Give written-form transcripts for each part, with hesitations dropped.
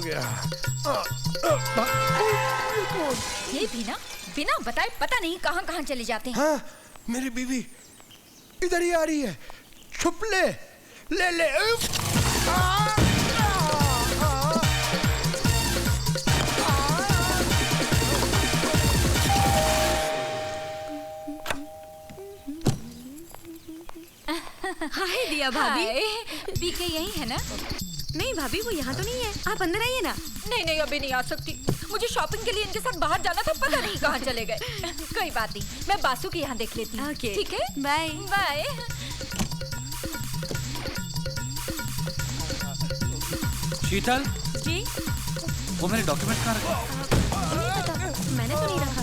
गया। ये भी ना बिना बताए पता नहीं कहां कहां चले जाते हैं। हाँ, मेरी बीवी इधर ही आ रही है। छुप ले, ले ले। हाय दिया भाभी। बीके यही है ना? नहीं भाभी, वो यहाँ तो नहीं है। आप अंदर आइए ना। नहीं नहीं, अभी नहीं आ सकती। मुझे शॉपिंग के लिए इनके साथ बाहर जाना था, पता नहीं कहाँ चले गए। कोई बात नहीं, मैं बासु के यहाँ देख लेती हूँ। ओके, ठीक है, बाय बाय। शीतल जी। वो मेरे डॉक्यूमेंट कहाँ रखे? नहीं पता, मैंने तो नहीं रखा।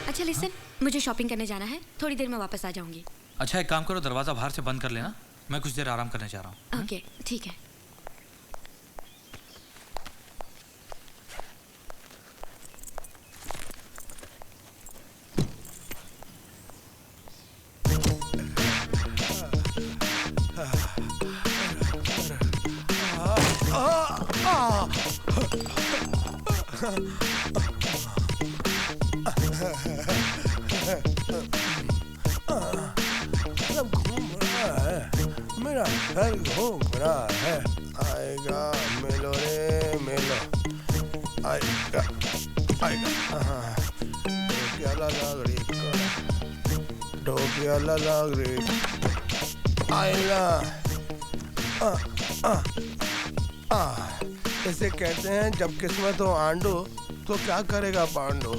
अच्छा लिसन, मुझे शॉपिंग करने जाना है, थोड़ी देर में वापस आ जाऊंगी। अच्छा एक काम करो, दरवाजा बाहर से बंद कर लेना, मैं कुछ देर आराम करने जा रहा हूँ। ओके ठीक है। सब घूम रहा है, मेरा घर घूम रहा है। आएगा मेलो रे मेलो, आएगा आएगा। डोकियाला लागरी, डोकियाला लागरी, आएगा। इसे कहते हैं जब किस्मत हो आंडू तो क्या करेगा पांडू।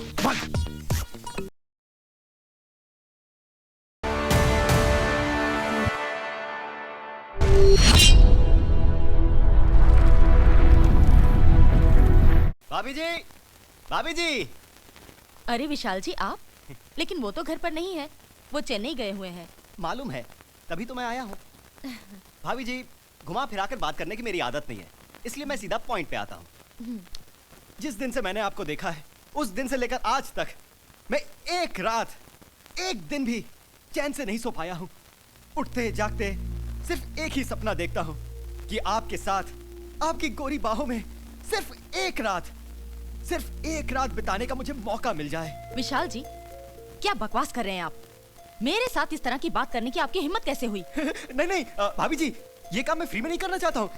भाभी जी, भाभी जी। अरे विशाल जी आप, लेकिन वो तो घर पर नहीं है, वो चेन्नई गए हुए हैं। मालूम है, तभी तो मैं आया हूँ। भाभी जी, घुमा फिराकर बात करने की मेरी आदत नहीं है, इसलिए मैं सीधा पॉइंट पे आता हूँ। जिस दिन से मैंने आपको देखा है, उस दिन से लेकर आज तक मैं एक रात, एक दिन भी चैन से नहीं सो पाया हूँ। उठते जागते सिर्फ एक ही सपना देखता हूँ कि आपके साथ, आपकी गोरी बाहों में सिर्फ एक रात बिताने का मुझे मौका मिल जाए। विशाल जी क्या बकवास कर रहे हैं आप? मेरे साथ इस तरह की बात करने की आपकी हिम्मत कैसे हुई? नहीं भाभी जी, ये काम मैं फ्री में नहीं करना चाहता हूँ,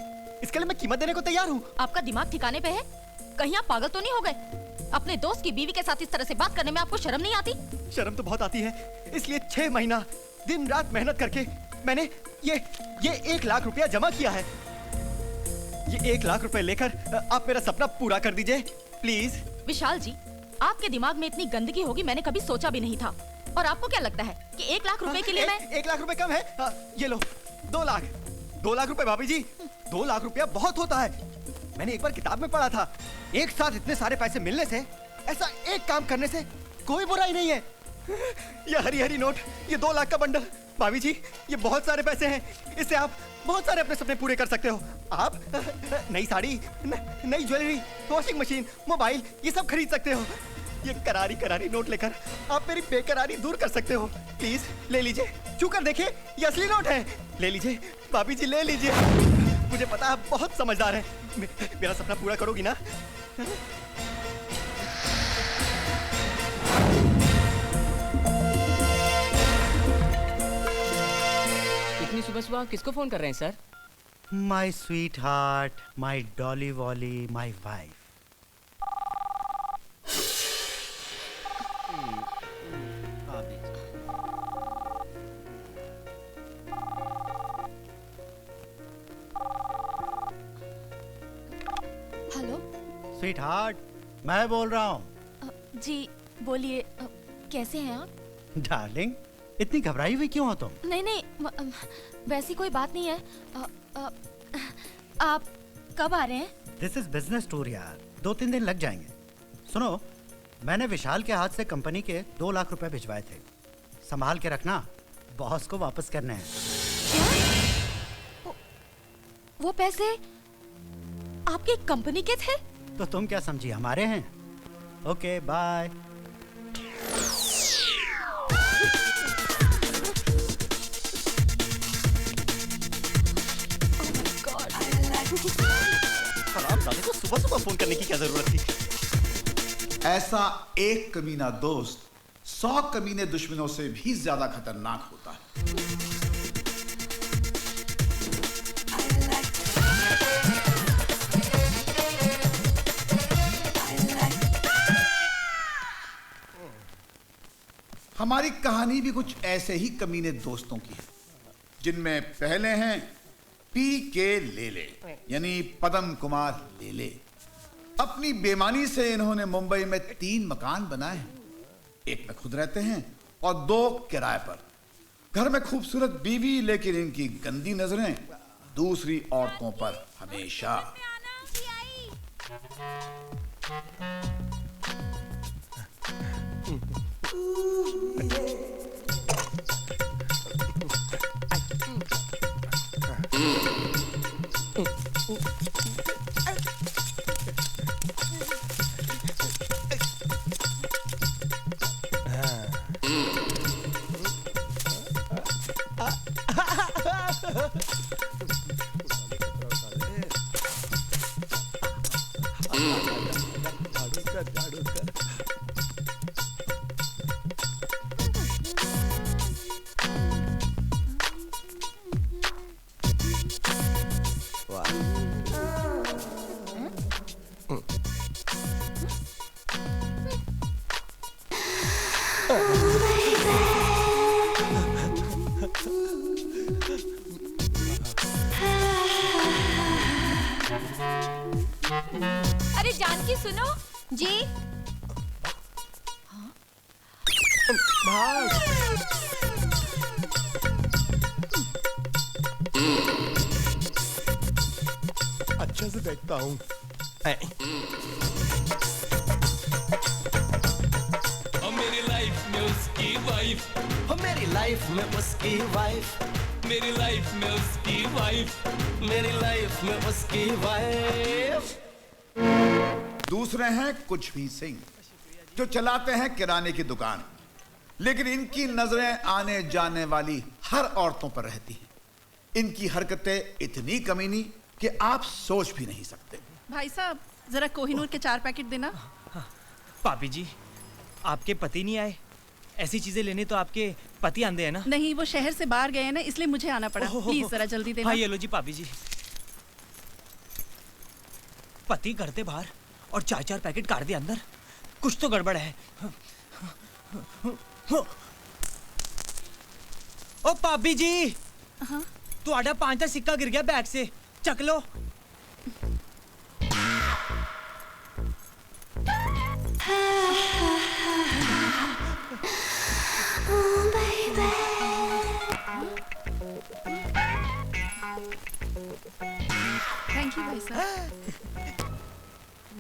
इसके लिए मैं कीमत देने को तैयार हूँ। आपका दिमाग ठिकाने पे है? कहीं आप पागल तो नहीं हो गए? अपने दोस्त की बीवी के साथ इस तरह से बात करने में आपको शर्म नहीं आती? शर्म तो बहुत आती है, इसलिए 6 महीना दिन रात मेहनत करके मैंने ये 1 लाख रुपया जमा किया है। ये 1 लाख रुपए लेकर आप मेरा सपना पूरा कर दीजिए प्लीज। विशाल जी, आपके दिमाग में इतनी गंदगी होगी मैंने कभी सोचा भी नहीं था। और आपको क्या लगता है कि 1 लाख रुपए के लिए मैं 1 लाख रुपए कम है? ये लो 2 लाख। 2 लाख रुपए भाभी जी, 2 लाख रुपया बहुत होता है। मैंने एक बार किताब में पढ़ा था, एक साथ इतने सारे पैसे मिलने से, ऐसा एक काम करने से कोई बुराई नहीं है। ये हरी हरी नोट, ये 2 लाख का बंडल, भाभी जी ये बहुत सारे पैसे हैं, इससे आप बहुत सारे अपने सपने पूरे कर सकते हो। आप नई साड़ी, नई ज्वेलरी, वॉशिंग मशीन, मोबाइल, ये सब खरीद सकते हो। ये करारी करारी नोट लेकर आप मेरी बेकरारी दूर कर सकते हो। प्लीज ले लीजिए, छू कर देखिए, ये असली नोट है। ले लीजिए भाभी जी, ले लीजिए। मुझे पता है आप बहुत समझदार हैं, मेरा सपना पूरा करोगी ना? इतनी सुबह सुबह किसको फोन कर रहे हैं sir? My sweetheart, my Dolly Wally, my wife. Hello sweetheart, मैं बोल रहा हूँ। जी बोलिए, कैसे हैं आप? डार्लिंग, इतनी घबराई हुई क्यों हो तुम? नहीं वैसी कोई बात नहीं है। आप कब आ रहे हैं? दिस इज बिजनेस टूर यार, 2-3 दिन लग जाएंगे। सुनो, मैंने विशाल के हाथ से कंपनी के 2 लाख रुपए भिजवाए थे, संभाल के रखना, बॉस को वापस करने हैं। वो पैसे आपकी कंपनी के थे? तो तुम क्या समझी, हमारे हैं? Okay bye. हरामजादे को सुबह सुबह फोन करने की क्या जरूरत थी? ऐसा एक कमीना दोस्त 100 कमीने दुश्मनों से भी ज्यादा खतरनाक होता है। हमारी कहानी भी कुछ ऐसे ही कमीने दोस्तों की है, जिनमें पहले हैं PK लेले यानी पदम कुमार लेले। अपनी बेईमानी से इन्होंने मुंबई में 3 मकान बनाए हैं। एक में खुद रहते हैं और 2 किराए पर। घर में खूबसूरत बीवी, लेकिन इनकी गंदी नजरें दूसरी औरतों पर हमेशा। अरे जानकी सुनो जी। अच्छा से देखता हूँ। मेरी लाइफ में उसकी वाइफ, मेरी लाइफ में उसकी वाइफ, मेरी लाइफ में उसकी वाइफ, मेरी लाइफ में उसकी वाइफ। दूसरे हैं कुछ भी सिंह, जो चलाते हैं किराने की दुकान, लेकिन इनकी नजरें आने जाने वाली हर औरतों पर रहती हैं। इनकी हरकतें इतनी कमीनी कि आप सोच भी नहीं सकते। भाई साहब जरा कोहिनूर के 4 पैकेट देना। पापी जी, आपके पति नहीं आए? ऐसी चीजें लेने तो आपके पति आंदे हैं ना? नहीं, वो शहर से बाहर गए हैं ना, इसलिए मुझे आना पड़ा। प्लीज जरा जल्दी देना। हाँ ये लो जी पापी जी। पति करते बाहर और 4 पैकेट काट दिए अंदर। कुछ तो गड़बड़ है। ओ पापी जी, तुहाडा 5 का सिक्का गिर गया बैग से, चक लो। थैंक यू भाई साहब।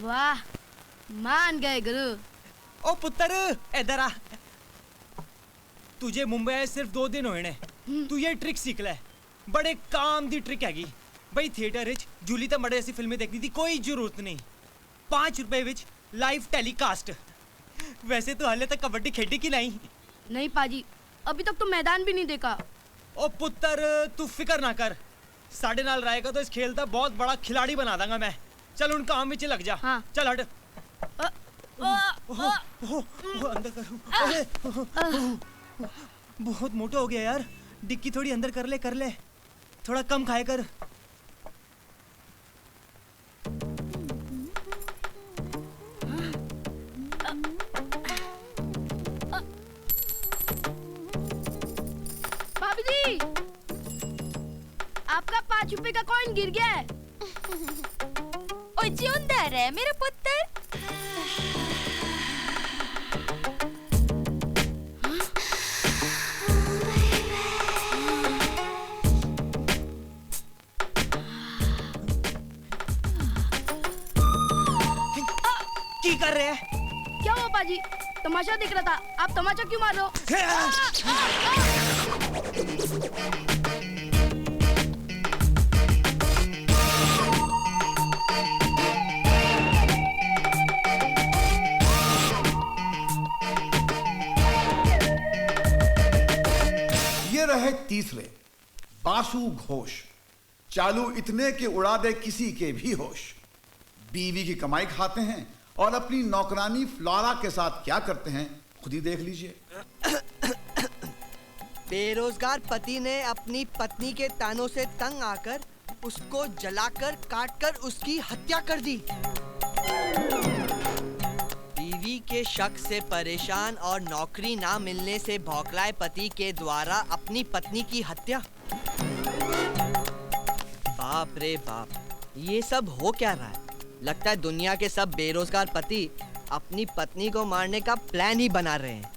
वाह, मान गए गुरु। ओ पुत्र इधर आ। तुझे मुंबई आए सिर्फ 2 दिन होए ने, तू ये ट्रिक सीख ले। बड़े काम दी ट्रिक हैगी भाई। थिएटर विच जूली ते मड़े ऐसी फिल्में देखनी थी, कोई जरूरत नहीं। 5 रुपए विच लाइव टेलीकास्ट। वैसे तो हाले तक कबड्डी खेडी की नहीं? नहीं पाजी, अभी तक तो मैदान भी नहीं देखा। ओ पुत्र तू फिक्र ना कर, साढ़े नाल रहेगा तो इस खेल का बहुत बड़ा खिलाड़ी बना दूंगा मैं। चल उन काम में लग जा। हाँ। चल हट। अंदर करूं। बहुत मोटा हो गया यार। डिक्की थोड़ी अंदर कर ले। थोड़ा कम खाए कर। भाभी जी, आपका 5 रुपए का कॉइन गिर गया है। ओ जिंदा रहे मेरा पुत्र। की कर रहे हैं? क्या हुआ पाजी? तमाशा दिख रहा था, आप तमाशा क्यों मार रहे हो? तीसरे, बासु घोष, चालू इतने के उड़ा दे किसी के भी होश। बीवी की कमाई खाते हैं और अपनी नौकरानी फ्लोरा के साथ क्या करते हैं खुद ही देख लीजिए। बेरोजगार पति ने अपनी पत्नी के तानों से तंग आकर उसको जलाकर काटकर उसकी हत्या कर दी। बीवी के शक से परेशान और नौकरी ना मिलने से भौखलाए पति के द्वारा अपनी पत्नी की हत्या। बाप रे बाप, ये सब हो क्या रहा है? लगता है दुनिया के सब बेरोजगार पति अपनी पत्नी को मारने का प्लान ही बना रहे हैं।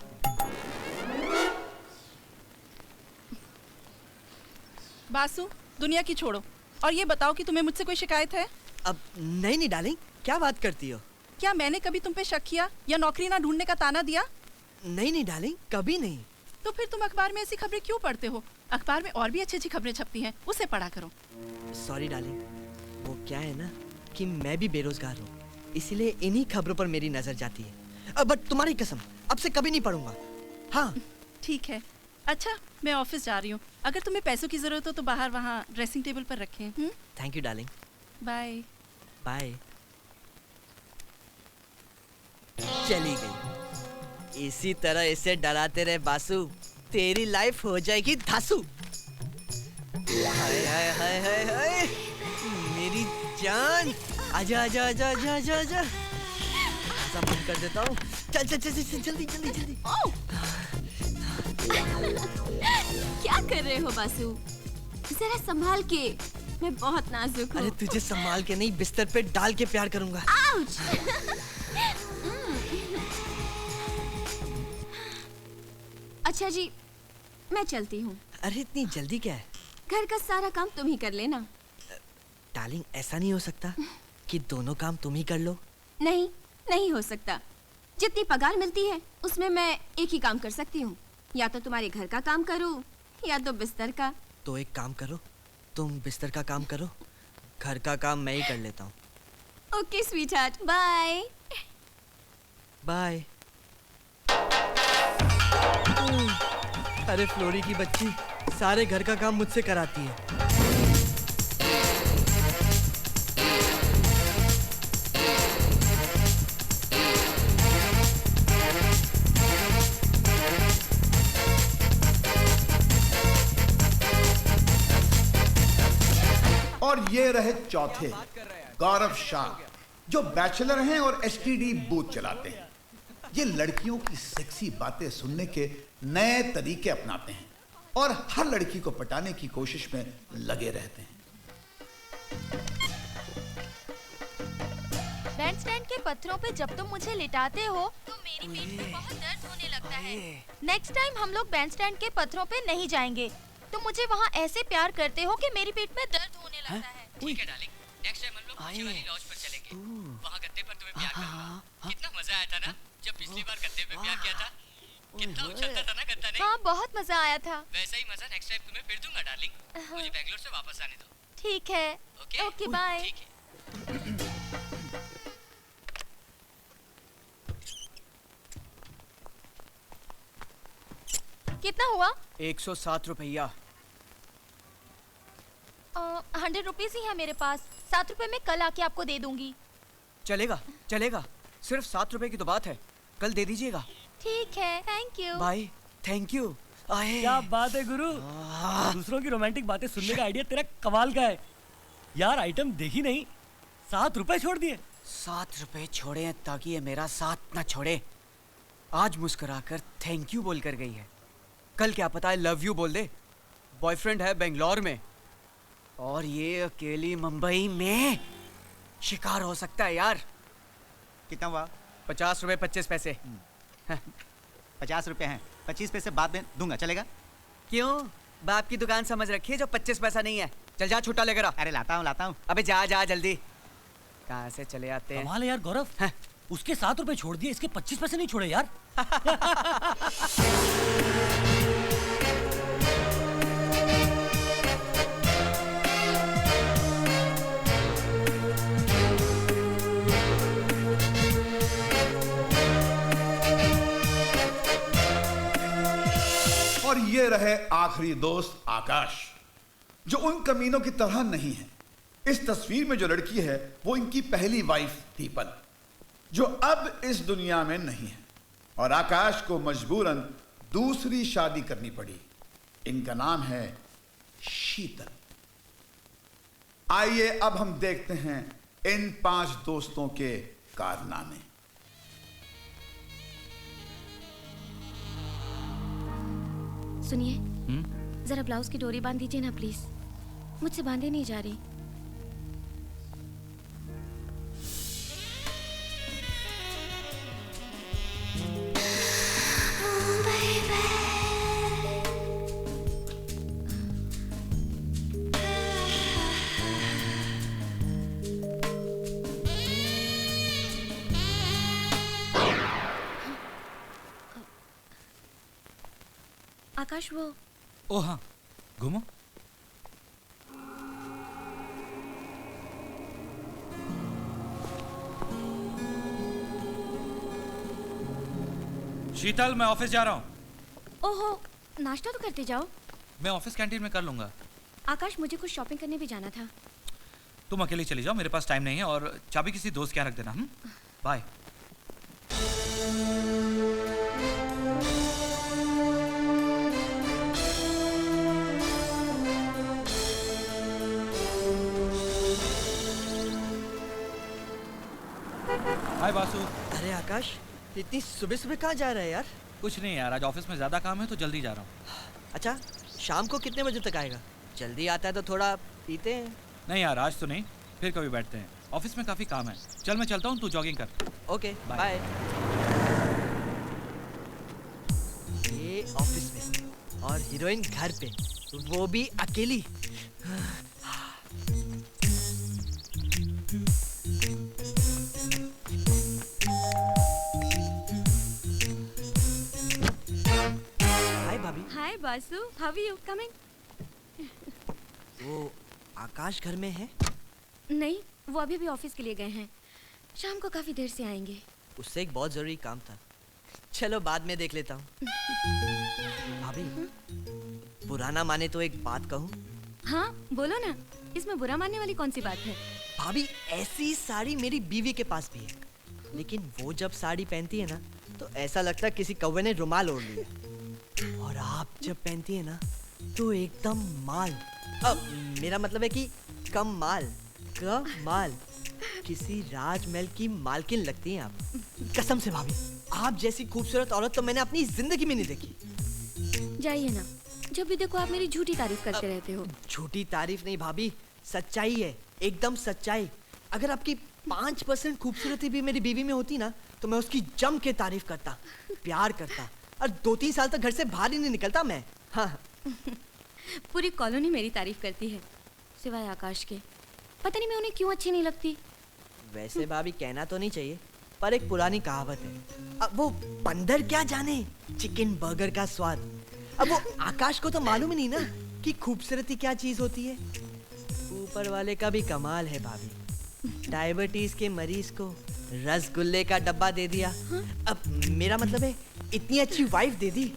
बासु, दुनिया की छोड़ो और ये बताओ कि तुम्हें मुझसे कोई शिकायत है? अब नहीं डार्लिंग, क्या बात करती हो? क्या मैंने कभी तुम पे शक किया या नौकरी ना ढूंढने का ताना दिया? नहीं डार्लिंग, कभी नहीं। तो फिर तुम अखबार में ऐसी खबरें क्यों पढ़ते हो? अखबार में और भी अच्छी खबरें छपती हैं, उसे पढ़ा करो। सॉरी डार्लिंग, वो क्या है ना कि मैं भी बेरोजगार हूँ, इसीलिए इन्हीं खबरों पर मेरी नजर जाती है। बट तुम्हारी कसम, अब से कभी नहीं पढ़ूंगा। हाँ ठीक है। अच्छा, मैं ऑफिस जा रही हूँ। अगर तुम्हें पैसों की जरूरत हो तो बाहर वहाँ ड्रेसिंग टेबल पर रखें। Thank you darling. Bye bye. चली गई। इसी तरह इसे डराते रहे बासु, तेरी लाइफ हो जाएगी धासु। हाय हाय हाय हाय हाय, मेरी जान, आजा आजा आजा आजा आजा आजा। ऐसा बंद कर देता हूँ। चल चल चल चल जल्दी जल्दी जल्दी। क्या कर रहे हो बासु? जरा संभाल के, मैं बहुत नाजुक हूँ। अरे तुझे संभाल के नहीं, बिस्तर पे डाल के प्यार करूंगा। आउच! अच्छा जी, मैं चलती हूँ। अरे इतनी जल्दी क्या है? घर का सारा काम तुम ही कर लेना। डार्लिंग, ऐसा नहीं हो सकता कि दोनों काम तुम ही कर लो। नहीं, नहीं हो सकता। जितनी पगार मिलती है उसमें मैं एक ही काम कर सकती हूँ। या तो तुम्हारे घर का काम करूँ या तो बिस्तर का। तो एक काम करो, तुम बिस्तर का काम करो, घर का काम मैं ही कर लेता हूँ। Okay sweetheart, bye bye. अरे फ्लोरी की बच्ची सारे घर का काम मुझसे कराती है। और ये रहे चौथे, गौरव शाह, जो बैचलर हैं और एसटीडी बूथ चलाते हैं। ये लड़कियों की सेक्सी बातें सुनने के नए तरीके अपनाते हैं और हर लड़की को पटाने की कोशिश में लगे रहते हैं। बैंड स्टैंड के पत्थरों पे जब तुम मुझे लिटाते हो तो मेरी पीठ में बहुत दर्द होने लगता है। नेक्स्ट टाइम हम लोग बैंड स्टैंड के पत्थरों पे नहीं जाएंगे। तुम मुझे वहाँ ऐसे प्यार करते हो कि मेरी पीठ में दर्द होने लगता है। ठीक है डार्लिंग, नेक्स्ट टाइम हम लोग पीछे वाली लॉज पर चलेंगे। वहाँ गद्दे पर तुम्हें प्यार करूंगा। कितना मजा आया था ना जब पिछली बार गद्दे पे प्यार किया था। कितना उछलता था ना गद्दा, नहीं? हाँ, बहुत मजा आया था। वैसा ही मजा नेक्स्ट टाइम तुम्हें फिर दूंगा डार्लिंग। मुझे बैंगलोर से वापस आने दो। ठीक है। Okay bye. कितना हुआ? 107 रुपया। 100 रुपीज ही है मेरे पास। 7 रुपए में कल आके आपको दे दूंगी। चलेगा चलेगा, सिर्फ 7 रुपए की तो बात है, कल दे दीजिएगा। ठीक है, thank you. Bye, thank you. क्या बात है गुरु, दूसरों की रोमांटिक बातें सुनने का आइडिया तेरा कमाल का है यार। आइटम देखी नहीं, 7 रुपए छोड़ दिए। 7 रुपए छोड़े हैं ताकि ये मेरा साथ ना छोड़े। आज मुस्कुराकर थैंक यू बोल कर गई है, कल क्या पता है लव यू बोल दे। बॉयफ्रेंड है बेंगलोर में और ये अकेली मुंबई में। शिकार हो सकता है यार। कितना हुआ? 50 रुपए 25 पैसे। 50 रुपए हैं, 25 पैसे बाद में दूंगा, चलेगा? क्यों? बाप की दुकान समझ रखी है जो 25 पैसा नहीं है। चल जा छुट्टा लेकर आ। अरे लाता हूँ। अबे जा जा जल्दी। कहाँ से चले आते हैं? कमाल है यार गौरव, उसके 7 रुपए छोड़ दिए, इसके 25 पैसे नहीं छोड़े यार। और ये रहे आखिरी दोस्त आकाश, जो उन कमीनों की तरह नहीं है। इस तस्वीर में जो लड़की है वो इनकी पहली वाइफ दीपल, जो अब इस दुनिया में नहीं है, और आकाश को मजबूरन दूसरी शादी करनी पड़ी। इनका नाम है शीतल। आइए अब हम देखते हैं इन 5 दोस्तों के कारनामे। सुनिए, जरा ब्लाउज की डोरी बांध दीजिए ना प्लीज, मुझसे बांधे नहीं जा रही। आकाश, वो ओ हाँ, घूमो। शीतल, मैं ऑफिस जा रहा हूँ। ओहो, नाश्ता तो करते जाओ। मैं ऑफिस कैंटीन में कर लूंगा। आकाश, मुझे कुछ शॉपिंग करने भी जाना था। तुम अकेली चली जाओ, मेरे पास टाइम नहीं है, और चाबी किसी दोस्त के यहाँ रख देना। बाय। हाय बासु। अरे आकाश, इतनी सुबह सुबह कहाँ जा रहा है यार? कुछ नहीं यार, आज ऑफिस में ज्यादा काम है तो जल्दी जा रहा हूँ। अच्छा, शाम को कितने बजे तक आएगा? जल्दी आता है तो थोड़ा पीते हैं। नहीं यार, आज तो नहीं, फिर कभी बैठते हैं। ऑफिस में काफी काम है। चल मैं चलता हूँ, तू जॉगिंग कर। Okay, bye. ये ऑफिस में और हीरोइन घर पे, वो भी अकेली। हाय बासु, हाउ आर यू? कम इन। वो आकाश घर में है? नहीं, वो अभी भी ऑफिस के लिए गए हैं। शाम को काफी देर से आएंगे। उससे एक बहुत जरूरी काम था। चलो बाद में देख लेता हूँ। भाभी, पुराना माने तो एक बात कहूँ? हाँ बोलो ना, इसमें बुरा मानने वाली कौन सी बात है? भाभी, ऐसी साड़ी मेरी बीवी के पास भी है, लेकिन वो जब साड़ी पहनती है ना तो ऐसा लगता है किसी कौवे ने रुमाल ओढ़ लिया। और आप जब पहनती है ना तो एकदम माल, अब मेरा मतलब है कि कम माल, किसी राजमहल की मालकिन लगती हैं आप। कसम से भाभी, आप जैसी खूबसूरत औरत तो मैंने अपनी जिंदगी में नहीं देखी। जाइए ना, जब भी देखो आप मेरी झूठी तारीफ करते रहते हो। झूठी तारीफ नहीं भाभी, सच्चाई है, एकदम सच्चाई। अगर आपकी 5% खूबसूरती भी मेरी बीवी में होती ना तो मैं उसकी जम के तारीफ करता, प्यार करता, और 2-3 साल तक घर से बाहर ही नहीं निकलता मैं। हाँ। पूरी कॉलोनी मेरी तारीफ करती है, सिवाय आकाश के। पता नहीं मैं उन्हें क्यों अच्छी नहीं लगती। वैसे भाभी, कहना तो नहीं चाहिए, पर एक पुरानी कहावत है, अब वो बंदर क्या जाने चिकन बर्गर का स्वाद। अब वो आकाश को तो मालूम ही नहीं ना कि खूबसूरती क्या चीज होती है। ऊपर वाले का भी कमाल है भाभी, डायबिटीज के मरीज को रसगुल्ले का डब्बा दे दिया। अब मेरा मतलब है इतनी अच्छी वाइफ दे दी।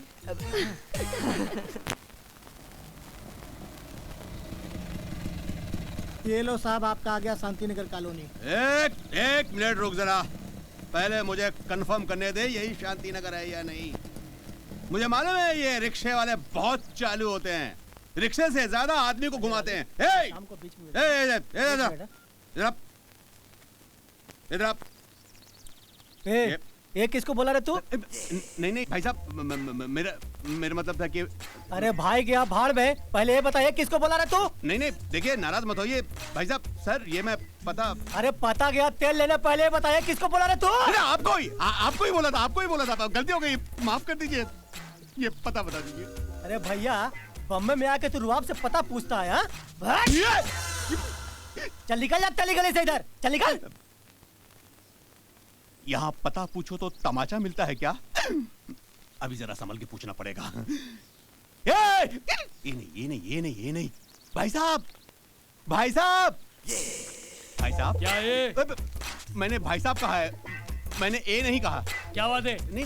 ये लो साहब, आपका आ गया शांतिनगर कॉलोनी। एक मिनट रुक जरा, पहले मुझे कंफर्म करने दे यही शांतिनगर है या नहीं। मुझे मालूम है ये रिक्शे वाले बहुत चालू होते हैं, रिक्शे से ज्यादा आदमी को घुमाते हैं। ये किसको बोला रे तू? नहीं भाई साहब, मेरा मतलब था कि। अरे भाई गया भाड़ में, पहले ये बताइए किसको बोला रे तू? नहीं देखिए, नाराज मत होइए भाई साहब। सर ये मैं पता। अरे पता गया, तेल लेने पहले ये बताइए किसको बोला रे तू? आपको ही बोला था, गलती हो गई, माफ कर दीजिए। ये पता बता दीजिए। अरे भैया, बम्बे में आके तू रुआब से पता पूछता है? चल निकल जा, चल निकल से इधर, चल निकल। यहाँ पता पूछो तो तमाचा मिलता है क्या? अभी जरा संभल के पूछना पड़ेगा। ये नहीं भाई साहब क्या है? मैंने भाई साहब कहा है, मैंने ए नहीं कहा। क्या बात है? नहीं,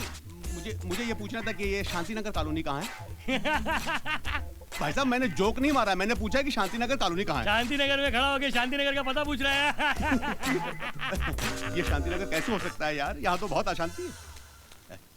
मुझे ये पूछना था कि ये शांतिनगर कॉलोनी कहाँ है? भाई साहब मैंने जोक नहीं मारा, मैंने पूछा कि शांतिनगर कॉलोनी कहाँ है? शांतिनगर में खड़ा होके शांतिनगर का पता पूछ रहा है। ये शांतिनगर कैसे हो सकता है यार? यहाँ तो बहुत अशांति है।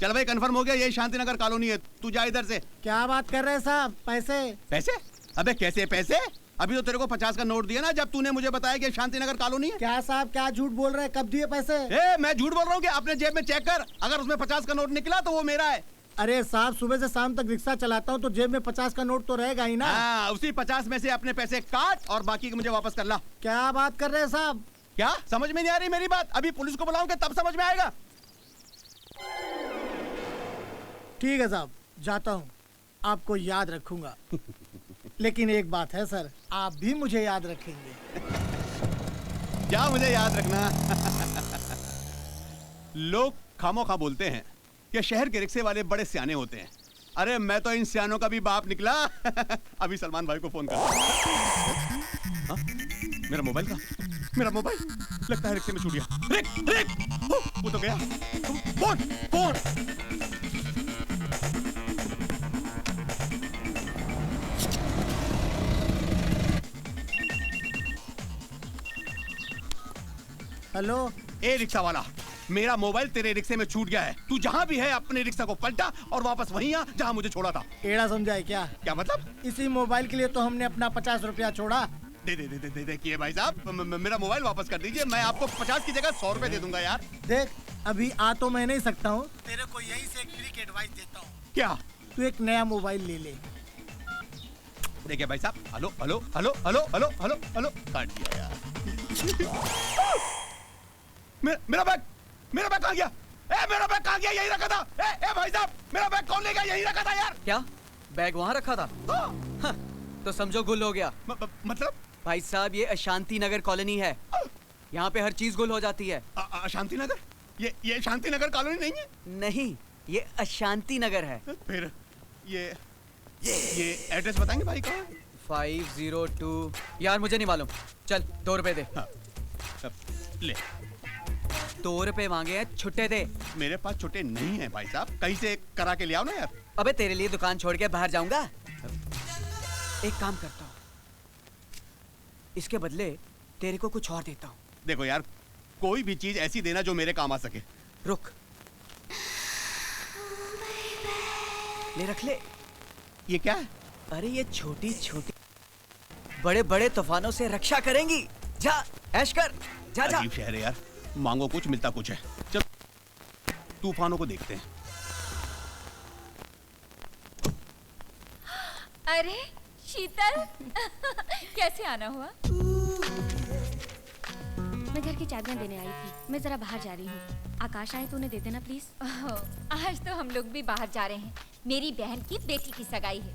चल भाई कंफर्म हो गया, ये शांतिनगर कॉलोनी है। तू जा इधर से। क्या बात कर रहे हैं साहब? पैसे? पैसे? अबे कैसे पैसे? अभी तो तेरे को 50 का नोट दिया ना जब तूने मुझे बताया कि शांतिनगर कॉलोनी है। क्या साहब क्या झूठ बोल रहे हैं? कब दिए पैसे? मैं झूठ बोल रहा हूँ कि अपने जेब में चेक कर, अगर उसमें 50 का नोट निकला तो वो मेरा है। अरे साहब सुबह से शाम तक रिक्शा चलाता हूँ तो जेब में 50 का नोट तो रहेगा ही ना। हाँ, उसी 50 में से अपने पैसे काट और बाकी मुझे वापस कर ला। क्या बात कर रहे हैं साहब? क्या समझ में नहीं आ रही मेरी बात? अभी पुलिस को बुलाऊंगा तब समझ में आएगा। ठीक है साहब, जाता हूँ, आपको याद रखूंगा। लेकिन एक बात है सर, आप भी मुझे याद रखेंगे। क्या मुझे याद रखना? लोग खामोखा बोलते हैं कि शहर के रिक्शे वाले बड़े सियाने होते हैं। अरे मैं तो इन सियानों का भी बाप निकला। अभी सलमान भाई को फोन कर। हाँ? मेरा मोबाइल का? मेरा मोबाइल लगता है रिक्शे में छूट गया। रिक! वो तो गया। फोन! हेलो, ए रिक्शा वाला, मेरा मोबाइल तेरे रिक्शे में छूट गया है। तू जहाँ भी है अपने रिक्शा को पलटा और वापस वहीं आ जहाँ मुझे छोड़ा था। टेढ़ा समझा है क्या? क्या मतलब? इसी मोबाइल के लिए तो हमने अपना 50 रुपया छोड़ा। देखिए भाई साहब, मेरा मोबाइल वापस कर दीजिए। मैं आपको 50 की जगह 100 रुपए दे दूंगा यार। देख, अभी आ तो मैं नहीं सकता हूँ, तेरे को यहीं से एक फ्री की एडवाइस देता हूँ। क्या? तू एक नया मोबाइल ले ले। देखिए भाई साहब, हेलो, काट दिया यार। मेरा बैग कहाँ गया? मेरा बैग कहाँ गया? यही रखा था। भाई साहब, मेरा बैग कौन ले गया? यही रखा था यार। क्या बैग वहाँ रखा था? हाँ, तो समझो गुल हो गया। मतलब? भाई साहब ये अशांति नगर कॉलोनी है, यहाँ पे हर चीज गुल हो जाती है। अशांति नगर? ये शांति नगर कॉलोनी नहीं है? नहीं, ये अशांति नगर है। फिर ये एड्रेस बताएंगे भाई कहाँ? 502। यार मुझे नहीं मालूम, चल 2 रुपए दे। हाँ, ले 2 रुपए मांगे हैं, छुट्टे दे। मेरे पास छुट्टे नहीं है भाई साहब, कहीं से करा के ले आओ ना यार। अबे तेरे लिए दुकान छोड़ के बाहर जाऊंगा? एक काम करता हूँ, इसके बदले तेरे को कुछ और देता हूँ। देखो यार, कोई भी चीज ऐसी देना जो मेरे काम आ सके। रुक, ले रख ले। ये क्या है? अरे ये छोटी छोटी बड़े बड़े तूफानों से रक्षा करेंगी। जा ऐश कर, जा। अजीब शहर है यार, मांगो कुछ मिलता कुछ है। चल तूफानों को देखते हैं। अरे शीतल, कैसे आना हुआ? मैं घर की चाबियां देने आई थी, मैं जरा बाहर जा रही हूँ। आकाश आए तो उन्हें दे देना प्लीज। आज तो हम लोग भी बाहर जा रहे हैं, मेरी बहन की बेटी की सगाई है।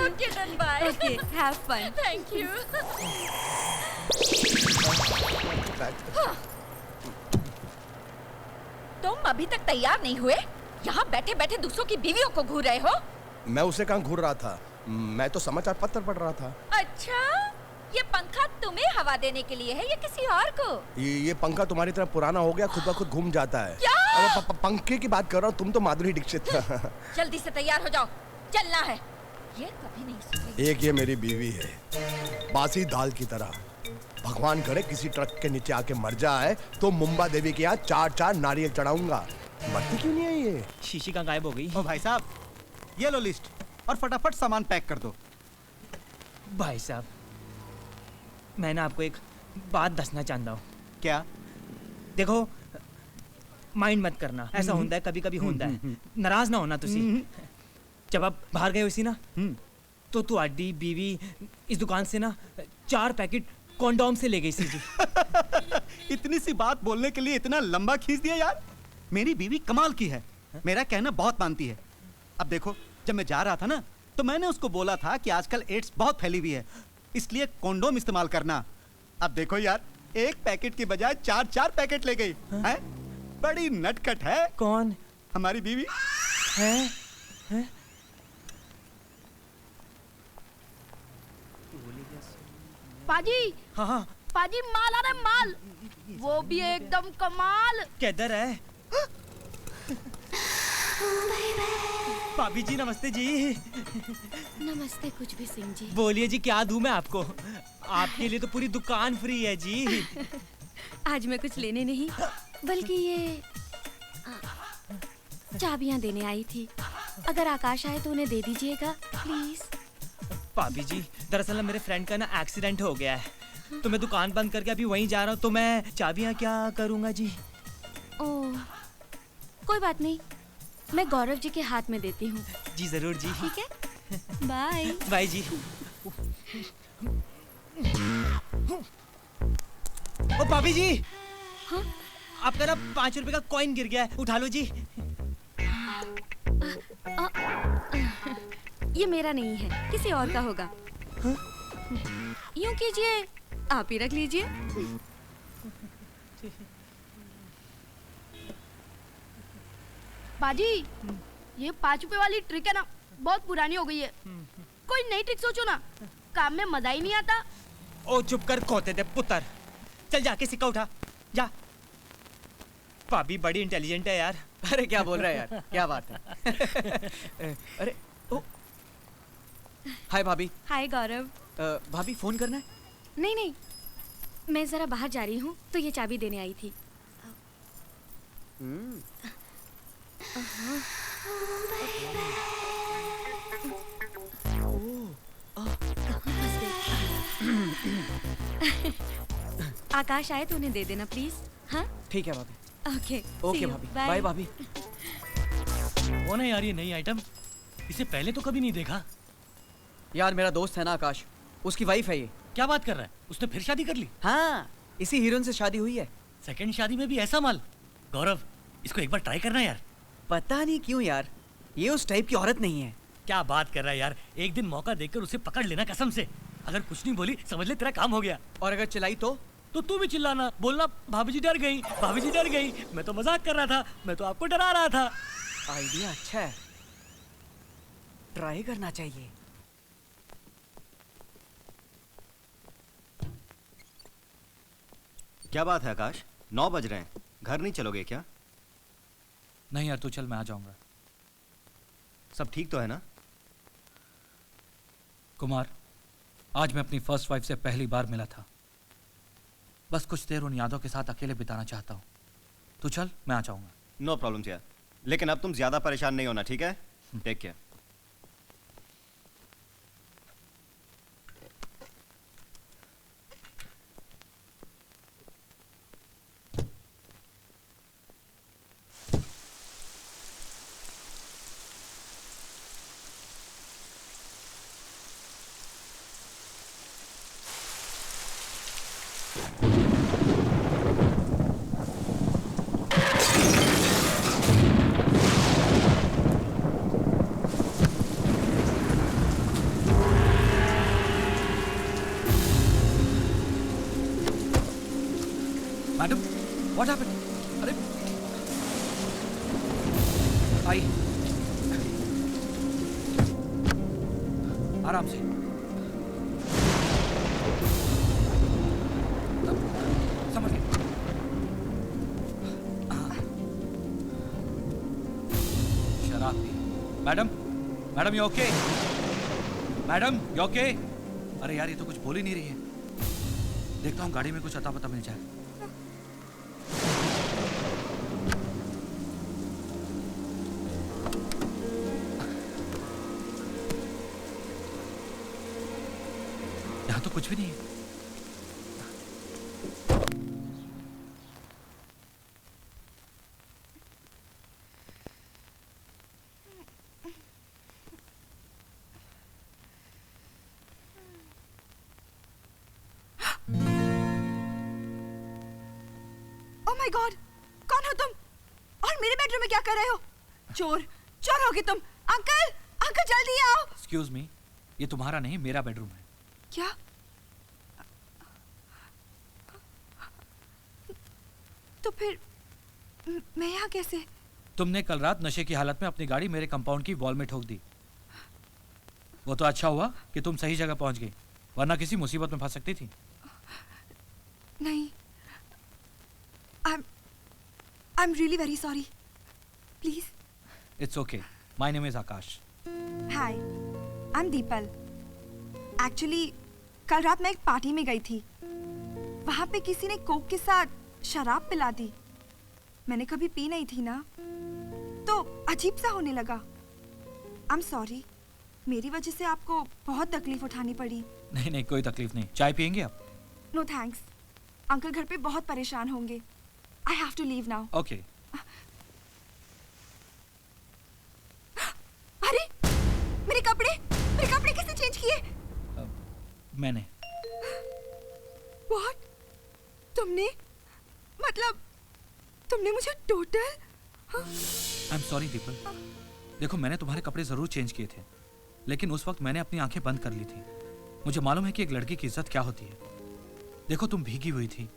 Okay, then bye. Okay, have fun. Thank you. तुम अभी तक तैयार नहीं हुए? यहाँ बैठे बैठे दूसरों की बीवियों को घूर रहे हो? मैं उसे कहाँ घूर रहा था, मैं तो समाचार पत्र पढ़ रहा था। अच्छा, ये पंखा तुम्हें हवा देने के लिए है या किसी और को? ये पंखा तुम्हारी तरह पुराना हो गया, खुद ब खुद घूम जाता है। क्या? पंखे की बात कर रहा हूँ, तुम तो माधुरी दीक्षित। जल्दी से तैयार हो जाओ, चलना है। ये कभी नहीं सुनेगी। एक ये मेरी बीवी है, बासी दाल की तरह। भगवान करे किसी ट्रक के नीचे आके मर जाए तो मुंबा देवी के यहाँ 4-4 नारियल चढ़ाऊंगा। मरती क्यों नहीं है ये? शीशी कहाँ गायब हो गई? ओ भाई साहब, ये लो लिस्ट और फटाफट सामान पैक कर दो। भाई साहब, मैं ना आपको एक बात दसना चाहता हूँ। क्या? देखो, माइंड मत करना, ऐसा होता है कभी कभी होता है, नाराज ना होना तुसी। जब आप बाहर गए हो सी ना तो तुहाडी बीवी इस दुकान से ना 4 पैकेट कॉन्डोम से ले गई सी जी। इतनी सी बात बोलने के लिए इतना लंबा खींच दिया यार। मेरी बीवी कमाल की है, मेरा कहना बहुत मानती है। अब देखो, जब मैं जा रहा था ना तो मैंने उसको बोला था कि आजकल एड्स बहुत फैली हुई है, इसलिए कॉन्डोम इस्तेमाल करना। अब देखो यार, 1 पैकेट की बजाय 4 पैकेट ले गई है। बड़ी नटखट है। कौन? हमारी बीवी है? पाजी, हाँ पाजी माल आ रहा है, माल, वो भी एकदम कमाल। किधर है? भाभी जी नमस्ते जी। नमस्ते कुछ भी सिंह जी। बोलिए जी, क्या दूं मैं आपको? आपके लिए तो पूरी दुकान फ्री है जी। आज मैं कुछ लेने नहीं बल्कि ये चाबियां देने आई थी। अगर आकाश आए तो उन्हें दे दीजिएगा प्लीज। भाभी जी, दरअसल ना मेरे फ्रेंड का ना एक्सीडेंट हो गया है, तो मैं दुकान बंद करके अभी वहीं जा रहा हूँ, तो मैं चाबियां क्या करूँगा जी? ओह, कोई बात नहीं, मैं गौरव जी के हाथ में देती हूँ। जी जरूर जी। ठीक है, बाय। बाय जी। ओ भाभी जी, हाँ? आपका ना 5 रुपए का कॉइन गिर गया है, उठा लो जी। ये मेरा नहीं है, किसी और का होगा। यूं कीजिए, आप ही रख लीजिए। पाजी, ये 5 रुपए वाली ट्रिक है ना, बहुत पुरानी हो गई है। कोई नई ट्रिक सोचो ना, काम में मजा ही नहीं आता। ओ चुप कर खोते दे पुत्र, चल जाके सिक्का उठा जा। भाभी बड़ी इंटेलिजेंट है यार। अरे क्या बोल रहा है यार, क्या बात है। अरे ओ, हाय भाभी। हाय गौरव। भाभी फोन करना है? नहीं नहीं, मैं जरा बाहर जा रही हूँ तो ये चाबी देने आई थी। आकाश आए तो उन्हें दे देना प्लीज। हाँ ठीक है भाभी। ओके ओके भाभी, बाय भाभी। कौन है यार ये नई आइटम? इसे पहले तो कभी नहीं देखा। यार मेरा दोस्त है ना आकाश, उसकी वाइफ है ये। क्या बात कर रहा है? उसने फिर शादी कर ली? हाँ, इसी हीरोइन से शादी हुई है। सेकंड शादी में भी ऐसा माल? गौरव, इसको एक बार ट्राई करना यार। पता नहीं क्यों यार, ये उस टाइप की औरत नहीं है। क्या बात कर रहा है यार, एक दिन मौका देकर उसे पकड़ लेना कसम से। अगर कुछ नहीं बोली समझ ले तेरा काम हो गया। और अगर चिल्लाई तो तू भी चिल्लाना, बोलना भाभी जी डर गई, भाभी जी डर गई। मैं तो मजाक कर रहा था, मैं तो आपको डरा रहा था। आइडिया अच्छा है, ट्राई करना चाहिए। क्या बात है आकाश, 9 बज रहे हैं, घर नहीं चलोगे क्या? नहीं यार, तू चल, मैं आ जाऊंगा। सब ठीक तो है ना? कुमार, आज मैं अपनी फर्स्ट वाइफ से पहली बार मिला था। बस कुछ देर उन यादों के साथ अकेले बिताना चाहता हूँ। तू चल, मैं आ जाऊंगा। नो प्रॉब्लम यार, लेकिन अब तुम ज्यादा परेशान नहीं होना, ठीक है? Take care. Madam, what happened? अरे आई, आराम से। समझ गए। शराब पी। Madam, madam you okay? Madam you okay? अरे यार, ये तो कुछ बोल ही नहीं रही है। देखता हूँ गाड़ी में कुछ अता पता मिल जाए। यहाँ तो कुछ भी नहीं है। माय गॉड, कौन हो तुम? और मेरे बेडरूम में क्या कर रहे हो? चोर, चोर होगे तुम। अंकल, अंकल जल्दी आओ। एक्सक्यूज मी, ये तुम्हारा नहीं मेरा बेडरूम है। क्या? तो फिर मैं यहाँ कैसे? तुमने कल रात नशे की हालत में अपनी गाड़ी मेरे कंपाउंड की वॉल में ठोक दी। वो तो अच्छा हुआ कि तुम सही जगह पहुंच गई, वरना किसी मुसीबत में फंस सकती थी। नहीं, I'm really very sorry. Please. It's okay. My name is Akash. Hi, I'm Deepal. Actually, कल रात मैं एक पार्टी में गई थी। वहाँ पे किसी ने कोक के साथ शराब पिला दी। मैंने कभी पी नहीं थी ना, तो अजीब सा होने लगा। I'm sorry. मेरी वजह से आपको बहुत तकलीफ उठानी पड़ी। नहीं नहीं, कोई तकलीफ नहीं। चाय पियेंगे आप? No thanks. अंकल घर पे बहुत परेशान होंगे। I have to leave now. Okay. अरे, मेरे कपड़े कैसे चेंज किए? मैंने। What? तुमने? मतलब तुमने मुझे टोटल? I'm sorry the people. देखो, मैंने तुम्हारे कपड़े जरूर चेंज किए थे, लेकिन उस वक्त मैंने अपनी आंखें बंद कर ली थी। मुझे मालूम है कि एक लड़की की इज्जत क्या होती है। देखो, तुम भीगी हुई थी,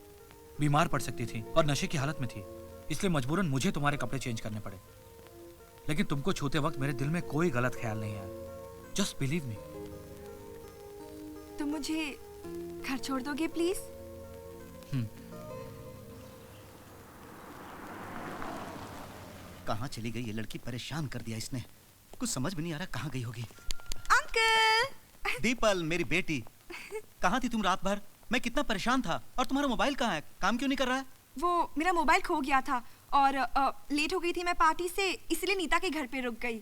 बीमार पड़ सकती थी और नशे की हालत में थी, इसलिए मजबूरन मुझे तुम्हारे कपड़े चेंज करने पड़े। लेकिन तुमको छूते वक्त मेरे दिल में कोई गलत ख्याल नहीं आया। Just believe me. तुम मुझे घर छोड़ दोगे प्लीज? कहाँ चली गई ये लड़की? परेशान कर दिया इसने। कुछ समझ भी नहीं आ रहा कहाँ गई होगी। अंकल! दीपल, मेरी बेटी, कहाँ थी तुम रात भर? मैं कितना परेशान था। और तुम्हारा मोबाइल कहाँ है? काम क्यों नहीं कर रहा है? वो मेरा मोबाइल खो गया था और लेट हो गई थी मैं पार्टी से, इसलिए नीता के घर पे रुक गई।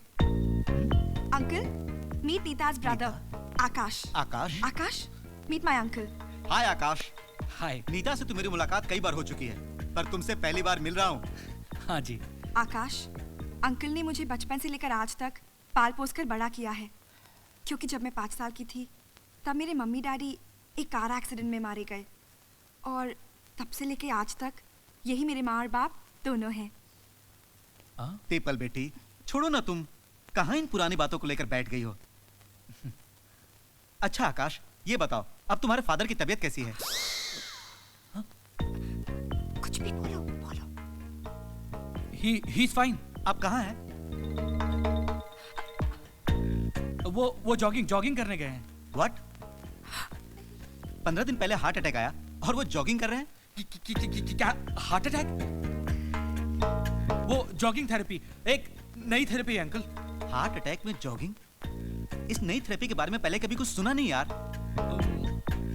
Uncle, meet Nita's brother Akash. Akash? Akash, meet my uncle. Hi Akash. Hi. Nita से तो मेरी मुलाकात कई बार हो चुकी है, पर तुमसे पहली बार मिल रहा हूँ। हाँ जी। आकाश, अंकल ने मुझे बचपन से लेकर आज तक पाल पोस कर बड़ा किया है, क्योंकि जब मैं 5 साल की थी तब मेरे मम्मी डैडी एक कार एक्सीडेंट में मारे गए, और तब से लेकर आज तक यही मेरे माँ और बाप दोनों हैं। दीपल बेटी, छोड़ो ना, तुम कहाँ इन पुरानी बातों को लेकर बैठ गई हो? अच्छा आकाश, ये बताओ, अब तुम्हारे फादर की तबीयत कैसी है? कुछ भी बोलो। He's fine. आप कहाँ हैं? वो जॉगिंग करने गए हैं। What? 15 दिन पहले हार्ट अटैक आया और वो जॉगिंग कर रहे हैं? क्या हार्ट अटैक? वो जॉगिंग थेरेपी, एक नई थेरेपी है अंकल। हार्ट अटैक में जॉगिंग? इस नई थेरेपी के बारे में पहले कभी कुछ सुना नहीं यार।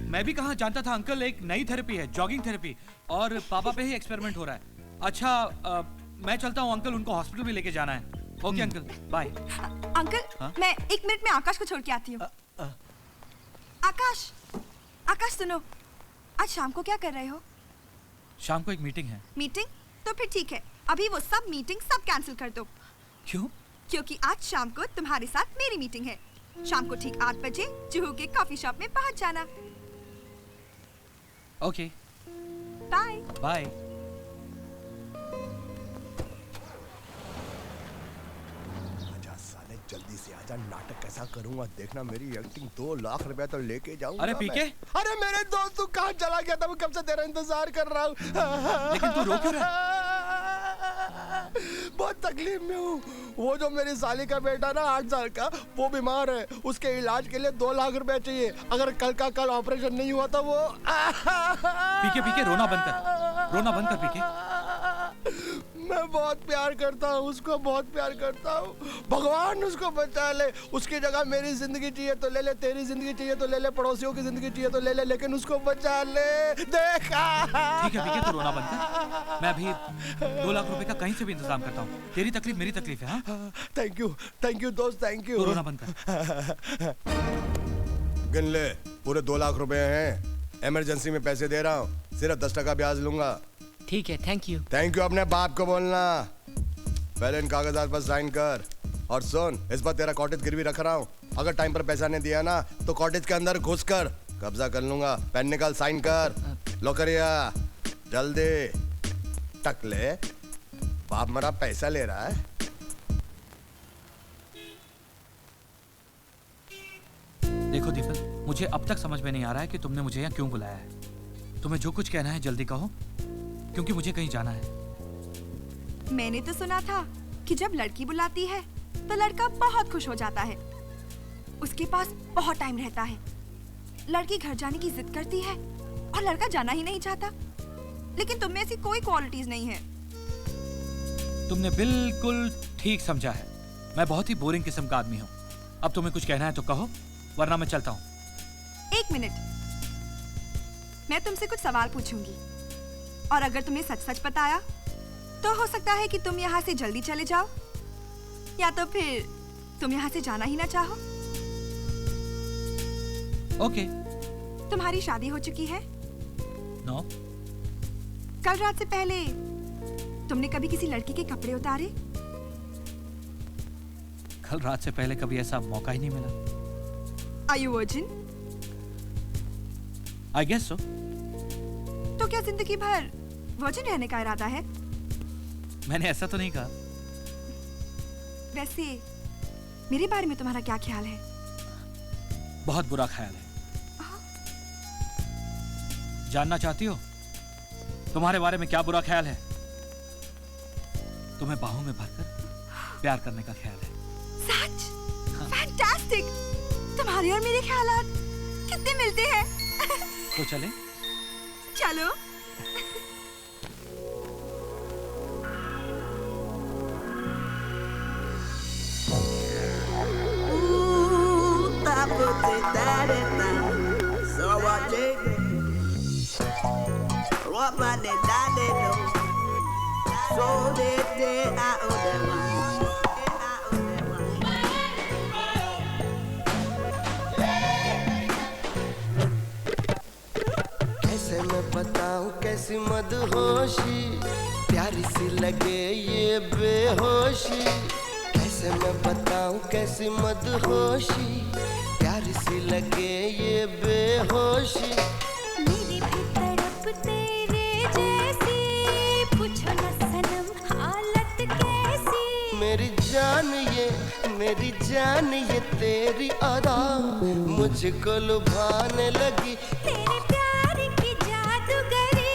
मैं भी कहाँ जानता था अंकल, एक नई थेरेपी है, जॉगिंग थेरेपी, और पापा पे ही एक्सपेरिमेंट हो रहा है। अच्छा, मैं चलता हूँ अंकल, उनको हॉस्पिटल भी लेके जाना है। Okay uncle, bye. अंकल, मैं 1 मिनट में आकाश को छोड़ के आती हूँ। आकाश सुनो, आज शाम को क्या कर रहे हो? शाम को एक मीटिंग है। मीटिंग? तो फिर ठीक है, अभी वो सब मीटिंग सब कैंसिल कर दो। क्यों? क्योंकि आज शाम को तुम्हारे साथ मेरी मीटिंग है। शाम को ठीक 8 बजे जुहू के कॉफी शॉप में पहुंच जाना। Okay, bye. बाय। जल्दी से आजा, नाटक कैसा करूंगा देखना। मेरी एक्टिंग 2 लाख रुपया तो लेके जाऊंगा। अरे पीके? अरे मेरे दोस्त, तू कहाँ चला गया था? मैं कब से तेरा इंतजार कर रहा हूँ। लेकिन तू रो क्यों रहा है? बहुत तकलीफ में हूँ। वो जो मेरी साली का बेटा ना 8 साल का, वो बीमार है। उसके इलाज के लिए 2 लाख रुपया चाहिए। अगर कल का कल ऑपरेशन नहीं हुआ तो वो पीके रोना बंद कर, रोना बंद कर पीके। मैं बहुत प्यार करता हूँ उसको, बहुत प्यार करता हूँ। भगवान उसको बचा ले। उसकी जगह मेरी जिंदगी चाहिए तो ले ले, तेरी जिंदगी चाहिए तो ले ले, पड़ोसियों की जिंदगी चाहिए तो ले ले, लेकिन उसको बचा ले। देखा? ठीक है पीके, तू रोना बंद कर। मैं अभी 2 लाख रुपए का कहीं से भी इंतजाम करता हूँ। तेरी तकलीफ मेरी तकलीफ है। हाँ, थैंक यू दोस्त, थैंक यू। तू रोना बंद कर। गिन ले, पूरे 2 लाख रुपए हैं। इमरजेंसी में पैसे दे रहा हूँ, सिर्फ 10% ब्याज लूंगा। ठीक है, थैंक यू। थैंक यू अपने बाप को बोलना। पहले इन कागजात पर साइन कर। और सुन, इस बार तेरा कॉटेज गिरवी रख रहा हूँ। अगर टाइम पर पैसा नहीं दिया ना तो कॉटेज के अंदर घुस कर कब्जा कर लूंगा। पेन निकाल, साइन कर। लो करिया जल्दी। टकले, बाप मरा पैसा ले रहा है। देखो दीपल, मुझे अब तक समझ में नहीं आ रहा है कि तुमने मुझे यहाँ क्यों बुलाया है। तुम्हें जो कुछ कहना है जल्दी कहो, क्योंकि मुझे कहीं जाना है। मैंने तो सुना था कि जब लड़की बुलाती है तो लड़का बहुत खुश हो जाता है, उसके पास बहुत टाइम रहता है। लड़की घर जाने की जिद करती है और लड़का जाना ही नहीं चाहता। लेकिन तुम में ऐसी कोई क्वालिटीज नहीं है। तुमने बिल्कुल ठीक समझा है। मैं बहुत ही बोरिंग किस्म का आदमी हूँ। अब तुम्हें कुछ कहना है तो कहो, वरना मैं चलता हूँ। एक मिनट, मैं तुमसे कुछ सवाल पूछूंगी और अगर तुम्हें सच सच बताया तो हो सकता है कि तुम यहाँ से जल्दी चले जाओ, या तो फिर तुम यहाँ से जाना ही ना चाहो। ओके। तुम्हारी शादी हो चुकी है? नो। कल रात से पहले तुमने कभी किसी लड़की के कपड़े उतारे? कल रात से पहले कभी ऐसा मौका ही नहीं मिला। Are you virgin? I guess so. तो क्या जिंदगी भर वर्जिन रहने का इरादा है? मैंने ऐसा तो नहीं कहा। वैसे मेरे बारे में तुम्हारा क्या ख्याल है? बहुत बुरा ख्याल है। जानना चाहती हो तुम्हारे बारे में क्या बुरा ख्याल है? तुम्हें बाहों में भरकर प्यार करने का ख्याल है। सच? फैंटास्टिक! तुम्हारे और मेरे ख्यालात कितने मिलते हैं। तो चले? चलो। कैसे मैं बताऊं कैसी मदहोशी, प्यारी सी लगे ये बेहोशी। कैसे मैं बताऊं कैसी मदहोशी, प्यारी सी लगे ये बेहोशी। मेरी भी तड़प तेरे जैसी, पूछो न सनम हालत कैसी। मेरी जान ये तेरी अदा मुझको लुभाने लगी। तेरे प्यार की जादूगरी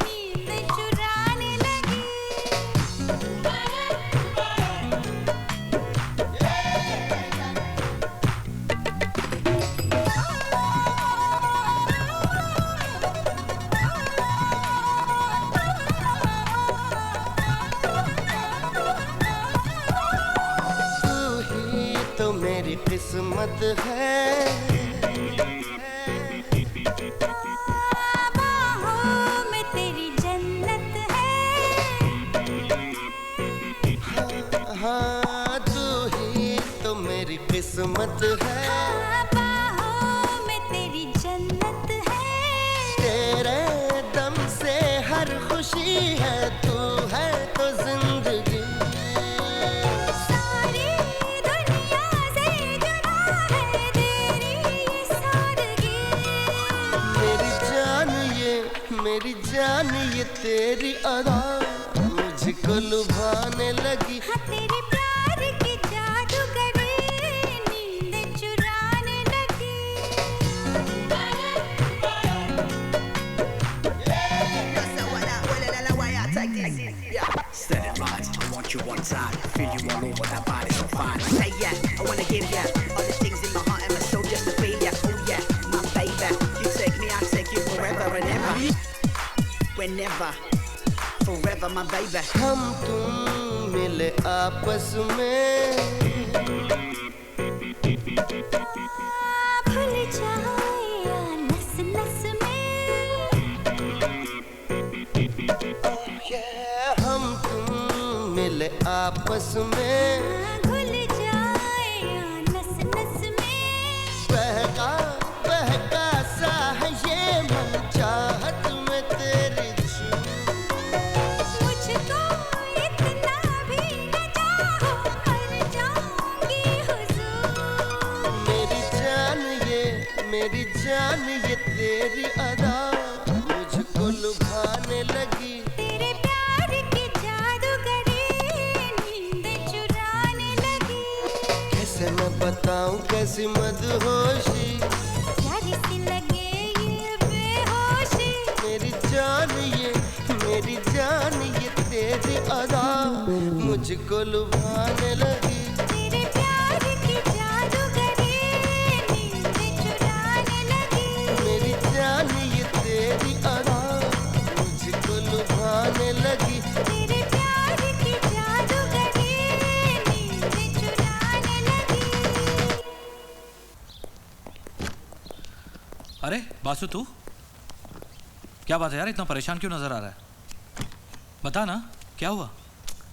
नींद चुराने लगी। तो मेरी किस्मत है, बाहों में तेरी जन्नत है। हाँ तू ही तो मेरी किस्मत है, बाहों में तेरी जन्नत है। तेरे दम से हर खुशी है, तू है तो जिंदगी। मेरी जान ये तेरी अदा मुझको लुभाने लगी। हाँ तेरे प्यार की जादूगरी नींद चुराने लगी। Set it right, I want you one side, feel you all over, that body so fine. Say yeah, I wanna give ya all the things in my heart and my soul just to feel ya. Oh yeah, my baby, you take me, I take you forever and ever. Whenever, forever my baby. हम तुम मिले आपस में, भूल जाए नस नस में। हम तुम मिले आपस में, भूल जाए नस नस में। बहका बहका सा है ये मन, चाहत में तेरी मुझको इतना भी न चाहो, मर जाऊंगी हुजूर। मेरी जान ये तेरी अदा मुझको लुभाने लगी। तेरे प्यार बताऊं कैसी मदहोशी, प्यारी सी लगे ये बेहोशी, मेरी जान ये तेरी अदा मुझको लुभाने लगी। तेरे प्यार की जादूगरी नींद चुराने लगी। मेरी जान ये तेरी अदा मुझको लुभाने लगी। तेरे प्यार की जादूगरी नींद चुराने लगी। अरे बासु तू, क्या बात है यार, इतना परेशान क्यों नजर आ रहा है? बता ना क्या हुआ?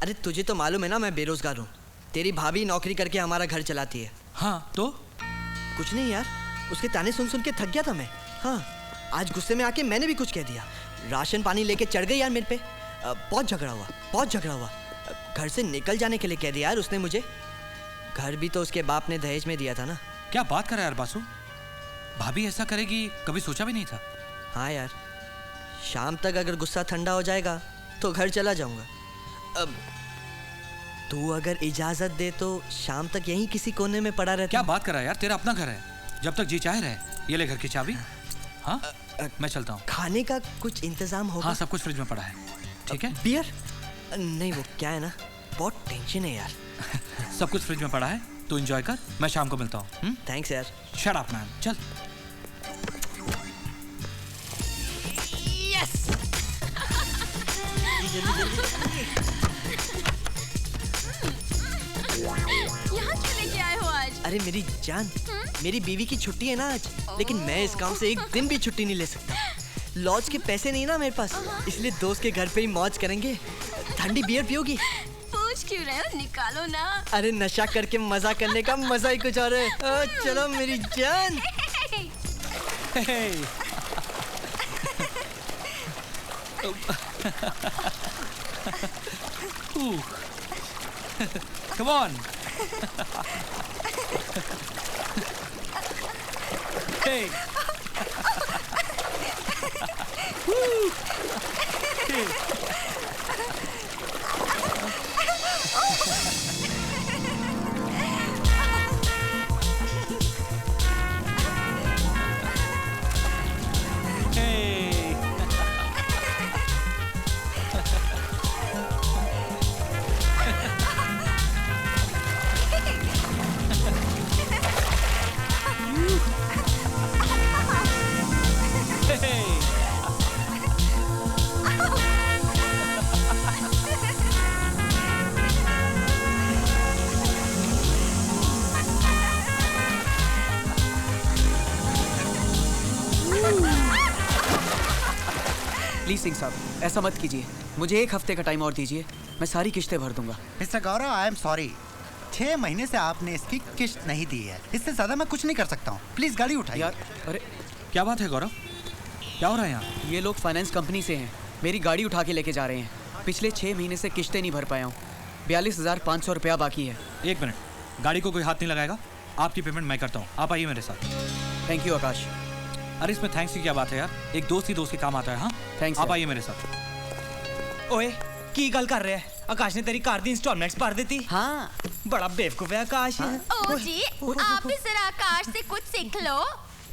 अरे तुझे तो मालूम है ना मैं बेरोजगार हूँ। तेरी भाभी नौकरी करके हमारा घर चलाती है। हाँ तो? कुछ नहीं यार, उसके ताने सुन सुन के थक गया था मैं। हाँ, आज गुस्से में आके मैंने भी कुछ कह दिया। राशन पानी लेके चढ़ गई यार मेरे पे। बहुत झगड़ा हुआ। घर से निकल जाने के लिए कह दिया यार उसने मुझे। घर भी तो उसके बाप ने दहेज में दिया था ना। क्या बात कर रहा है यार बासु, भाभी ऐसा करेगी कभी सोचा भी नहीं था। हाँ यार, शाम तक अगर गुस्सा ठंडा हो जाएगा तो घर चला जाऊंगा। अब तू अगर इजाजत दे तो शाम तक यहीं किसी कोने में पड़ा रहता। क्या बात कर रहा है यार, तेरा अपना घर है, जब तक जी चाहे रहे। ये ले घर की चाबी। हाँ मैं चलता हूँ। खाने का कुछ इंतजाम होगा? हाँ सब कुछ फ्रिज में पड़ा है। ठीक है। बियर? नहीं, वो क्या है ना, बहुत टेंशन है यार। सब कुछ फ्रिज में पड़ा है, तू एंजॉय कर, मैं शाम को मिलता हूँ। थैंक्स यार। शट अप मैन, चल। यहाँ क्यों लेके आए हो आज? अरे मेरी जान, मेरी बीवी की छुट्टी है ना आज, लेकिन मैं इस काम से एक दिन भी छुट्टी नहीं ले सकता। लॉज के पैसे नहीं ना मेरे पास, इसलिए दोस्त के घर पे ही मौज करेंगे। ठंडी बियर पियोगी? पूछ क्यों रहे हो, निकालो ना। अरे नशा करके मजा करने का मजा ही कुछ और है। चलो मेरी जान। Come on. Hey. Woo. Hey. Please Singh साहब, ऐसा मत कीजिए। मुझे 1 हफ्ते का टाइम और दीजिए, मैं सारी किस्तें भर दूंगा। Mister Gaurav, I am sorry, 6 महीने से आपने इसकी किस्त नहीं दी है। इससे ज्यादा मैं कुछ नहीं कर सकता हूँ। प्लीज गाड़ी उठाइए। यार अरे क्या बात है गौरव, क्या हो रहा है यहाँ? ये लोग फाइनेंस कंपनी से हैं, मेरी गाड़ी उठा के लेके जा रहे हैं। पिछले 6 महीने से किस्तें नहीं भर पाया हूँ। 42,500 रुपया बाकी है। 1 मिनट, गाड़ी को कोई हाथ नहीं लगाएगा, आपकी पेमेंट मैं करता हूँ। आप आइए मेरे साथ। थैंक यू आकाश। अरे इसमें थैंक्स की क्या बात है यार, एक दोस्त ही दोस्त के काम आता है। हाँ थैंक्स। आप आइए मेरे साथ। ओए की गल कर रहे हैं? आकाश ने तेरी कार दी इंस्टॉलमेंट्स भर दी थी। हाँ बड़ा बेवकूफ है आकाश। ओ जी, आप भी जरा आकाश से कुछ सीख लो।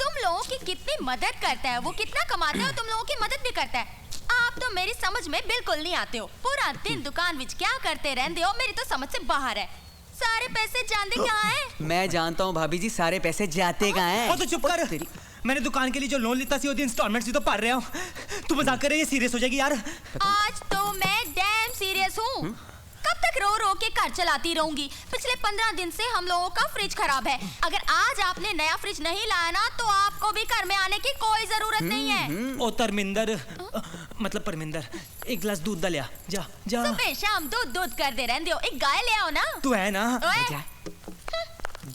तुम लोगों की कितनी मदद करता है, वो कितना कमाता है और तुम लोगों की मदद भी करता है। आप तो मेरी समझ में बिल्कुल नहीं आते हो। पूरा दिन दुकान विच क्या करते रहते हो, मेरी तो समझ से बाहर है। सारे पैसे जानते कहाँ हैं? मैं जानता हूँ भाभी जी, सारे पैसे जाते कहाँ हैं। तो चुप कर। मैंने दुकान के लिए जो लोन लेता सी ओदी इंस्टॉलमेंट्स भी तो भर रहा हूँ। तू मजाक कर रही है, सीरियस हो जाएगी यार। आज तो मैं डैम सीरियस हूँ। कब तक रो रो के घर चलाती रहूंगी? पिछले 15 दिन से हम लोगों का फ्रिज खराब है। अगर आज आपने नया फ्रिज नहीं लाया ना तो आपको भी घर में आने की कोई जरूरत नहीं है। ओ धर्मिंदर, मतलब परमिंदर, एक गिलास दूध लिया। जा जा। सुबह शाम दूध दूध करते रहते हो। एक गाय ले आओ ना। तू है ना?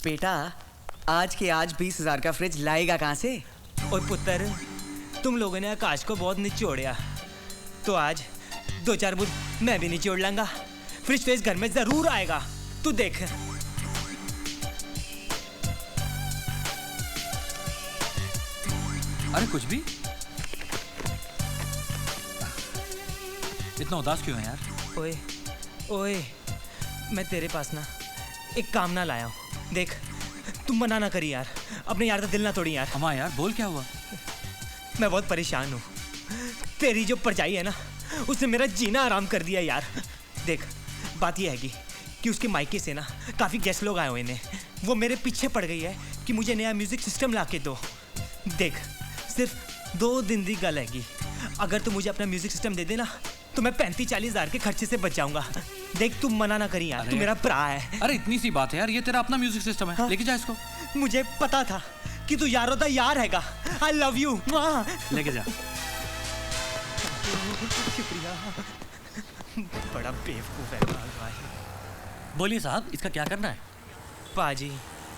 बेटा आज के आज 20,000 का फ्रिज लाएगा कहाँ से? और पुत्र, तुम लोगों ने आकाश को बहुत निचोड़िया, तो आज 2-4 बूंद मैं भी निचोड़ लूंगा। फ्रिज फेस घर में जरूर आएगा, तू देख। अरे कुछ भी, इतना उदास क्यों है यार? ओए ओए, मैं तेरे पास ना एक काम ना लाया हूँ। देख तुम मना ना करी यार, अपने यार का दिल ना तोड़ी यार। अम्मा यार बोल क्या हुआ? मैं बहुत परेशान हूँ। तेरी जो परजाई है ना, उसने मेरा जीना आराम कर दिया यार। देख, बात यह है कि उसके मायके से ना काफ़ी गेस्ट लोग आए हुए हैं। वो मेरे पीछे पड़ गई है कि मुझे नया म्यूजिक सिस्टम ला के दो। देख, सिर्फ 2 दिन की गल हैगी। अगर तू मुझे अपना म्यूजिक सिस्टम दे देना तो मैं 35-40 हज़ार के खर्चे से बच जाऊंगा। देख, तुम मना ना करी यार, तू मेरा भरा है। अरे इतनी सी बात है यार, ये तेरा अपना म्यूजिक सिस्टम है। लेके जा इसको। मुझे पता था कि तू यारों का यार हैगा। आई लव यू। लेके जा। शुक्रिया। बड़ा बेवकूफ है भाई। बोलिए साहब, इसका क्या करना है? पाजी,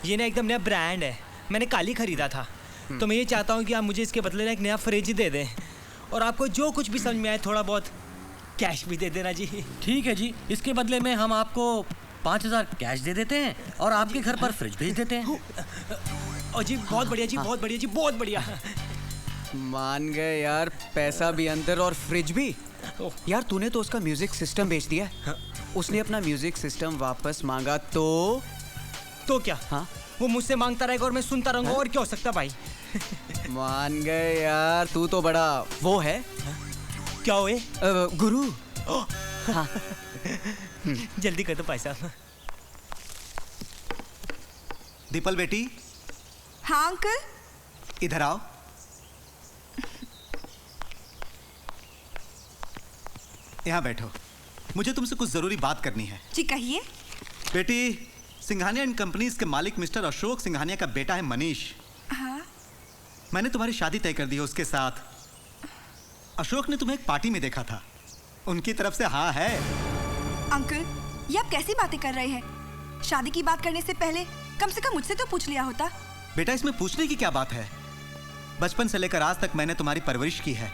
ये ना एकदम नया ब्रांड है, मैंने कल ही खरीदा था। तो मैं ये चाहता हूँ कि आप मुझे इसके बदले ना एक नया फ्रिज दे दें, और आपको जो कुछ भी समझ में आए थोड़ा बहुत कैश भी दे देना जी। ठीक है जी, इसके बदले में हम आपको 5000 कैश दे देते हैं और आपके घर पर फ्रिज भेज देते हैं। और जी बहुत बढ़िया जी, बहुत बढ़िया जी, बहुत बढ़िया। मान गए यार, पैसा भी अंदर और फ्रिज भी। यार तूने तो उसका म्यूजिक सिस्टम बेच दिया। उसने अपना म्यूजिक सिस्टम वापस मांगा तो क्या? हाँ, वो मुझसे मांगता रहेगा और मैं सुनता रहूंगा। और क्या हो सकता भाई? मान गए यार, तू तो बड़ा वो है। क्या हुए? गुरु। हाँ। जल्दी कर दो भाई साहब। दीपल बेटी। हाँ अंकल। इधर आओ। यहाँ बैठो, मुझे तुमसे कुछ जरूरी बात करनी है। जी कहिए। बेटी, सिंघानिया एंड कंपनीज के मालिक मिस्टर अशोक सिंघानिया का बेटा है मनीष। हाँ? मैंने तुम्हारी शादी तय कर दी है उसके साथ। अशोक ने तुम्हें एक पार्टी में देखा था, उनकी तरफ से हाँ है। अंकल, ये आप कैसी बातें कर रहे हैं? शादी की बात करने से पहले कम से कम मुझसे तो पूछ लिया होता। बेटा, इसमें पूछने की क्या बात है? बचपन से लेकर आज तक मैंने तुम्हारी परवरिश की है,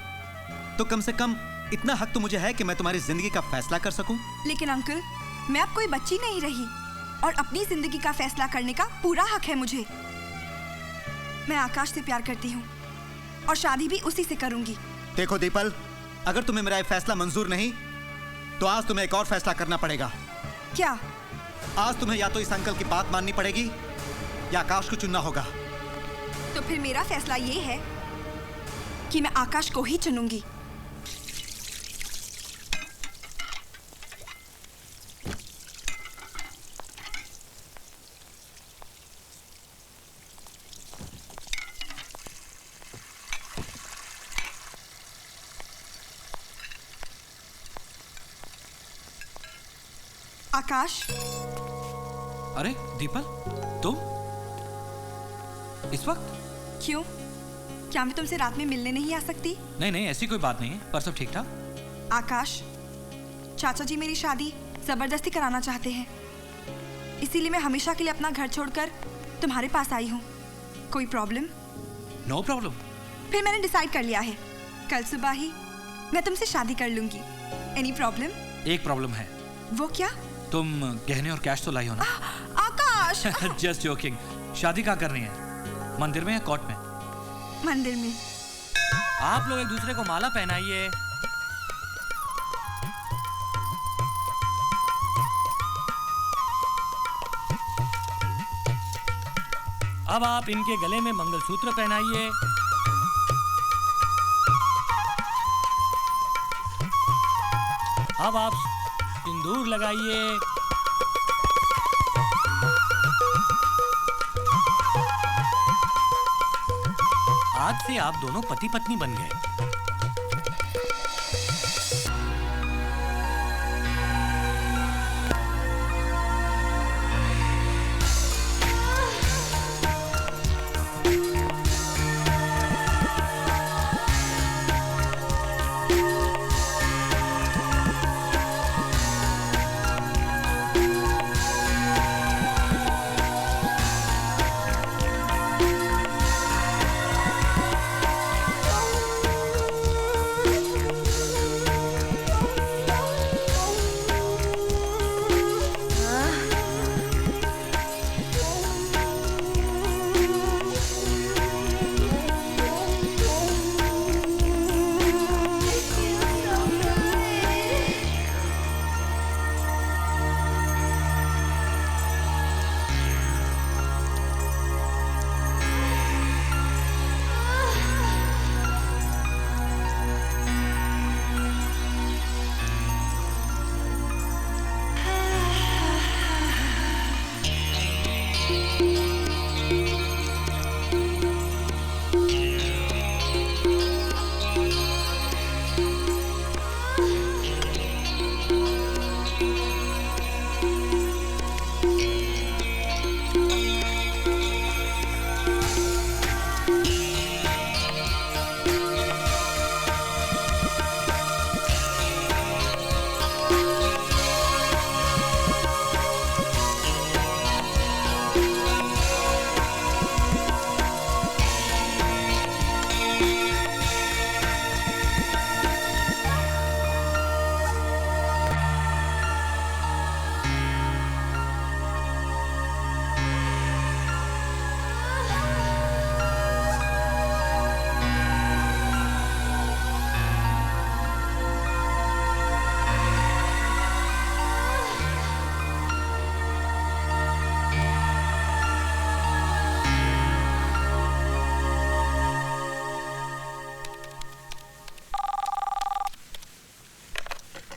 तो कम से कम इतना हक तो मुझे है कि मैं तुम्हारी जिंदगी का फैसला कर सकूं। लेकिन अंकल, मैं अब कोई बच्ची नहीं रही और अपनी जिंदगी का फैसला करने का पूरा हक है मुझे। मैं आकाश से प्यार करती हूँ और शादी भी उसी से करूंगी। देखो दीपल, अगर तुम्हें मेरा ये फैसला मंजूर नहीं तो आज तुम्हें एक और फैसला करना पड़ेगा। क्या? आज तुम्हें या तो इस अंकल की बात माननी पड़ेगी या आकाश को चुनना होगा। तो फिर मेरा फैसला ये है कि मैं आकाश को ही चुनूंगी। आकाश। अरे दीपल, तुम इस वक्त? क्यों? क्या मैं तुमसे रात में मिलने नहीं आ सकती? नहीं नहीं, ऐसी कोई बात नहीं है, पर सब ठीक ठाक। आकाश, चाचा जी मेरी शादी जबरदस्ती कराना चाहते हैं, इसीलिए मैं हमेशा के लिए अपना घर छोड़कर तुम्हारे पास आई हूँ। कोई प्रॉब्लम? No problem. फिर मैंने डिसाइड कर लिया है, कल सुबह ही मैं तुमसे शादी कर लूंगी। Any problem? एक प्रॉब्लम है। वो क्या? तुम गहने और कैश तो लाई हो ना? आकाश। Just joking. शादी कहाँ करनी है, मंदिर में या कोर्ट में? मंदिर में। आप लोग एक दूसरे को माला पहनाइए। अब आप इनके गले में मंगलसूत्र पहनाइए। अब आप सिंदूर लगाइए। आज से आप दोनों पति पत्नी बन गए।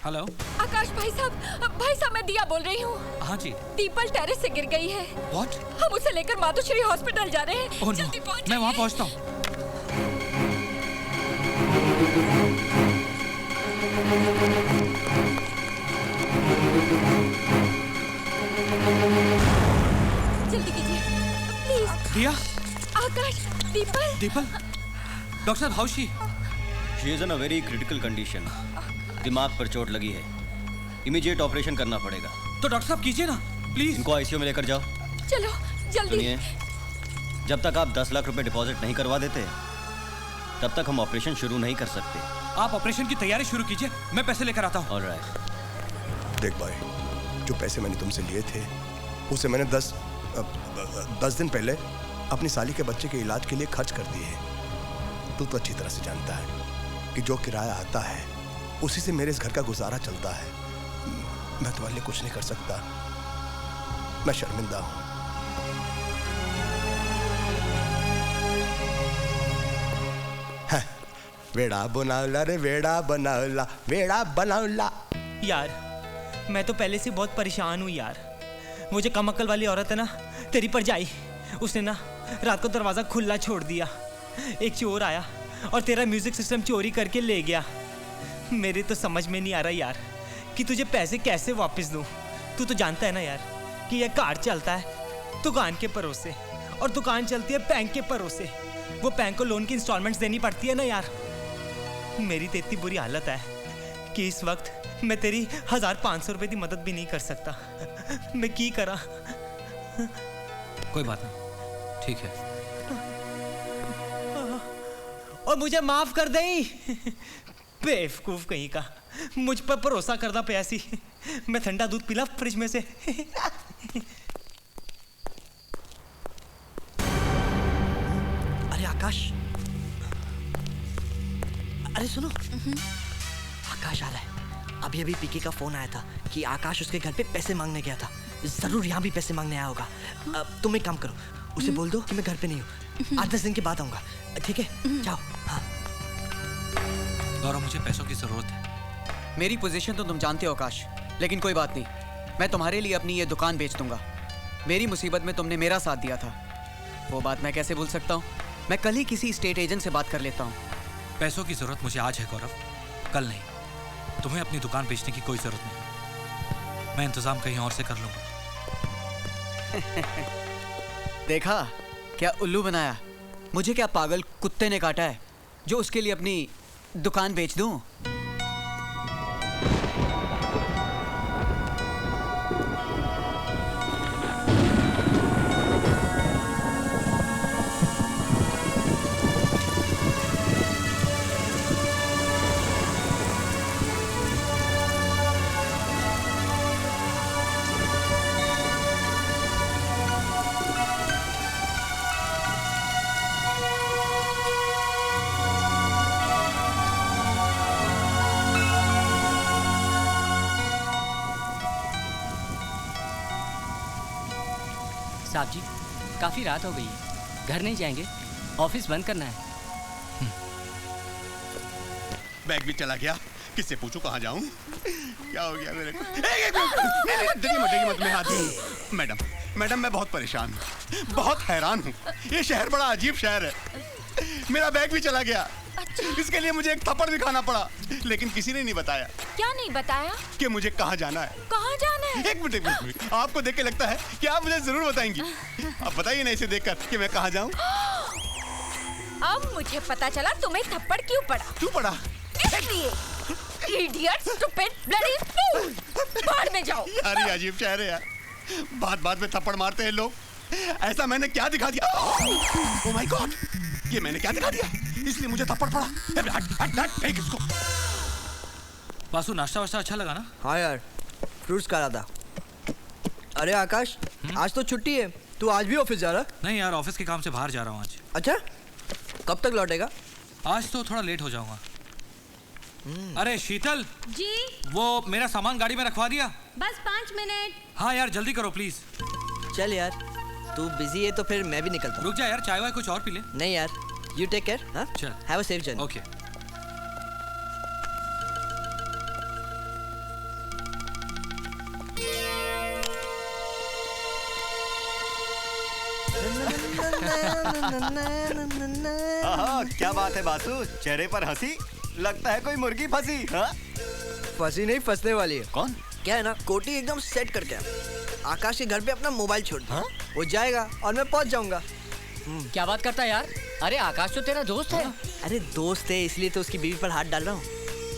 हेलो। आकाश भाई साहब मैं दिया बोल रही हूँ। हाँ जी। दीपल टेरेस से गिर गई है। What? हम उसे लेकर मातोश्री हॉस्पिटल जा रहे हैं। Oh, no. जल्दी पहुंच। मैं वहाँ पहुँचता हूँ। जल्दी कीजिए प्लीज। दिया। Akash, Deepal. Deepal. Doctor how she? She is in a very critical condition. दिमाग पर चोट लगी है, इमीडिएट ऑपरेशन करना पड़ेगा। तो डॉक्टर साहब कीजिए ना प्लीज। इनको आईसीयू में लेकर जाओ। चलो जल्दी। सुनिए, जब तक आप 10 लाख रुपए डिपॉजिट नहीं करवा देते तब तक हम ऑपरेशन शुरू नहीं कर सकते। आप ऑपरेशन की तैयारी शुरू कीजिए, मैं पैसे लेकर आता हूँ। ऑलराइट। देख भाई, जो पैसे मैंने तुमसे लिए थे उसे मैंने 10 दिन पहले अपनी साली के बच्चे के इलाज के लिए खर्च कर दिए हैं। तू तो अच्छी तरह से जानता है कि जो किराया आता है उसी से मेरे इस घर का गुजारा चलता है। मैं तुम्हारे लिए कुछ नहीं कर सकता, मैं शर्मिंदा हूं। वेड़ा बनावला रे वेड़ा बनावला, वेड़ा बनावला। यार मैं तो पहले से बहुत परेशान हूँ यार। वो जो कम अक्ल वाली औरत है ना, तेरी परजाई, उसने ना रात को दरवाज़ा खुला छोड़ दिया। एक चोर आया और तेरा म्यूजिक सिस्टम चोरी करके ले गया। मेरे तो समझ में नहीं आ रहा यार कि तुझे पैसे कैसे वापस दूँ। तू तो जानता है ना यार कि यह कार चलता है दुकान के भरोसे और दुकान चलती है बैंक के भरोसे। वो बैंक को लोन की इंस्टॉलमेंट्स देनी पड़ती है ना यार। मेरी तो इतनी बुरी हालत है कि इस वक्त मैं तेरी 1500 रुपए की मदद भी नहीं कर सकता। मैं की करा? कोई बात नहीं, ठीक है। और मुझे माफ कर दे। बेवकूफ कहीं का, मुझ पर भरोसा करना पे ऐसी। मैं ठंडा दूध पिला फ्रिज में से। अरे आकाश, अरे सुनो, आकाश आ रहा है। अभी अभी पीके का फोन आया था कि आकाश उसके घर पे पैसे मांगने गया था। जरूर यहाँ भी पैसे मांगने आया होगा। तुम एक काम करो, उसे बोल दो कि मैं घर पे नहीं हूँ, 8-10 दिन के बाद आऊंगा। ठीक है, जाओ। हाँ। गौरव, मुझे पैसों की जरूरत है। मेरी पोजीशन तो तुम जानते हो आकाश, लेकिन कोई बात नहीं, मैं तुम्हारे लिए अपनी ये दुकान बेच दूंगा। मेरी मुसीबत में तुमने मेरा साथ दिया था, वो बात मैं कैसे भूल सकता हूँ। मैं कल ही किसी स्टेट एजेंट से बात कर लेता हूँ। पैसों की जरूरत मुझे आज है गौरव, कल नहीं। तुम्हें अपनी दुकान बेचने की कोई जरूरत नहीं, मैं इंतजाम कहीं और से कर लूंगा। देखा क्या उल्लू बनाया? मुझे क्या पागल कुत्ते ने काटा है जो उसके लिए अपनी दुकान बेच दूं? साहब जी, काफी रात हो गई है, घर नहीं जाएंगे? ऑफिस बंद करना है। बैग भी चला गया, किससे पूछूं कहाँ जाऊं? क्या हो गया मेरे को? देखिए मत मैं हाथ दूं। मैडम मैं बहुत परेशान हूँ, बहुत हैरान हूँ। ये शहर बड़ा अजीब शहर है। मेरा बैग भी चला गया। इसके लिए मुझे एक थप्पड़ भी खाना पड़ा, लेकिन किसी ने नहीं बताया। क्या नहीं बताया? कि मुझे कहाँ जाना है। कहाँ जाना है? एक मिनट, आपको देख के लगता है कि आप मुझे जरूर बताएंगी। अब बताइए ना इसे देखकर कि मैं कहाँ जाऊँ। अब मुझे पता चला तुम्हें थप्पड़ क्यों पड़ा। क्यों पड़ा? इसलिए। Idiot, stupid, bloody fool! बाहर में जाओ। यार ये अजीब शहर है यार, बात में थप्पड़ मारते हैं लोग। ऐसा मैंने क्या दिखा दिया? ओह माय गॉड, ये मैंने क्या दिखा दिया? इसलिए मुझे थप्पड़ पड़ा। हट, फेंक इसको। वासु, नाश्ता वाश्ता अच्छा लगा ना? हाँ यार, फ्रूट्स खा रहा था। अरे आकाश, आज तो छुट्टी है, तू आज भी ऑफिस जा रहा? नहीं यार, ऑफिस के काम से बाहर जा रहा हूँ आज। अच्छा, कब तक लौटेगा? आज तो थोड़ा लेट हो जाऊंगा। अरे शीतल जी, वो मेरा सामान गाड़ी में रखवा दिया? बस 5 मिनट। हाँ यार, जल्दी करो प्लीज। चल यार, तू बिजी है तो फिर मैं भी निकलता हूँ। रुक जा यार, चाय वाय कुछ और पी ले। नहीं यार, यू टेक केयर। हाँ, चल, have a safe journey. Okay. आहा, क्या बात है बासु, चेहरे पर हंसी, लगता है कोई मुर्गी फंसी। हाँ? फंसी नहीं, फंसने वाली है। कौन? क्या है ना, कोटी एकदम सेट करके आकाश के घर पे अपना मोबाइल छोड़ दिया। वो जाएगा और मैं पहुंच जाऊंगा। क्या बात करता है यार? अरे आकाश तो तेरा दोस्त है। अरे दोस्त है इसलिए तो उसकी बीवी पर हाथ डाल रहा हूँ।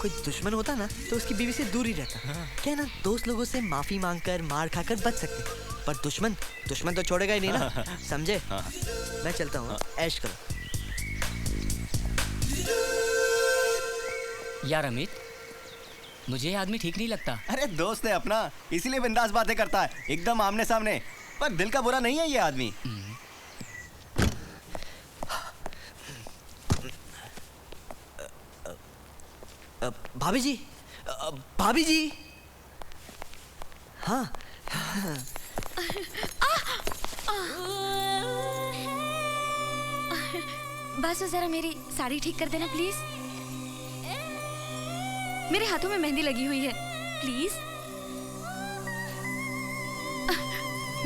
कोई दुश्मन होता ना तो उसकी बीवी से दूर ही रहता। क्या है ना, दोस्त लोगों से माफी मांगकर मार खाकर बच सकते, पर दुश्मन तो छोड़ेगा ही नहीं ना, समझे? मैं चलता हूँ, ऐश करो। यार अमित, मुझे ये आदमी ठीक नहीं लगता। अरे दोस्त है अपना, इसीलिए बिंदास बातें करता है, एकदम आमने सामने, पर दिल का बुरा नहीं है ये आदमी। भाभी जी, भाभी जी। हाँ। बस जरा मेरी साड़ी ठीक कर देना प्लीज। मेरे हाथों में मेहंदी लगी हुई है, प्लीज।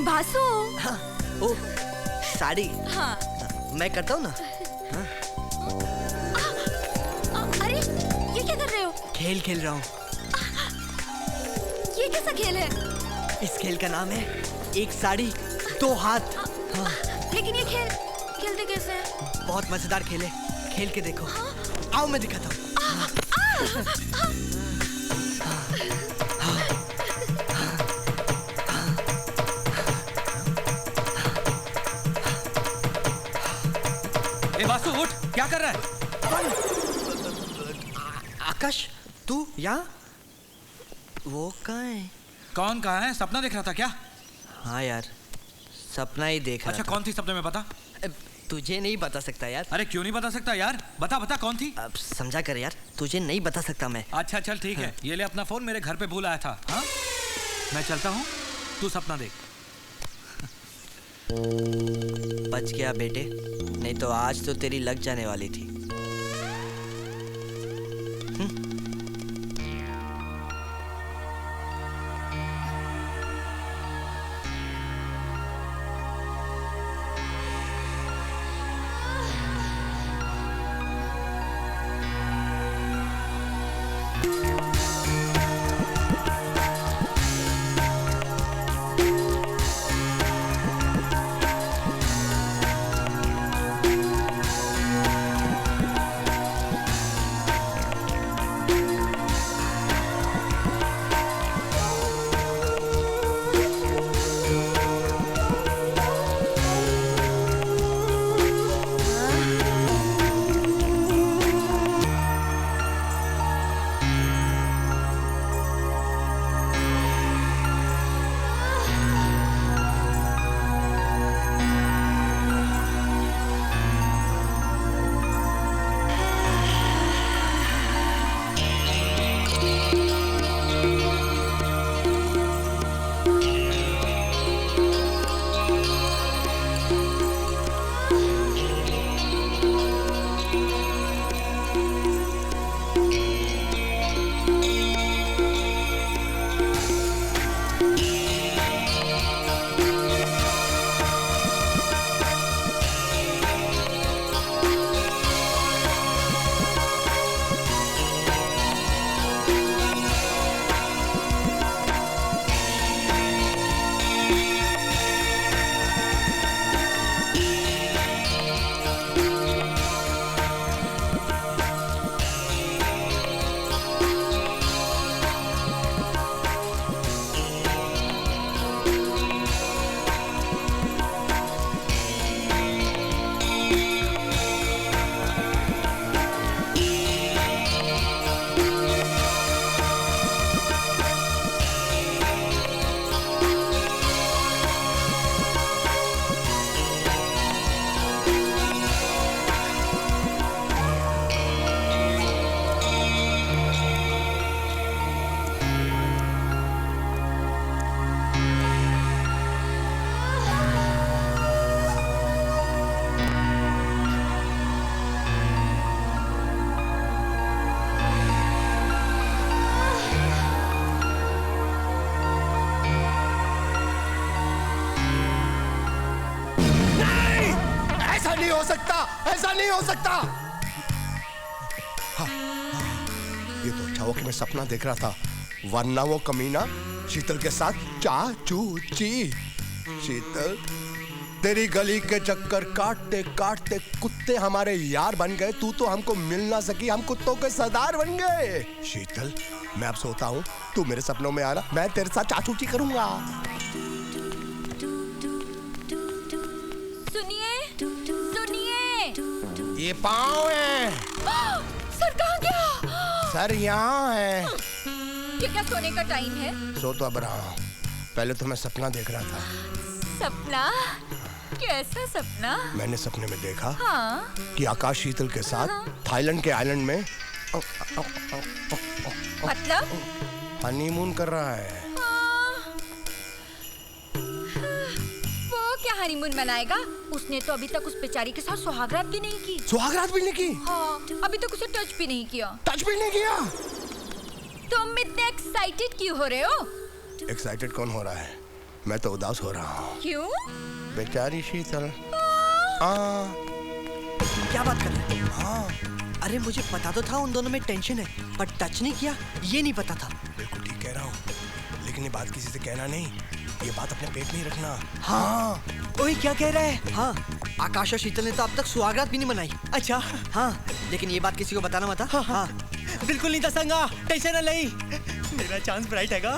बासु। हाँ, ओ, साड़ी। हाँ। मैं करता हूँ ना। हाँ। अरे ये क्या कर रहे हो? खेल खेल रहा हूँ। ये कैसा खेल है? इस खेल का नाम है एक साड़ी दो हाथ। हाँ। लेकिन ये खेल खेलते कैसे हैं? बहुत मजेदार खेल है, खेल के देखो। आओ मैं दिखाता हूँ। ए बासु उठ, क्या कर रहा है? आकाश, तू यहाँ? वो कहाँ है? कौन कहाँ है? सपना देख रहा था क्या? हाँ यार, सपना ही देख रहा अच्छा, था। कौन थी सपने में, बता। तुझे नहीं बता सकता यार। अरे क्यों नहीं बता सकता यार? बता बता कौन थी? अब समझा कर यार, तुझे नहीं बता सकता मैं। अच्छा चल ठीक है, ये ले अपना फोन, मेरे घर पे भूल आया था। हाँ? मैं चलता हूँ, तू सपना देख। बच गया बेटे, नहीं तो आज तो तेरी लग जाने वाली थी। हो सकता, ऐसा नहीं हो सकता। हाँ, ये तो अच्छा हुआ कि मैं सपना देख रहा था, वरना वो कमीना शीतल के साथ चाचूची। शीतल, तेरी गली के चक्कर काटते काटते कुत्ते हमारे यार बन गए, तू तो हमको मिल ना सकी, हम कुत्तों के सरदार बन गए। शीतल, मैं अब सोता हूँ, तू मेरे सपनों में आ रहा, मैं तेरे साथ चाचूची करूंगा। सुनिए, सुनिए। ये पाँव है। सर कहाँ गया? सर यहाँ है। क्या सोने का टाइम है? सो तो अब रहा हूँ, पहले तो मैं सपना देख रहा था। सपना? कैसा सपना? मैंने सपने में देखा हाँ? कि आकाश शीतल के साथ थाईलैंड के आइलैंड में मतलब? हनीमून कर रहा है। वो क्या हनीमून मनाएगा? उसने तो अभी तक उस बेचारी के साथ सुहागरात भी नहीं की। सुहागरात भी नहीं की? हाँ, अभी तक उसे टच भी नहीं किया। टच भी नहीं किया? तुम इतने एक्साइटेड क्यों हो रहे हो? एक्साइटेड कौन हो रहा है? मैं तो उदास हो रहा हूँ। क्यों? बेचारी शीतल। क्या बात कर रहे हैं? हाँ। अरे मुझे पता तो था उन दोनों में टेंशन है, पर टच नहीं किया ये नहीं पता था। बिल्कुल ठीक कह रहा हूँ, लेकिन ये बात किसी से कहना नहीं, ये बात अपने पेट में ही रखना। हाँ। ओए क्या कह रहा है? हाँ, आकाश और शीतल ने तो अब तक सुहागरात भी नहीं मनाई। अच्छा। हाँ, लेकिन ये बात किसी को बताना मत। हाँ। बिल्कुल नहीं दसांगा, टेंशन न लई, मेरा चांस ब्राइट हैगा।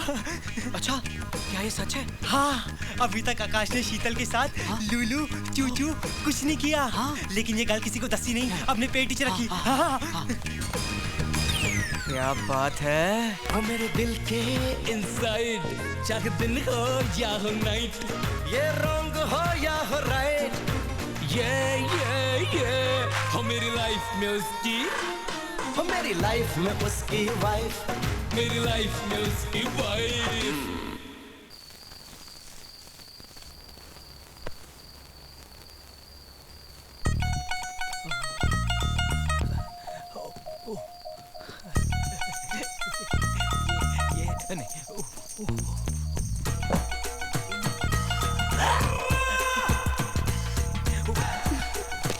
अच्छा, क्या ये सच है? हाँ, अभी तक आकाश ने शीतल के साथ लूलू चूचू कुछ नहीं किया। हाँ। लेकिन ये गल किसी को दसी नहीं, अपने पेट ही रखी। हाँ। क्या बात है? वो मेरे दिल के इनसाइड, चाहे दिन हो या हो नाइट, ये रॉन्ग हो या हो राइट, ये हो मेरी लाइफ में उसकी, हो मेरी लाइफ में उसकी वाइफ, मेरी लाइफ में उसकी वाइफ।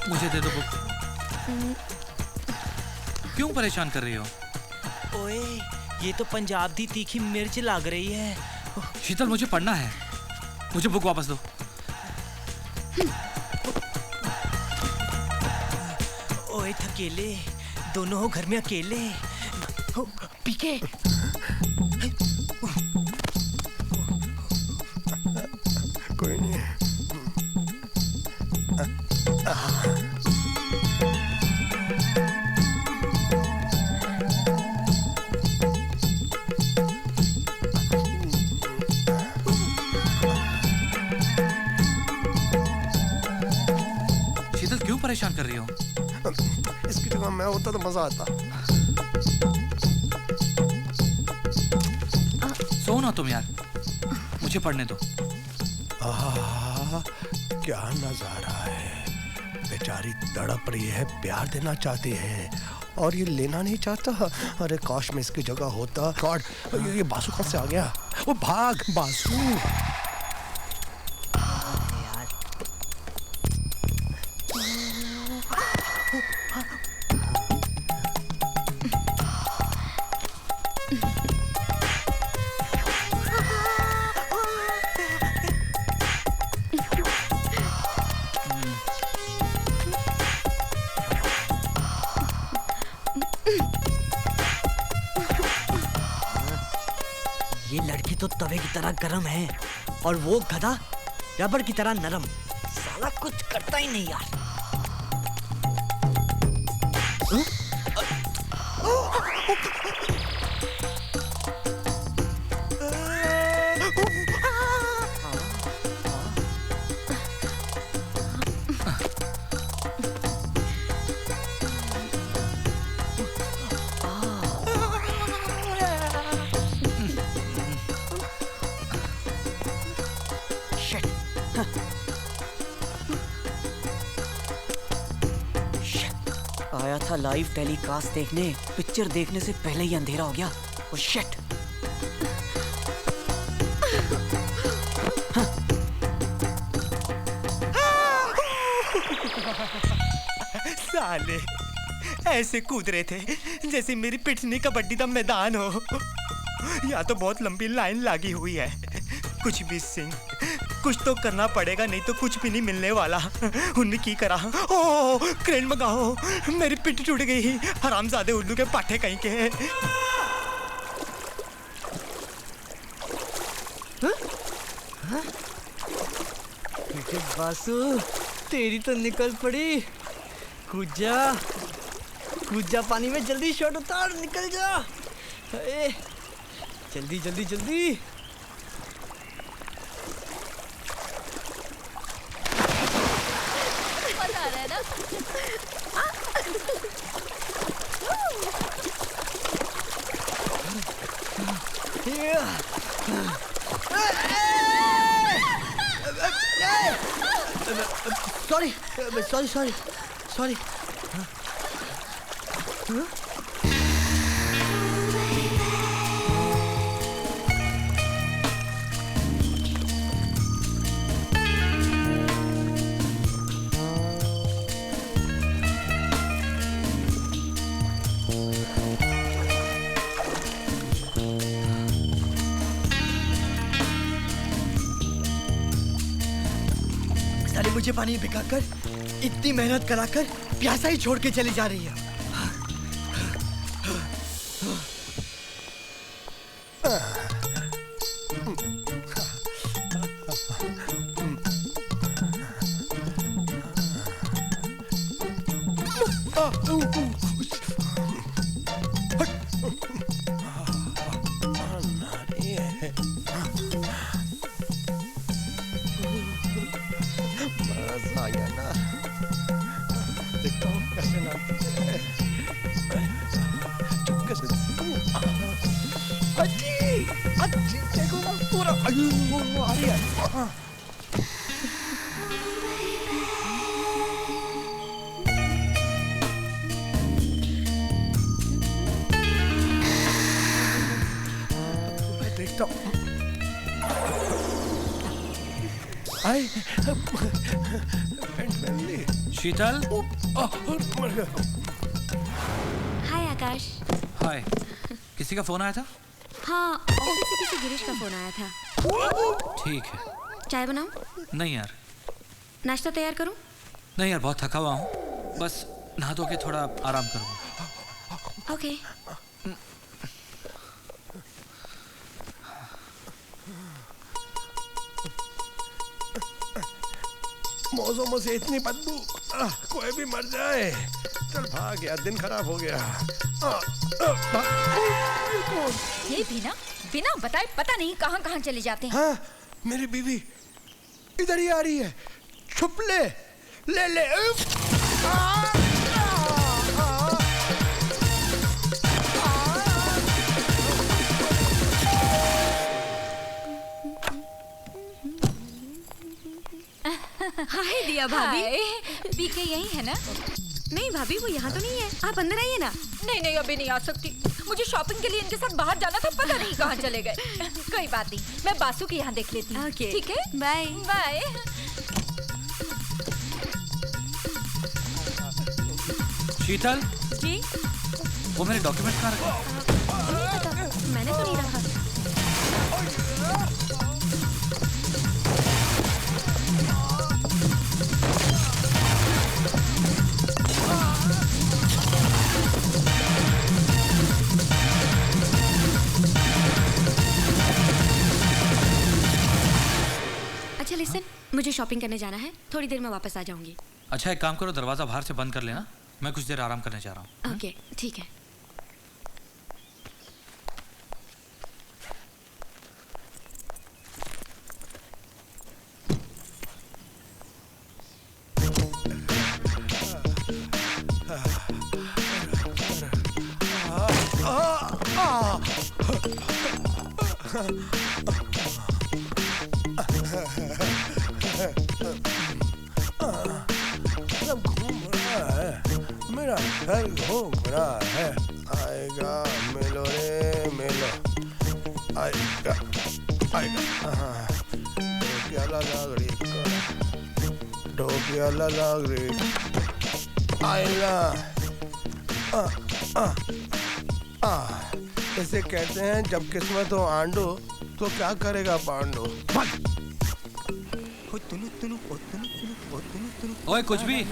मुझे दे दो बुक। क्यों परेशान कर रही हो? ओए, ये तो पंजाब दी तीखी मिर्च लग रही है। शीतल, मुझे पढ़ना है, मुझे बुक वापस दो। ओए थकेले, दोनों हो घर में अकेले। पीके। कोई नहीं। शीतल, क्यों परेशान कर रही हो? इसकी जगह मैं होता तो मजा आता। सो ना तुम यार, मुझे पढ़ने दो। क्या नजारा है, बेचारी तड़प रही है, प्यार देना चाहती है और ये लेना नहीं चाहता। अरे काश में इसकी जगह होता। गॉड, ये बासु कहाँ से आ गया? वो भाग बासु। ये लड़की तो तवे की तरह गरम है और वो गधा रबड़ की तरह नरम। साला कुछ करता ही नहीं यार। आया था लाइव टेलीकास्ट देखने, पिक्चर देखने से पहले ही अंधेरा हो गया। Oh shit. साले ऐसे कूद रहे थे जैसे मेरी पिटनी कबड्डी का मैदान हो। यहाँ तो बहुत लंबी लाइन लगी हुई है। कुछ भी सिंह, कुछ तो करना पड़ेगा, नहीं तो कुछ भी नहीं मिलने वाला। उन्हें की करा, ओ क्रेन मंगाओ, मेरी पिट टूट गई। हरामजादे उल्लू के पाठे कहीं के। बासु तेरी तो निकल पड़ी। कूद जा पानी में, जल्दी शॉट उतार, निकल जा। जल्दी जल्दी जल्दी। मजा आ रहा है ना? Sorry sorry sorry sorry. साले मुझे पानी में भिगाकर, इतनी मेहनत कराकर प्यासा ही छोड़ के चली जा रही है। मजा आया ना? देखता हूँ कैसे नाचती है। चुपके से अच्छी देखो ना पूरा आ रही है। देखता हूँ। शीतल। हाय आकाश। हाय। किसी का फोन आया था? हाँ, ऑफिस से किसी गिरीश का फोन आया था। ठीक है। चाय बनाऊं? नहीं यार। नाश्ता तैयार करूं? नहीं यार, बहुत थका हुआ हूँ, बस नहा धो के थोड़ा आराम करूँगा। ओके। मौसम से इतनी बदबू, कोई भी मर जाए। चल भाग गया, दिन खराब हो गया। ये बिना बताए पता नहीं कहाँ कहाँ चले जाते हैं। हाँ, मेरी बीवी इधर ही आ रही है। छुप ले, ले ले। हाय दिया भाभी। पीके यही है ना? नहीं भाभी, वो यहाँ तो नहीं है। आप अंदर आइए ना। नहीं अभी नहीं आ सकती। मुझे शॉपिंग के लिए इनके साथ बाहर जाना था, पता नहीं कहाँ चले गए। कोई बात नहीं, मैं बासु के यहाँ देख लेती हूँ। ओके, ठीक है, बाय बाय। शीतल जी। वो मेरे डॉक्यूमेंट कहाँ रखे? मैंने तो नहीं रखा। अच्छा लिसन, मुझे शॉपिंग करने जाना है, थोड़ी देर में वापस आ जाऊंगी। अच्छा एक काम करो, दरवाजा बाहर से बंद कर लेना, मैं कुछ देर आराम करने जा रहा हूँ। ओके, ठीक है। सब घूम रहा है, मेरा घर घूम रहा है। आएगा मिलो रे मिलो, आएगा आएगा। ढोकिया ला लाग रे, आईना इसे कहते हैं जब किस्मत हो आंडो तो क्या करेगा पांडो। ओए कुछ भी।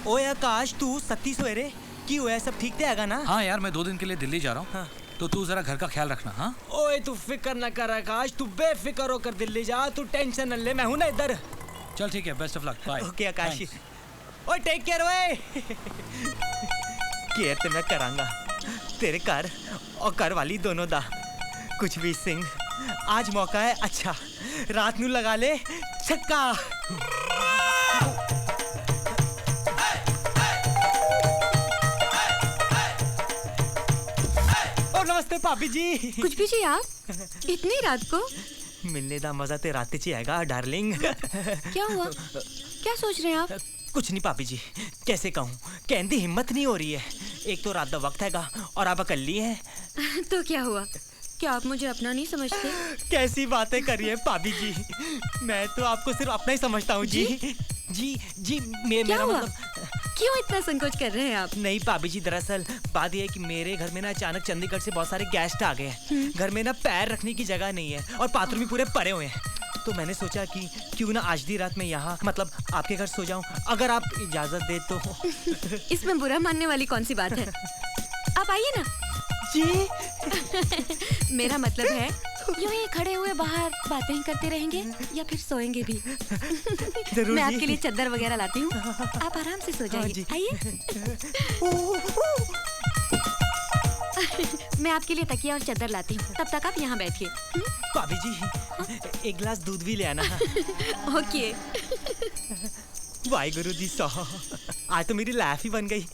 ओए आकाश तू सत्ती सवेरे की हुआ सब ठीक रहेगा ना? हाँ यार मैं 2 दिन के लिए दिल्ली जा रहा हूँ। हाँ। तो तू जरा घर का ख्याल रखना। हाँ ओए तू फिक्र ना कर आकाश, तू बेफिक्र होकर दिल्ली जा, तू टेंशन न ले, मैं हूं ना इधर। चल ठीक है, best of luck, bye. Okay Akash. ओए टेक केयर ओए। केयर तो मैं करांगा तेरे घर और घर वाली दोनों दा। कुछ भी सिंह, आज मौका है अच्छा, रात नू लगा ले छक्का। और नमस्ते भाभी जी। कुछ भी जी आप इतनी रात को? मिलने दा मजा ते रात च आएगा डार्लिंग। क्या हुआ? क्या सोच रहे हैं आप? कुछ नहीं भाभी जी, कैसे कहूँ, कहने दी हिम्मत नहीं हो रही है। एक तो रात का वक्त हैगा और आप अकेली है। तो क्या हुआ? क्या आप मुझे अपना नहीं समझते? कैसी बातें करिए भाभी जी, मैं तो आपको सिर्फ अपना ही समझता हूँ जी। जी जी मेरा मतलब। क्यों इतना संकोच कर रहे हैं आप? नहीं भाभी जी, दरअसल बात यह है कि मेरे घर में ना अचानक चंडीगढ़ से बहुत सारे गेस्ट आ गए हैं। घर में ना पैर रखने की जगह नहीं है और बाथरूम भी पूरे पड़े हुए हैं। तो मैंने सोचा कि क्यों ना आज दी रात में यहाँ मतलब आपके घर सो जाऊं, अगर आप इजाजत दे तो। इसमें बुरा मानने वाली कौन सी बात है? आप आइए ना। जी मेरा मतलब है यूं ही खड़े हुए बाहर बातें ही करते रहेंगे या फिर सोएंगे भी? जरूर मैं जी। आपके लिए चादर वगैरह लाती हूँ, आप आराम से सो जाइए। आइए। मैं आपके लिए तकिया और चादर लाती हूँ, तब तक आप यहाँ बैठिए। भाभी जी एक गिलास दूध भी ले आना। ओके। वाहिगुरु जी सौ, आज तो मेरी लाइफ ही बन गई।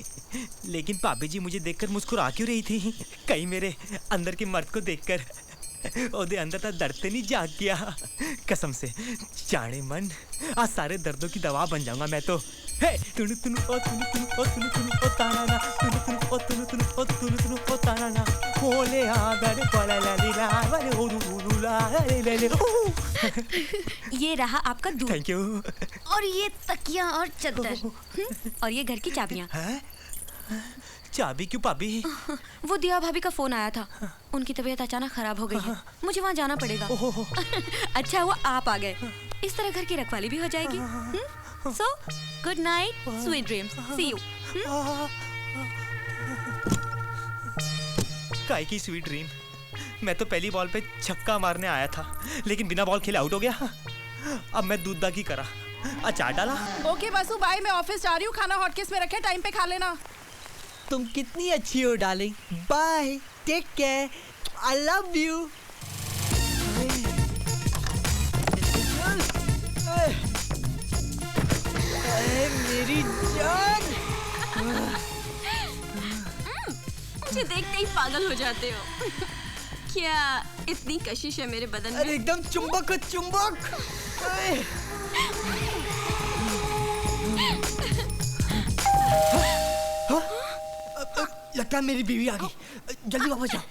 लेकिन भाभी जी मुझे देखकर मुस्कुरा क्यों रही थी? कहीं मेरे अंदर के मर्द को देखकर ओदे अंदर तक दर्द नहीं जाग गया? कसम से जाने मन, आज सारे दर्दों की दवा बन जाऊंगा मैं तो। हे तुनु तुनु ओ तुनु तुनु ओ तुनु तुनु ओ ताना तुनु तुनु ओ तुनु तुनु ओ तुनु तुनु ओ ताना होले आ गरे पला ला ली ला वाले ओरू ला ले ले ले। ये रहा आपका दूध। Thank you. और ये तकिया और चादर और ये घर की चाबियाँ। चाबी क्यों भाभी? वो दिया भाभी का फोन आया था, उनकी तबीयत अचानक खराब हो गई है, मुझे वहाँ जाना पड़ेगा। अच्छा हुआ आप आ गए, इस तरह घर की रखवाली भी हो जाएगी। So good night, sweet dreams, see you. काय की स्वीट ड्रीम? मैं तो पहली बॉल पे छक्का मारने आया था, लेकिन बिना बॉल खेले आउट हो गया। अब मैं दूध दागी करा, अचार डाला। ओके बासु बाय, मैं ऑफिस जा रही हूँ, खाना हॉटकेस में रखे, टाइम पे खा लेना। तुम कितनी अच्छी हो darling. Bye, take care, I love you. मेरी जान। मुझे देखते ही पागल हो जाते हो। क्या इतनी कशिश है मेरे बदन में? अरे एकदम चुंबक चुंबक। लगता है मेरी बीवी आ गई, जल्दी वापस जाओ,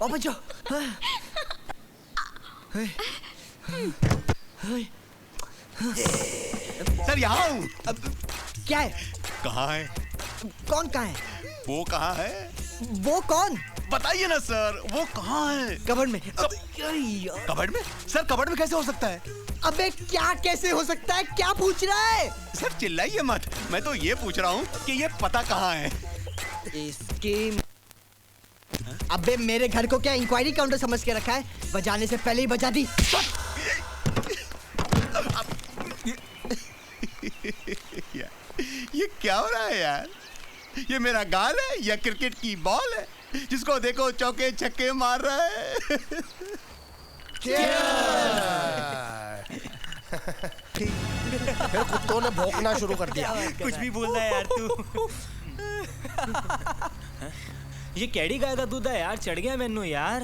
वापस जाओ। सर यहाँ हूँ। क्या है? कहाँ है? कौन कहाँ है? वो कहाँ है? वो कौन? बताइए ना सर, वो कहाँ है? कबर्ड में। कबर्ड में? सर कबर्ड में कैसे हो सकता है? अबे क्या कैसे हो सकता है? क्या पूछ रहा है? सर चिल्लाइए मत, मैं तो ये पूछ रहा हूँ कि ये पता कहाँ है? इसकी अबे मेरे घर को क्या इंक्वायरी काउंटर समझ के रखा है? बजाने से पहले ही बजा दी। ये क्या हो रहा है यार? ये मेरा गाल है या क्रिकेट की बॉल है? जिसको देखो चौके छक्के मार रहा है। फिर कुत्तों ने भौंकना शुरू कर दिया। कुछ भी बोल रहा है यार तू। ये केड़ी गाय का दूध है यार, चढ़ गया मैनू यार।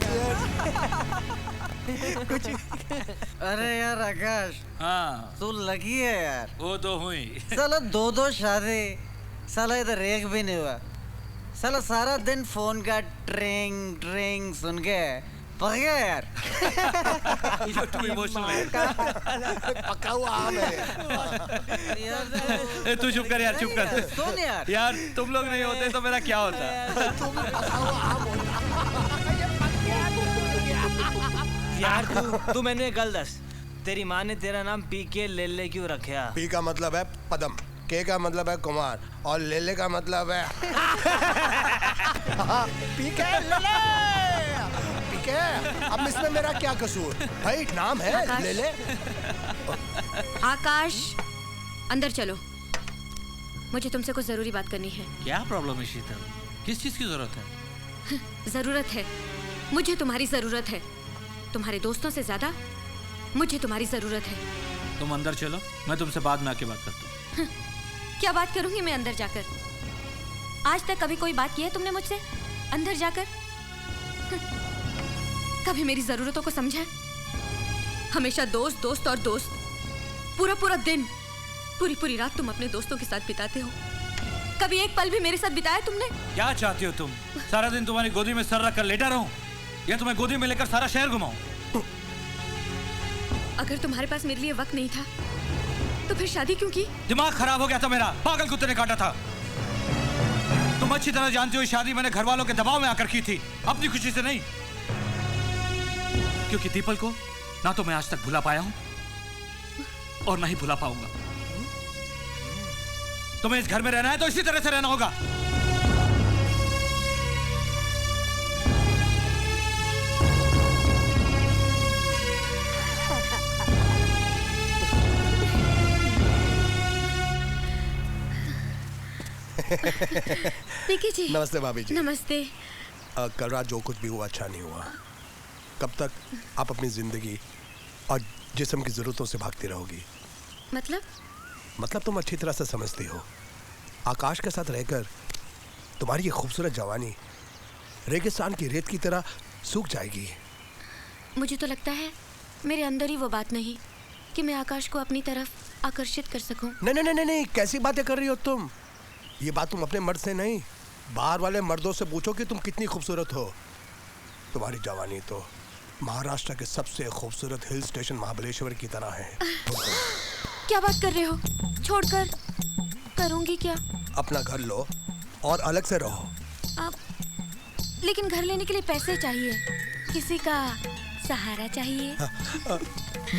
कुछ अरे यार आकाश, हाँ तू लगी है यार। वो तो हुई। साला 2 शादी, साला इधर एक भी नहीं हुआ। साला सारा दिन फोन का ट्रिंग ट्रिंग सुन के यार You're too emotional. पका हुआ आम है। ए, तू चुप कर यार, चुप कर। सुन यार। यार तुम लोग नहीं होते तो मेरा क्या होता? यार तू मैंने एक गल दस, तेरी माँ ने तेरा नाम पीके लेले क्यों रखा? पी का मतलब है पदम, के का मतलब है कुमार और लेले का मतलब है पीके लेले। पीके, अब इसमें मेरा क्या कसूर? भाई नाम है लेले। आकाश, अंदर चलो, मुझे तुमसे कुछ जरूरी बात करनी है। क्या प्रॉब्लम है शीतल? किस चीज की जरूरत है? जरूरत है, मुझे तुम्हारी जरूरत है। तुम्हारे दोस्तों से ज्यादा मुझे तुम्हारी जरूरत है। तुम अंदर चलो, मैं तुमसे बाद में आके बात करता हूँ। क्या बात करूंगी मैं अंदर जाकर? आज तक कभी कोई बात की है तुमने मुझसे अंदर जाकर? कभी मेरी जरूरतों को समझा है? हमेशा दोस्त दोस्त और दोस्त। पूरा पूरा दिन, पूरी पूरी रात तुम अपने दोस्तों के साथ बिताते हो। कभी एक पल भी मेरे साथ बिताया तुमने? क्या चाहती हो तुम? सारा दिन तुम्हारी गोदी में सर रख कर लेटा रहूं या तुम्हें गोदी में लेकर सारा शहर घुमाऊं? अगर तुम्हारे पास मेरे लिए वक्त नहीं था तो फिर शादी क्यों की? दिमाग खराब हो गया था मेरा, पागल कुत्ते ने काटा था। तुम अच्छी तरह जानती हो शादी मैंने घर वालों के दबाव में आकर की थी, अपनी खुशी से नहीं। क्योंकि दीपल को ना तो मैं आज तक भुला पाया हूं और ना ही भुला पाऊंगा। तुम्हें इस घर में रहना है तो इसी तरह से रहना होगा। पीके जी। नमस्ते भाभी जी। नमस्ते। कल रात जो कुछ भी हुआ अच्छा नहीं हुआ। कब तक आप अपनी जिंदगी और जिस्म की जरूरतों से भागती रहोगी? मतलब तुम अच्छी तरह से समझती हो। आकाश के साथ रहकर तुम्हारी ये खूबसूरत जवानी रेगिस्तान की रेत की तरह सूख जाएगी। मुझे तो लगता है मेरे अंदर ही वो बात नहीं कि मैं आकाश को अपनी तरफ आकर्षित कर सकूं। नहीं, कैसी बातें कर रही हो तुम? ये बात तुम अपने मर्द से नहीं, बाहर वाले मर्दों से पूछो कि तुम कितनी खूबसूरत हो। तुम्हारी जवानी तो महाराष्ट्र के सबसे खूबसूरत हिल स्टेशन महाबलेश्वर की तरह है। क्या बात कर रहे हो? छोड़कर करूंगी क्या? अपना घर लो और अलग से रहो। लेकिन घर लेने के लिए पैसे चाहिए, किसी का सहारा चाहिए।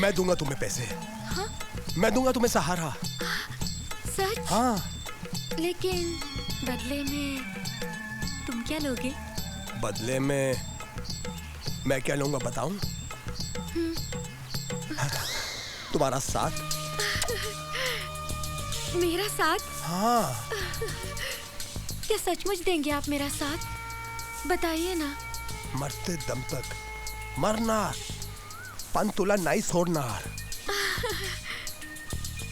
मैं दूंगा तुम्हें पैसे। हाँ? मैं दूंगा तुम्हें सहारा। सच? हाँ। लेकिन बदले में तुम क्या लोगे? बदले में मैं क्या लूंगा बताऊं? तुम्हारा साथ। मेरा साथ? हाँ। क्या सचमुच देंगे आप मेरा साथ? बताइए ना। मरते दम तक मरना, पंतुला नहीं छोड़ना।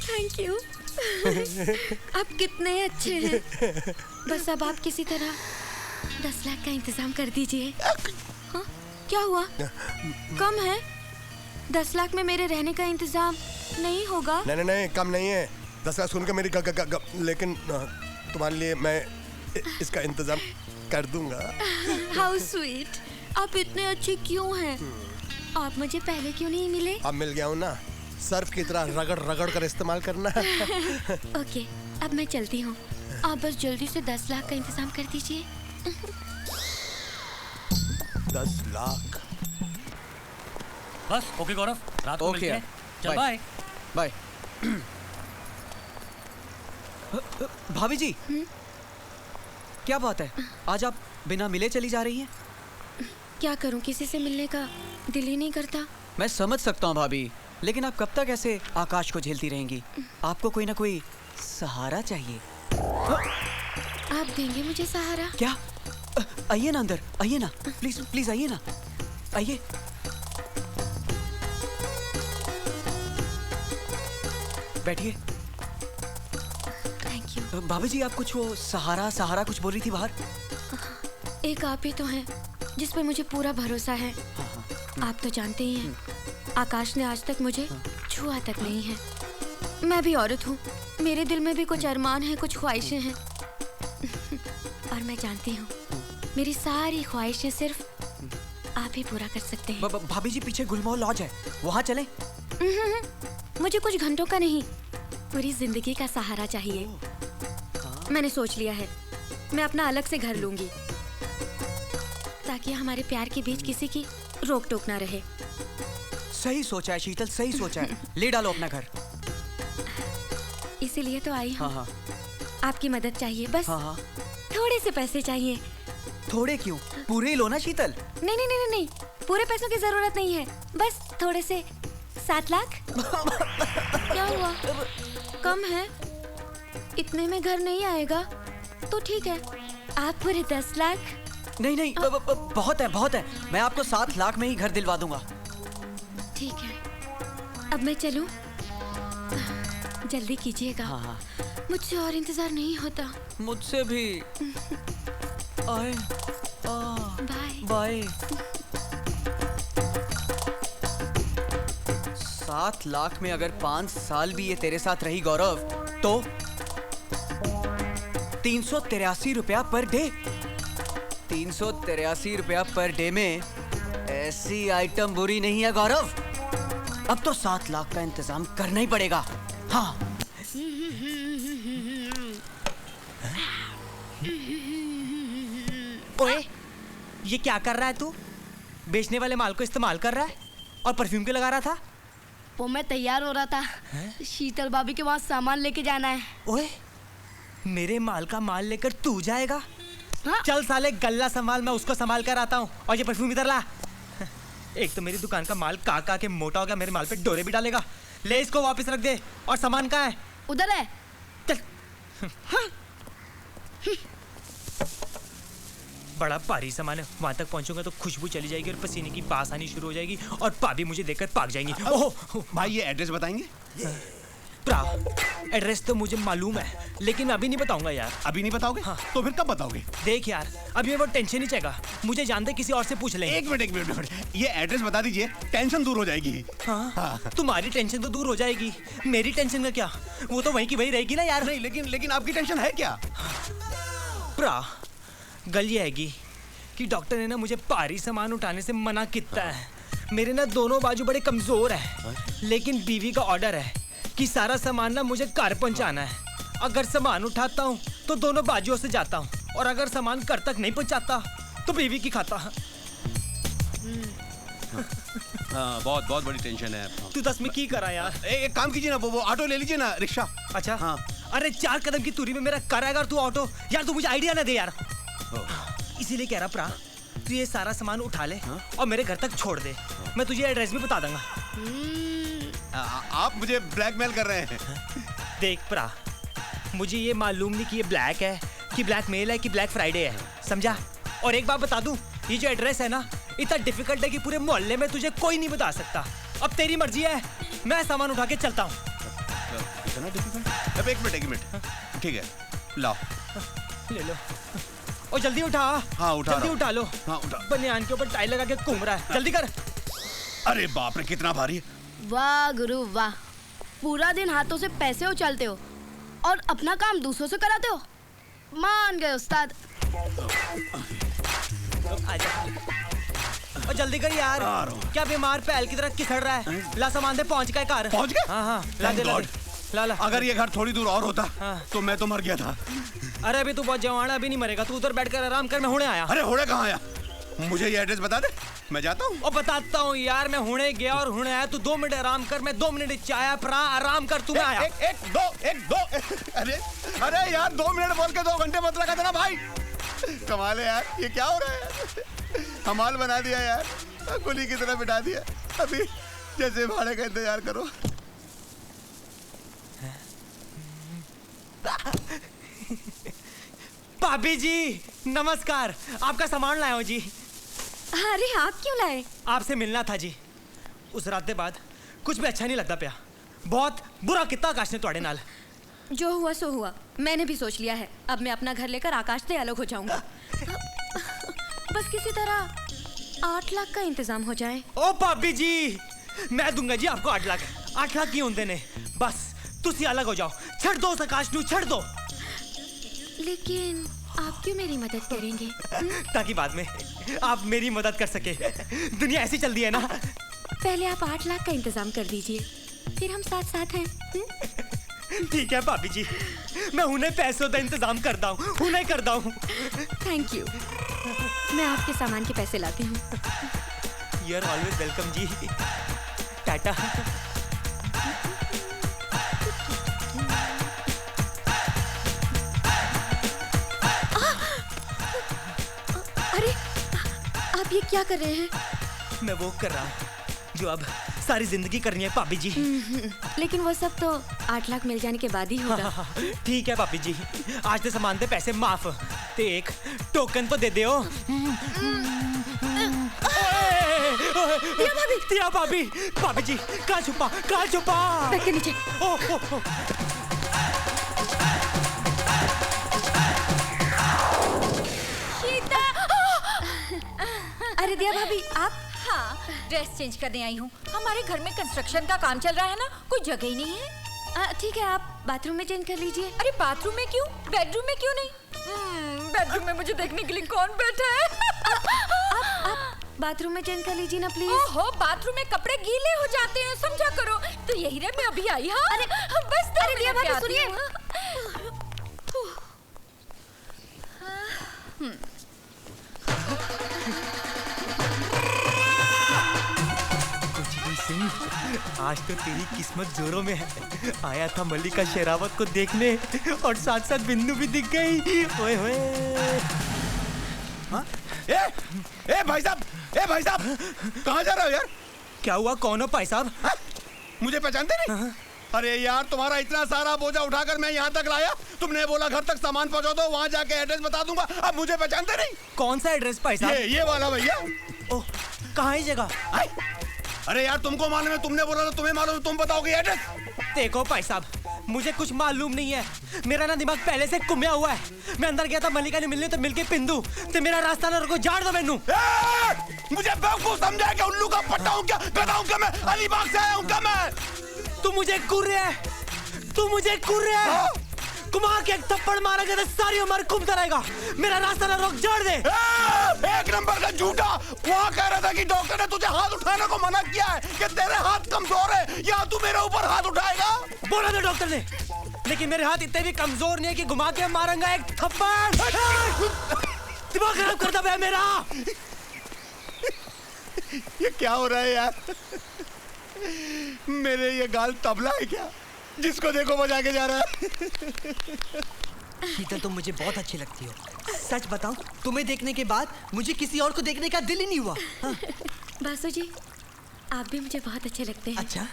Thank you. आप कितने अच्छे हैं। बस अब आप किसी तरह 10 लाख का इंतजाम कर दीजिए। हाँ? क्या हुआ? कम है? 10 लाख में मेरे रहने का इंतजाम नहीं होगा? नहीं, कम नहीं है। 10 लाख सुन के मेरी लेकिन तुम्हारे लिए मैं इसका इंतजाम कर दूंगा। How sweet. आप इतने अच्छे क्यों हैं? आप मुझे पहले क्यों नहीं मिले? अब मिल गया हूँ ना, सर्फ की तरह रगड़ रगड़ कर इस्तेमाल करना। ओके, अब मैं चलती हूँ। आप बस जल्दी से 10 लाख का इंतजाम कर दीजिए। 10 लाख। बस ओके गौरव, रात को मिलते हैं। चल बाय। बाय। भाभी जी, क्या बात है? आज आप बिना मिले चली जा रही हैं? क्या करूं, किसी से मिलने का दिल ही नहीं करता। मैं समझ सकता हूँ भाभी, लेकिन आप कब तक ऐसे आकाश को झेलती रहेंगी? आपको कोई ना कोई सहारा चाहिए। आप देंगे मुझे सहारा? क्या? आइए ना अंदर, आइए ना, प्लीज प्लीज आइए ना, आइए। बैठिए। Thank you. भाभी जी, आप कुछ वो सहारा कुछ बोल रही थी बाहर। एक आप ही तो हैं जिस पे मुझे पूरा भरोसा है। आप तो जानते ही हैं, आकाश ने आज तक मुझे छुआ तक नहीं है। मैं भी औरत हूँ, मेरे दिल में भी कुछ अरमान है, कुछ ख्वाहिशें हैं। और मैं जानती हूँ मेरी सारी ख्वाहिशें सिर्फ आप ही पूरा कर सकते हैं। भाभी जी पीछे गुलमोहर लॉज है, वहाँ चलें? मुझे कुछ घंटों का नहीं, पूरी जिंदगी का सहारा चाहिए। मैंने सोच लिया है, मैं अपना अलग से घर लूंगी ताकि हमारे प्यार के बीच किसी की रोक टोक ना रहे। सही सोचा है शीतल, सही सोचा है। ले डालो अपना घर। इसीलिए तो आई हूँ। हाँ। आपकी मदद चाहिए बस। हाँ। थोड़े से पैसे चाहिए। थोड़े क्यों, पूरे ही लो ना शीतल। नहीं नहीं नहीं नहीं, पूरे पैसों की जरूरत नहीं है, बस थोड़े से 7 लाख। क्या हुआ, कम है? इतने में घर नहीं आएगा तो ठीक है, आप पूरे 10 लाख। नहीं नहीं, बहुत है बहुत है, मैं आपको 7 लाख में ही घर दिलवा दूंगा। ठीक है, अब मैं चलूं? जल्दी कीजिएगा। हाँ। मुझसे और इंतजार नहीं होता। मुझसे भी। आए। Bye bye. 7 लाख में अगर 5 साल भी ये तेरे साथ रही गौरव, तो 383 रुपया पर डे। 383 रुपया पर डे में ऐसी आइटम बुरी नहीं है गौरव। अब तो 7 लाख का इंतजाम करना ही पड़ेगा। हाँ। ओए, ये क्या कर रहा है तू? बेचने वाले माल को इस्तेमाल कर रहा है और परफ्यूम क्यों लगा रहा था? वो मैं तैयार हो रहा था, शीतल भाभी के वहाँ सामान लेके जाना है। ओए, मेरे माल का माल लेकर तू जाएगा? हाँ? चल साले, गल्ला संभाल, मैं उसको संभाल कर आता हूँ। और ये परफ्यूम इधर ला। एक तो मेरी दुकान का माल का के मोटा हो गया, मेरे माल पे डोरे भी डालेगा। ले इसको वापस रख दे। और सामान कहाँ है? उधर है। चल। बड़ा भारी सामान है, वहां तक पहुंचूंगा तो खुशबू चली जाएगी और पसीने की बास आनी शुरू हो जाएगी और भाभी मुझे देखकर भाग जाएंगी। ओह भाई, ये एड्रेस बताएंगे? प्रा, एड्रेस तो मुझे मालूम है, लेकिन अभी नहीं बताऊंगा यार। अभी नहीं बताओगे? हाँ। तो फिर कब बताओगे? देख यार, अभी वो टेंशन नहीं चाहिए, मुझे जानते किसी और से पूछ लें। एक मिनट, ये एड्रेस बता दीजिए, टेंशन दूर हो जाएगी। हाँ। तुम्हारी टेंशन तो दूर हो जाएगी, मेरी टेंशन का क्या? वो तो वहीं की वहीं रहेगी ना यार। नहीं, लेकिन आपकी टेंशन है क्या? प्रा, गल ये हैगी कि डॉक्टर ने ना मुझे भारी सामान उठाने से मना किया है। मेरे ना दोनों बाजू बड़े कमजोर है, लेकिन बीवी का ऑर्डर है कि सारा सामान ना मुझे घर पहुंचाना है। अगर सामान उठाता हूँ तो दोनों बाजुओं से जाता हूँ, और अगर सामान घर तक नहीं पहुंचाता तो बीवी की खाता। हाँ, बहुत बड़ी टेंशन है। तू 10 में की करा यार? एक काम कीजिए ना, वो ऑटो ले लीजिए ना, रिक्शा। अच्छा। हाँ। अरे 4 कदम की दूरी में मेरा कराएगा तू ऑटो? यार तू मुझे आइडिया ना दे यार। इसीलिए कह रहा प्रा, तू ये सारा सामान उठा ले और मेरे घर तक छोड़ दे, मैं तुझे एड्रेस भी बता दूंगा। आप मुझे ब्लैकमेल कर रहे हैं। देख प्रा, मुझे ये मालूम नहीं कि ये ब्लैक है कि ब्लैक मेल है कि ब्लैक फ्राइडे है, समझा? और एक बात बता दूं, ये जो एड्रेस है ना, इतना डिफिकल्ट है कि पूरे मोहल्ले में तुझे कोई नहीं बता सकता। अब तेरी मर्जी है, मैं सामान उठा के चलता हूँ। इतना डिफिकल्ट? अब एक मिनट, ठीक है, लाओ ले लो। और जल्दी उठा। हाँ, उठा। जल्दी उठा लो। हाँ, उठा। बनियान के ऊपर टाई लगा के घूम रहा है, जल्दी कर। अरे बाप रे, कितना भारी है। वाह गुरु वाह, पूरा दिन हाथों से पैसे उछालते हो और अपना काम दूसरों से कराते हो। मान गए उस्ताद। और जल्दी कर यार, क्या बीमार पैल की तरह किसड़ रहा है? ला सामान दे, पहुंच गए घर। पहुंच गए? हाँ, ला दे, ला। अगर ये घर थोड़ी दूर और होता तो मैं तो मर गया था। अरे अभी तू बहुत जवान है, अभी नहीं मरेगा। तू उधर बैठकर आराम कर, मैं हुणे आया। अरे हुणे कहाँ आया? मुझे ये एड्रेस बता दे, मैं जाता हूँ। और बताता हूँ यार, मैं हुणे गया और हुणे आया। तू 2 मिनट आराम कर, मैं 2 मिनट चाया प्रा आराम कर, तू मैं आया। एक दो। अरे यार, 2 मिनट बोल के 2 घंटे मत लगा देना भाई। कमाल है यार, ये क्या हो रहा है? हमाल बना दिया यार, कुली की तरह बिठा दिया। अभी जैसे भाड़े का इंतजार करो। भाभी जी नमस्कार, आपका सामान लाया हूँ जी। अरे आप क्यों लाए? आपसे मिलना था जी। उस रात के बाद कुछ भी अच्छा नहीं लगता पिया। बहुत बुरा कितना आकाश ने तोड़े नाल। जो हुआ सो हुआ, मैंने भी सोच लिया है। अब मैं अपना घर लेकर आकाश से अलग हो जाऊंगा। बस किसी तरह 8 लाख का इंतजाम हो जाए। ओ भाभी जी, मैं दूंगा जी आपको 8 लाख। 8 लाख की होंदे ने, बस तुसी अलग हो जाओ। छड़ दो उस आकाश नू, छड़ दो। लेकिन आप क्यों मेरी मदद करेंगे? ताकि बाद में आप मेरी मदद कर सके। दुनिया ऐसी चल रही है ना। पहले आप 8 लाख का इंतजाम कर दीजिए, फिर हम साथ साथ हैं। ठीक है भाभी जी, मैं उन्हें पैसों का इंतजाम करता हूँ, उन्हें करता हूँ। Thank you. मैं आपके सामान के पैसे लाती हूँ। यू आर ऑलवेज वेलकम जी। टाटा। अरे आप ये क्या कर रहे हैं? मैं वो कर रहा हूँ जो अब सारी जिंदगी करनी है भाभी जी। लेकिन वो सब तो 8 लाख मिल जाने के बाद ही होगा। ठीक है भाभी जी, आज तो सामान दे पैसे माफ, ते एक टोकन तो दे दो। दिया भाभी, भाभी जी कहाँ छुपा, कहाँ छुपा? बैग के नीचे। अरे दिया भाभी आप? हाँ, ड्रेस चेंज करने आई हूँ। हमारे घर में कंस्ट्रक्शन का काम चल रहा है ना, कोई जगह ही नहीं है। ठीक है, आप बाथरूम में चेंज कर लीजिए। अरे बाथरूम में क्यों, बेडरूम में क्यों नहीं? बेडरूम में मुझे देखने के लिए कौन बैठा है? आप बाथरूम में चेंज कर लीजिए ना प्लीज। ओहो, बाथरूम में कपड़े गीले हो जाते हैं, समझा करो। तो यही रे, मैं अभी आई। हाँ, अरे बस अरे दिया भाभी सुनिए। आज तो तेरी किस्मत जोरों में है। आया था मल्लिका शेरावत को देखने और साथ साथ बिंदु भी दिख गई। ओए होए। ए भाई साहब, कहाँ जा रहे हो यार? क्या हुआ, कौन हो भाई साहब? मुझे पहचानते नहीं? अरे यार, तुम्हारा इतना सारा बोझा उठाकर मैं यहाँ तक लाया, तुमने बोला घर तक सामान पहुँचा दो, वहाँ जाके एड्रेस बता दूंगा। अब मुझे पहचानते नहीं? कौन सा एड्रेस भाई साहब? ये वाला भैया। ओह, कहाँ है जगह? अरे यार, तुमको मालूम है, तुमने बोला तो तुम्हें मालूम, तुम बताओगे एड्रेस? देखो भाई साहब, मुझे कुछ मालूम नहीं है। मेरा ना दिमाग पहले से घुमया हुआ है। मैं अंदर गया था मल्लिका ने मिलने, तो मिलके पिंदू ते मेरा रास्ता ना रुको, झाड़ दो मैनू। मुझे बेवकूफ समझा क्या? उल्लू का पट्टा हूँ क्या? गधा हूँ क्या मैं? अलीबाग से आया हूँ क्या मैं? तू मुझे घूर रहा है, तू मुझे घूर रहा है। घुमा के एक थप्पड़ मारेगा तो सारी उम्र घूमता रहेगा। मेरा रास्ता ना रोक, झाड़ दे। एक नंबर का झूठा। वहाँ कह रहा था कि डॉक्टर ने तुझे हाथ उठाने को मना किया है, कि तेरे हाथ कमजोर है, या तू मेरे ऊपर हाथ उठाएगा? बोला था डॉक्टर ने, लेकिन मेरे हाथ इतने भी कमजोर नहीं है कि घुमा के मारूंगा एक थप्पड़। दिमाग खराब करता है मेरा। ये क्या हो रहा है यार? मेरे ये गाल तबला है क्या, जिसको देखो बजा के जा रहा है? शीतल, तुम मुझे बहुत अच्छी लगती हो। सच बताऊं, तुम्हें देखने के बाद मुझे किसी और को देखने का दिल ही नहीं हुआ। हाँ। बासु जी, आप भी मुझे बहुत अच्छे लगते हैं। अच्छा।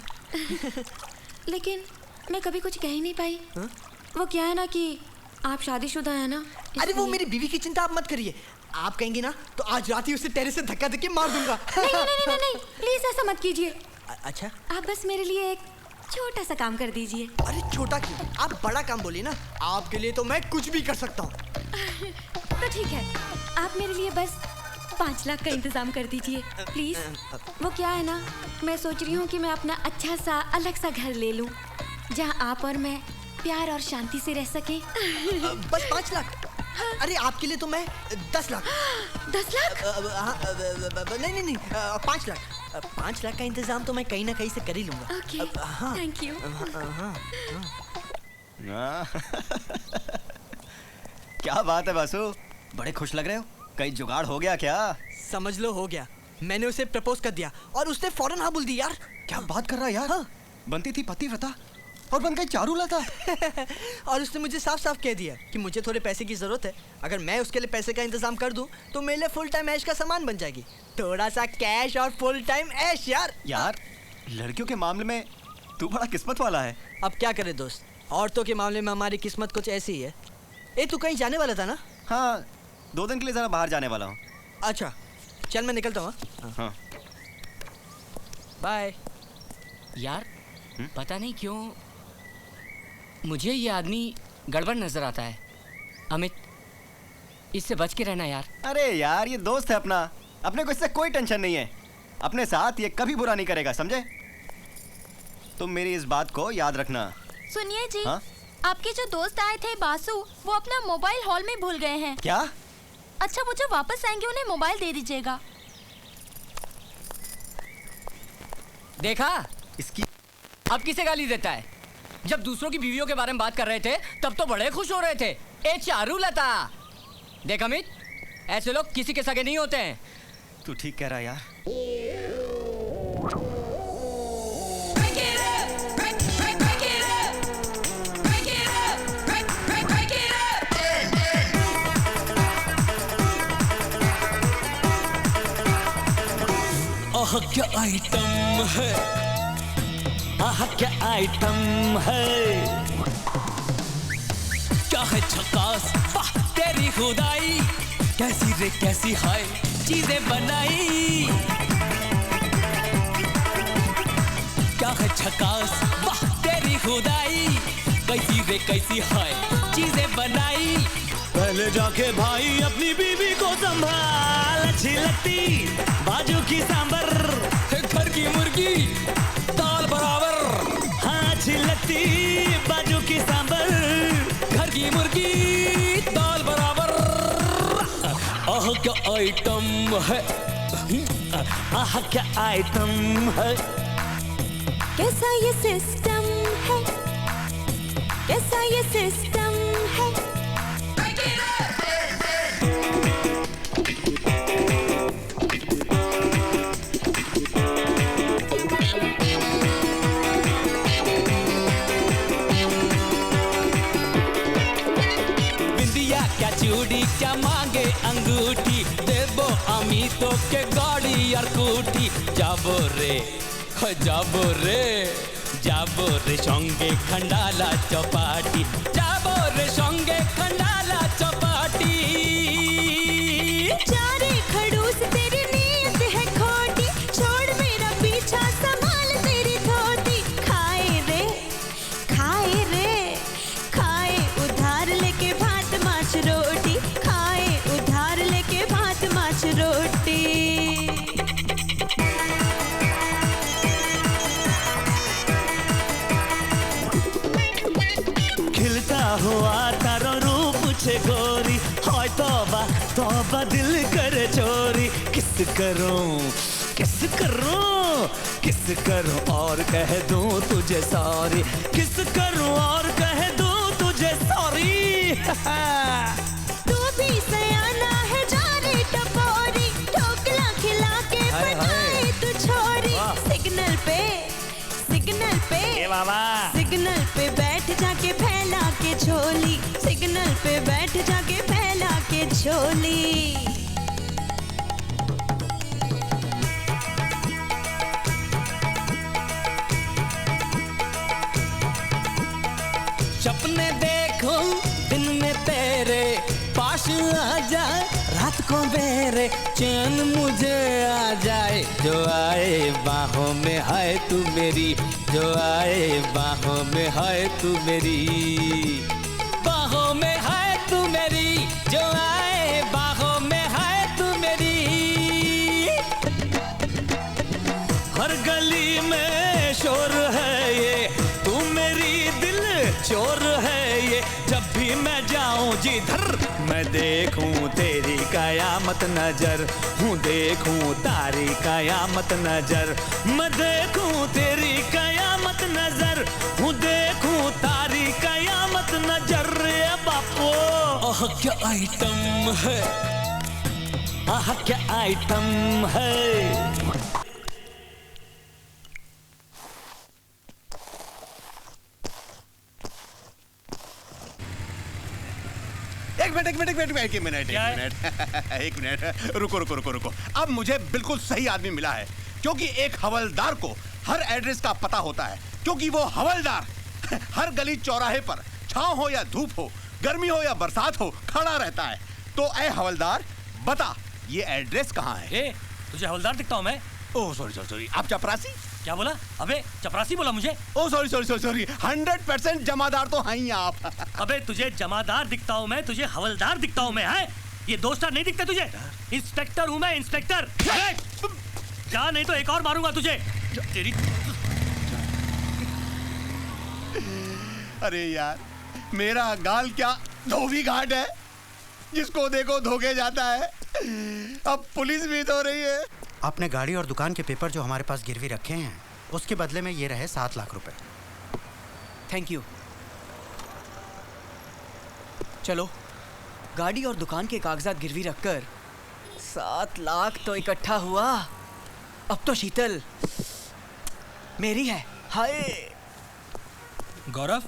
लेकिन मैं कभी कुछ कह ही नहीं पाई। हाँ? वो क्या है ना कि आप शादीशुदा है ना। अरे वो मेरी बीवी की चिंता आप मत करिए। आप कहेंगे ना तो आज रात ही उसे टेरेस से धक्का देके मार दूंगा। नहीं, प्लीज ऐसा मत कीजिए। अच्छा, आप बस मेरे लिए एक छोटा सा काम कर दीजिए। अरे छोटा क्यों, आप बड़ा काम बोलिए ना। आपके लिए तो मैं कुछ भी कर सकता हूँ। तो ठीक है, आप मेरे लिए बस 5 लाख का इंतजाम कर दीजिए प्लीज। वो क्या है ना, मैं सोच रही हूँ कि मैं अपना अच्छा सा अलग सा घर ले लूँ, जहाँ आप और मैं प्यार और शांति से रह सकें। बस 5 लाख? अरे आपके लिए तो मैं 10 लाख। 10 लाख? नहीं, 5 लाख। 5 लाख का इंतजाम तो मैं कहीं ना कहीं से कर ही लूंगा। Okay, thank you. क्या बात है बासु, बड़े खुश लग रहे हो। कहीं जुगाड़ हो गया क्या? समझ लो हो गया। मैंने उसे प्रपोज कर दिया और उसने फौरन हाँ बोल दी यार। क्या बात कर रहा है यार? हाँ। बनती थी पतिव्रता और बन गई चारूलता। और उसने मुझे साफ साफ कह दिया कि मुझे थोड़े पैसे की जरूरत है। अगर मैं उसके लिए पैसे का इंतजाम कर दूं तो मेरे लिए फुल टाइम ऐश का सामान बन जाएगी। थोड़ा सा कैश और फुल टाइम ऐश यार। यार, लड़कियों के मामले में तू बड़ा किस्मत वाला है। अब क्या करे दोस्त, औरतों के मामले में हमारी किस्मत कुछ ऐसी ही है। ए, तू कहीं जाने वाला था ना? हाँ, 2 दिन के लिए जरा बाहर जाने वाला हूँ। अच्छा, चल मैं निकलता हूँ। हाँ। बाय। यार, पता नहीं क्यों मुझे ये आदमी गड़बड़ नजर आता है। अमित, इससे बच के रहना यार। अरे यार, ये दोस्त है अपना, अपने को इससे कोई टेंशन नहीं है। अपने साथ ये कभी बुरा नहीं करेगा, समझे? तुम मेरी इस बात को याद रखना। सुनिए जी, हाँ? आपके जो दोस्त आए थे बासु, वो अपना मोबाइल हॉल में भूल गए हैं। क्या? अच्छा वो जब वापस आएंगे उन्हें मोबाइल दे दीजिएगा। देखा इसकी अब किसे गाली देता है? जब दूसरों की बीवियों के बारे में बात कर रहे थे तब तो बड़े खुश हो रहे थे। ए चारुलता, देख अमित, ऐसे लोग किसी के सगे नहीं होते हैं। तू ठीक कह रहा है यार। आह क्या आइटम है, आह क्या आइटम है, क्या है झकास, वाह तेरी खुदाई, कैसी रे कैसी हाय चीजें बनाई। क्या है झकास, वाह तेरी खुदाई, कैसी रे कैसी हाय चीजें बनाई। पहले जाके भाई अपनी बीवी को संभाल, अच्छी लगती बाजू की सांबर, घर की मुर्गी दाल बराबर। हाँ अच्छी लगती बाजू की सांबर, घर की मुर्गी दाल बराबर। आह क्या आइटम है, आह क्या आइटम है, कैसा ये सिस्टम है, कैसा ये सिस्टम है। क्या चूड़ी क्या मांगे अंगूठी, देबो अमीतो के गाड़ी और कूटी। जाबो रे जाबो रे जाबो रे संगे खंडाला चौपाटी, जाबो रे संगे खंडाला चौपाटी। चारे खड़ूस तेरी नीयत है खोटी, छोड़ मेरा पीछा संभाल तेरी धोती। खाए रे खाए उधार लेके भात माछ रोटी, खाए उधार लेके भात माछ रोटी। खिलता हुआ तारो रूप छे गोरी, हाय तौबा तौबा दिल करे चोरी। किस करूं किस करूं किस करूं और कह दूं तुझे सॉरी, किस करूं और कह दूं तुझे सॉरी। तू भी सयाना है जाने टपोरी, ठोकला खिला के पटाए तू छोरी। सिग्नल पे सिग्नल पे बैठ जाके फैला के झोली, सिग्नल पे बैठ जाके फैला के झोली। सपने देखो दिन में तेरे, पास आ जा रात को मेरे, चैन मुझे आ जाए जो आए बाहों में है तू मेरी, जो आए बाहों में है तू मेरी, बाहों में है तू मेरी, जो आए बाहों में है तू मेरी। हर गली में शोर है ये, तू मेरी दिल चोर है ये। जब भी मैं जाऊं जिधर मैं देखूं तेरी कयामत नजर, हूँ देखूं तारी कयामत नजर, मैं देखूं तेरी कयामत नजर, हूँ देखूं तारी कयामत नजर। रे बापू आह क्या आइटम है, आह क्या आइटम है। एक मिनट रुको। अब मुझे बिल्कुल सही आदमी मिला है, क्योंकि एक हवलदार को हर एड्रेस का पता होता है, क्योंकि वो हवलदार हर गली चौराहे पर छांव हो या धूप हो, गर्मी हो या बरसात हो, खड़ा रहता है। तो ऐ हवलदार बता ये एड्रेस कहाँ है? तुझे हवलदार दिखता हूँ मैं? ओह सॉरी, आप चपरासी? क्या बोला? अबे चपरासी बोला मुझे? ओह सॉरी 100% जमादार तो हैं ही आप। अबे तुझे जमादार दिखता हूँ मैं, तुझे हवलदार दिखता हूँ मैं, है? ये 2 स्टार नहीं दिखते तुझे? इंस्पेक्टर हूँ मैं, इंस्पेक्टर। जा नहीं तो एक और मारूंगा तुझे। तेरी अरे यार मेरा गाल क्या धोबी घाट है? जिसको देखो धोखे जाता है। अब पुलिस भी तो रही है। आपने गाड़ी और दुकान के पेपर जो हमारे पास गिरवी रखे हैं, उसके बदले में ये रहे 7 लाख रुपए। Thank you. चलो, गाड़ी और दुकान के कागजात गिरवी रखकर 7 लाख तो इकट्ठा हुआ। अब तो शीतल मेरी है। हाय गौरव।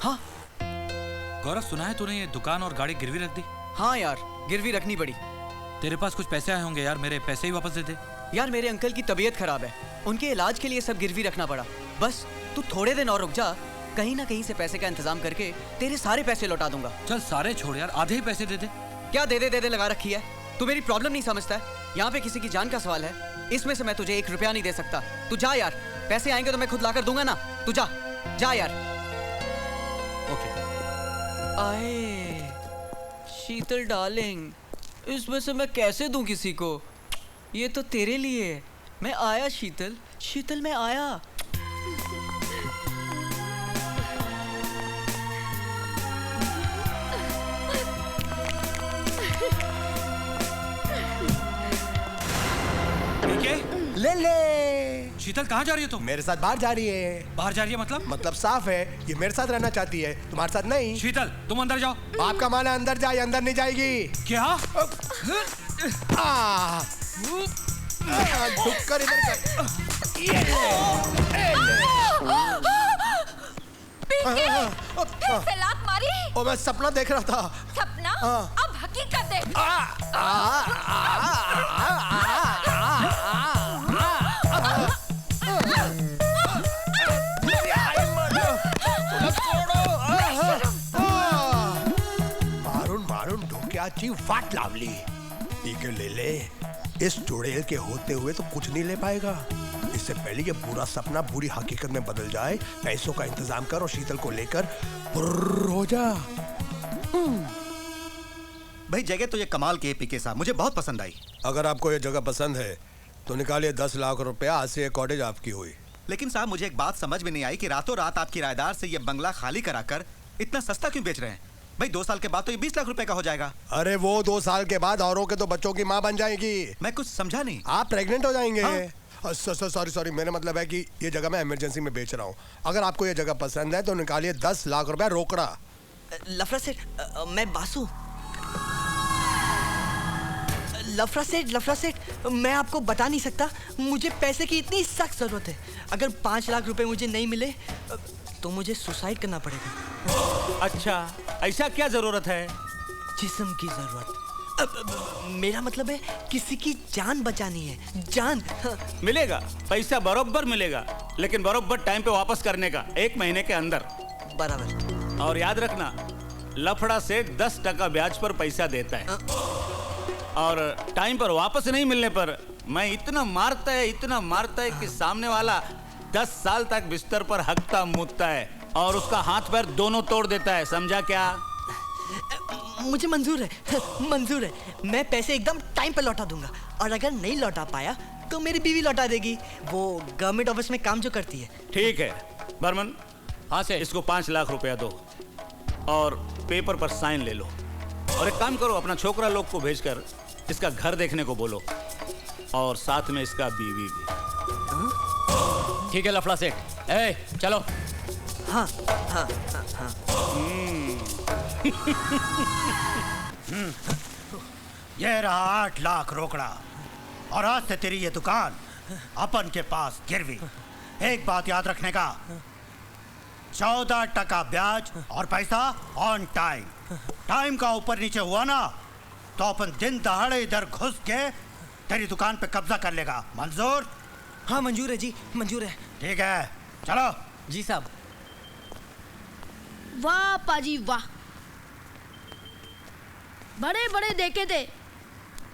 हाँ गौरव, सुना है तूने ये दुकान और गाड़ी गिरवी रख दी? हाँ यार, गिरवी रखनी पड़ी। तेरे पास कुछ पैसे आए होंगे यार, मेरे पैसे ही वापस दे दे। यार मेरे अंकल की तबीयत खराब है, उनके इलाज के लिए सब गिरवी रखना पड़ा। बस तू थोड़े दिन और रुक जा, कहीं ना कहीं से पैसे का इंतजाम करके तेरे सारे पैसे लौटा दूंगा। चल सारे छोड़ यार, आधे ही पैसे दे दे। क्या दे दे लगा रखी है? तू मेरी प्रॉब्लम नहीं समझता है? यहाँ पे किसी की जान का सवाल है, इसमें से मैं तुझे 1 रुपया नहीं दे सकता। तू जा यार, पैसे आएंगे तो मैं खुद लाकर दूंगा ना। तू जा जा यार। ओके। आए शीतल डार्लिंग, इसमें से मैं कैसे दूं किसी को? ये तो तेरे लिए। मैं आया शीतल, शीतल मैं आया। ले ले। शीतल कहाँ जा रही है तुम? मेरे साथ बाहर जा रही है। बाहर जा रही है मतलब? मतलब साफ है, ये मेरे साथ रहना चाहती है, तुम्हारे साथ नहीं। शीतल तुम अंदर जाओ। बाप का माना अंदर जाए, अंदर नहीं जाएगी। क्या? झुककर इधर कर। ये फिर से लात मारी? ओ मैं सपना देख रहा था। सपना? अब हकीकत देख। मारून ढोक्याची वाट लावली। ठीक है ले ले, इस चुड़ैल के होते हुए तो कुछ नहीं ले पाएगा। इससे पहले ये बुरा सपना बुरी हकीकत में बदल जाए, पैसों का इंतजाम कर और शीतल को लेकर पुर्र हो जा। भाई जगह तो ये कमाल की है पीके साहब, मुझे बहुत पसंद आई। अगर आपको ये जगह पसंद है तो निकालिए 10 लाख रुपया, आज से ये कॉटेज आपकी हुई। लेकिन साहब मुझे एक बात समझ में नहीं आई कि रातों रात आप किराएदार से ये बंगला खाली कराकर इतना सस्ता क्यों बेच रहे हैं? भाई 2 साल के बाद तो ये 20 लाख रुपए का हो जाएगा। अरे वो 2 साल के बाद औरों के तो बच्चों की माँ बन जाएगी। मैं कुछ समझा नहीं। आप प्रेग्नेंट हो जाएंगे। हाँ? सॉरी, मेरा मतलब है कि ये जगह मैं इमरजेंसी में बेच रहा हूँ। अगर आपको ये जगह पसंद है तो निकालिए 10 लाख रुपया रोकड़ा। लफड़ा सेठ, मैं बासु। लफड़ा सेठ, मैं आपको बता नहीं सकता, मुझे पैसे की इतनी सख्त जरूरत है। अगर 5 लाख रुपए मुझे नहीं मिले तो मुझे सुसाइड करना पड़ेगा। अच्छा, ऐसा क्या जरूरत है? जिस्म की जरूरत। मेरा मतलब है किसी की जान बचानी है, जान। मिलेगा, पैसा बरोबर मिलेगा, लेकिन बरोबर टाइम पे वापस करने का, 1 महीने के अंदर। बराबर। और याद रखना, लफड़ा सेठ 10% ब्याज पर पैसा देता है, और टाइम पर वापस नहीं मिलने पर मैं इतना मारता है कि सामने वाला 10 साल तक बिस्तर पर हकता मूतता है और उसका हाथ पैर दोनों तोड़ देता है। समझा क्या? मुझे मंजूर है। मैं पैसे एकदम टाइम पर लौटा दूंगा, और अगर नहीं लौटा पाया तो मेरी बीवी लौटा देगी। वो गवर्नमेंट ऑफिस में काम जो करती है। ठीक है बर्मन। हाँ से इसको 5 लाख रुपया दो और पेपर पर साइन ले लो, और एक काम करो, अपना छोकरा लोग को भेजकर इसका घर देखने को बोलो, और साथ में इसका बीवी भी। ठीक है लफड़ा सेठ, चलो। हाँ। ये रहा 8 लाख रोकड़ा, और आज से तेरी ये दुकान अपन के पास गिरवी। एक बात याद रखने का, 14% ब्याज और पैसा ऑन टाइम। टाइम का ऊपर नीचे हुआ ना तो अपन दिन दहाड़े इधर घुस के तेरी दुकान पे कब्जा कर लेगा। मंजूर? हाँ मंजूर है जी, मंजूर है। ठीक है, चलो। जी साहब। वाह पाजी वाह, बड़े बड़े देखे थे,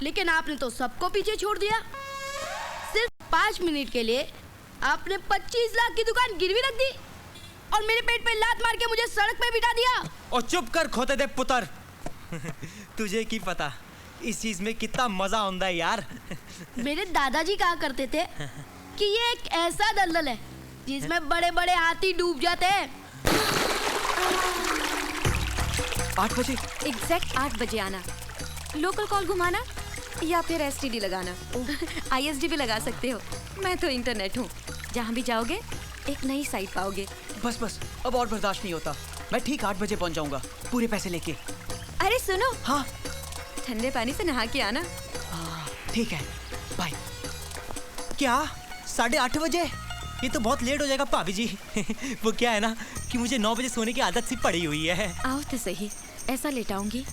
लेकिन आपने तो सबको पीछे छोड़ दिया। सिर्फ 5 मिनट के लिए आपने 25 लाख की दुकान गिरवी रख दी और मेरे पेट पे लात मार के मुझे सड़क पे बिठा दिया। और चुप कर खोते दे पुत्र। तुझे की पता इस चीज में कितना मजा आता है यार। मेरे दादाजी कहा करते थे कि ये एक ऐसा दलदल है जिसमें बड़े बड़े हाथी डूब जाते हैं। 8 बजे एग्जैक्ट 8 बजे आना। लोकल कॉल घुमाना या फिर एसटीडी लगाना। आईएसडी भी लगा सकते हो। मैं तो इंटरनेट हूँ, जहाँ भी जाओगे एक नई साइट पाओगे। बस बस, अब और बर्दाश्त नहीं होता। मैं ठीक 8 बजे पहुँच जाऊँगा, पूरे पैसे लेके। अरे सुनो। हाँ। ठंडे पानी से नहा के आना। ठीक है, बाय। क्या 8:30 बजे? ये तो बहुत लेट हो जाएगा भाभी जी। वो क्या है ना कि मुझे 9 बजे सोने की आदत सी पड़ी हुई है। आओ तो सही, ऐसा लेटाऊंगी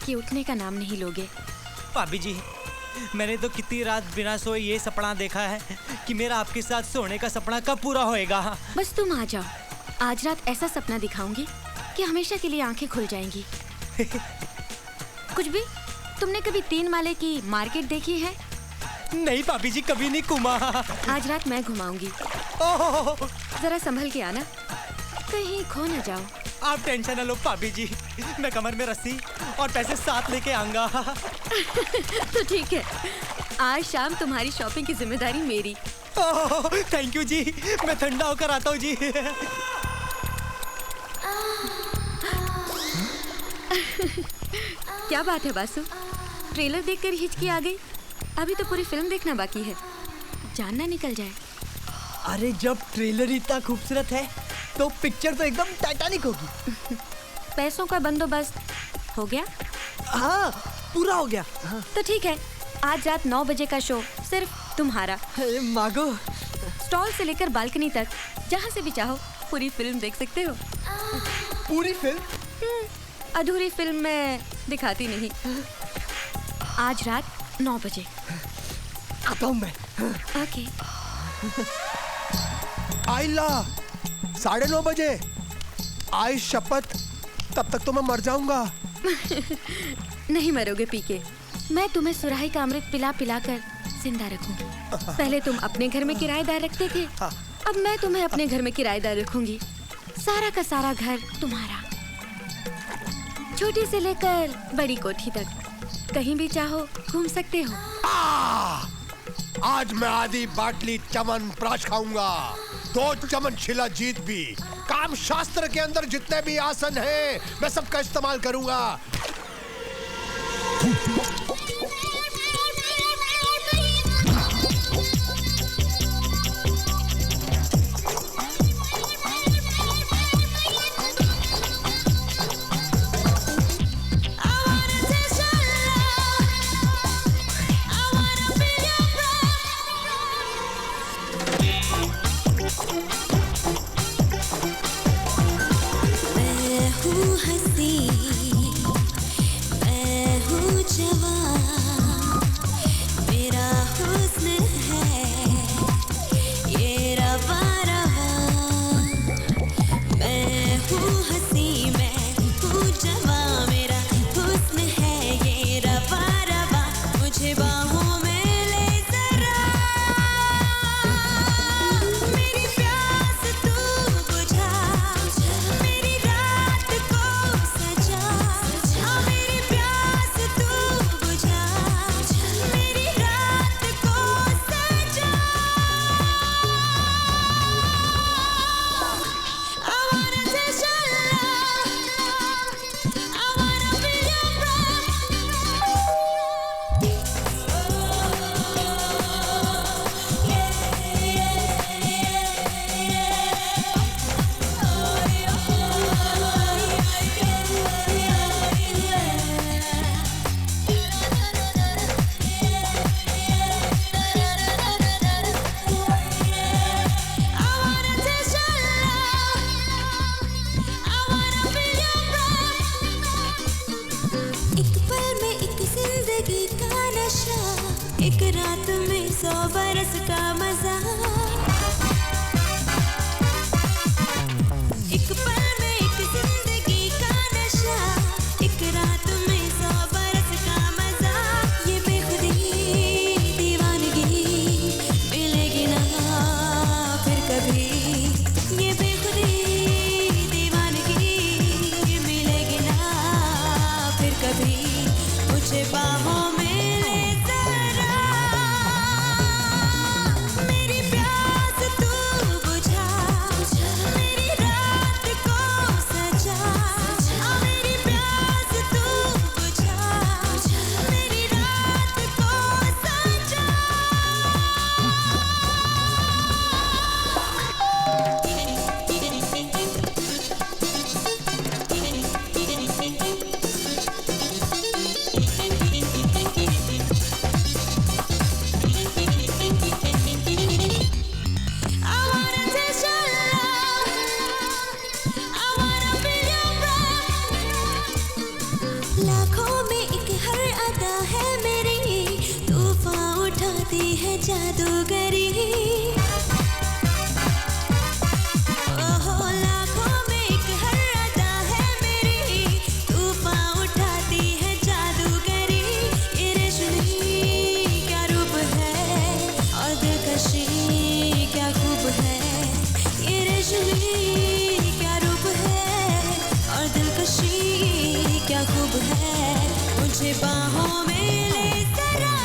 कि उठने का नाम नहीं लोगे। भाभी जी, मैंने तो कितनी रात बिना सोए ये सपना देखा है कि मेरा आपके साथ सोने का सपना कब पूरा होएगा। बस तुम आ जाओ, आज रात ऐसा सपना दिखाऊंगी कि हमेशा के लिए आंखें खुल जाएंगी। कुछ भी? तुमने कभी 3 माले की मार्केट देखी है? नहीं भाभी जी, कभी नहीं घुमा। आज रात मैं घुमाऊंगी। जरा संभल के आना, कहीं खो न जाओ। आप टेंशन न लो भाभी जी, मैं कमर में रस्सी और पैसे साथ लेके आऊंगा। तो ठीक है, आज शाम तुम्हारी शॉपिंग की जिम्मेदारी मेरी। थैंक यू जी, मैं ठंडा होकर आता हूँ जी। क्या बात है बासु, ट्रेलर देखकर हिचकी आ गई? अभी तो पूरी फिल्म देखना बाकी है, जान ना निकल जाए। अरे जब ट्रेलर इतना खूबसूरत है तो पिक्चर तो एकदम टाइटैनिक होगी। पैसों का बंदोबस्त हो गया? हाँ, पूरा हो गया। तो ठीक है, आज रात 9 बजे का शो सिर्फ तुम्हारा। मागो। स्टॉल से लेकर बालकनी तक, जहाँ से भी चाहो पूरी फिल्म देख सकते हो। पूरी फिल्म? अधूरी फिल्म मैं दिखाती नहीं। आज रात 9 बजे आता हूँ मैं। ओके। आइला 9:30 बजे। आई शपथ, तब तक तो मैं मर जाऊंगा। नहीं मरोगे पीके, मैं तुम्हें सुराही का अमृत पिला पिला कर जिंदा रखूंगी। पहले तुम अपने घर में किराएदार रखते थे, अब मैं तुम्हें अपने घर में किराएदार रखूंगी। सारा का सारा घर तुम्हारा, छोटी से लेकर बड़ी कोठी तक, कहीं भी चाहो घूम सकते हो। आज मैं आधी बाटली चमन प्राश खाऊंगा, 2 चमन शिला जीत भी। काम शास्त्र के अंदर जितने भी आसन हैं, मैं सबका इस्तेमाल करूंगा। मैं हूँ हंसी, मैं हूँ जवान, मेरा हुस्न है ये रवा रवा। मैं हूँ हंसी, मैं हूँ जवान, मेरा हुस्न है ये रवा रवा। मुझे बाहों में ले जरा, मेरी प्यास तू बुझा, मेरी रात को सजा। हाँ, मेरी प्यास तू बुझा, मेरी रात को सजा। I wanna taste your love, I wanna be your एक पल में एक जिंदगी का नशा, एक रात में 100 बरस का मजा। एक पल में एक जिंदगी का नशा, एक रात में 100 बरस का मजा। ये बेखुदी दीवानगी मिलेगी ना फिर कभी। ये बेखुदी दीवानगी मिलेगी ना फिर कभी। मुझे बाहों में ले जरा, मेरी प्यास तू बुझा, मेरी रात को सजा। हाँ, मेरी प्यास तू बुझा, जादूगरी ओहो लाखों में एक हर अदा है मेरी तूफान उठाती है जादूगरी ये रेशमी क्या रूप है और दिलकशी क्या खूब है ये रेशमी क्या रूप है और दिलकशी क्या खूब है मुझे बाहों में ले जरा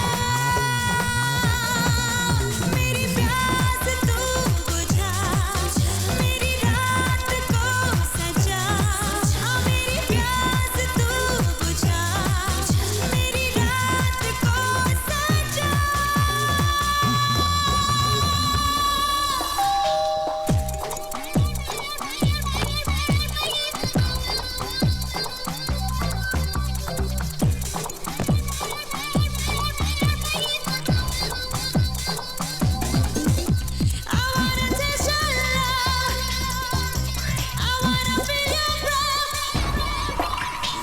मेरी प्यास तू बुझा मेरी रात को सजा मेरी प्यास तू बुझा मेरी रात को सजा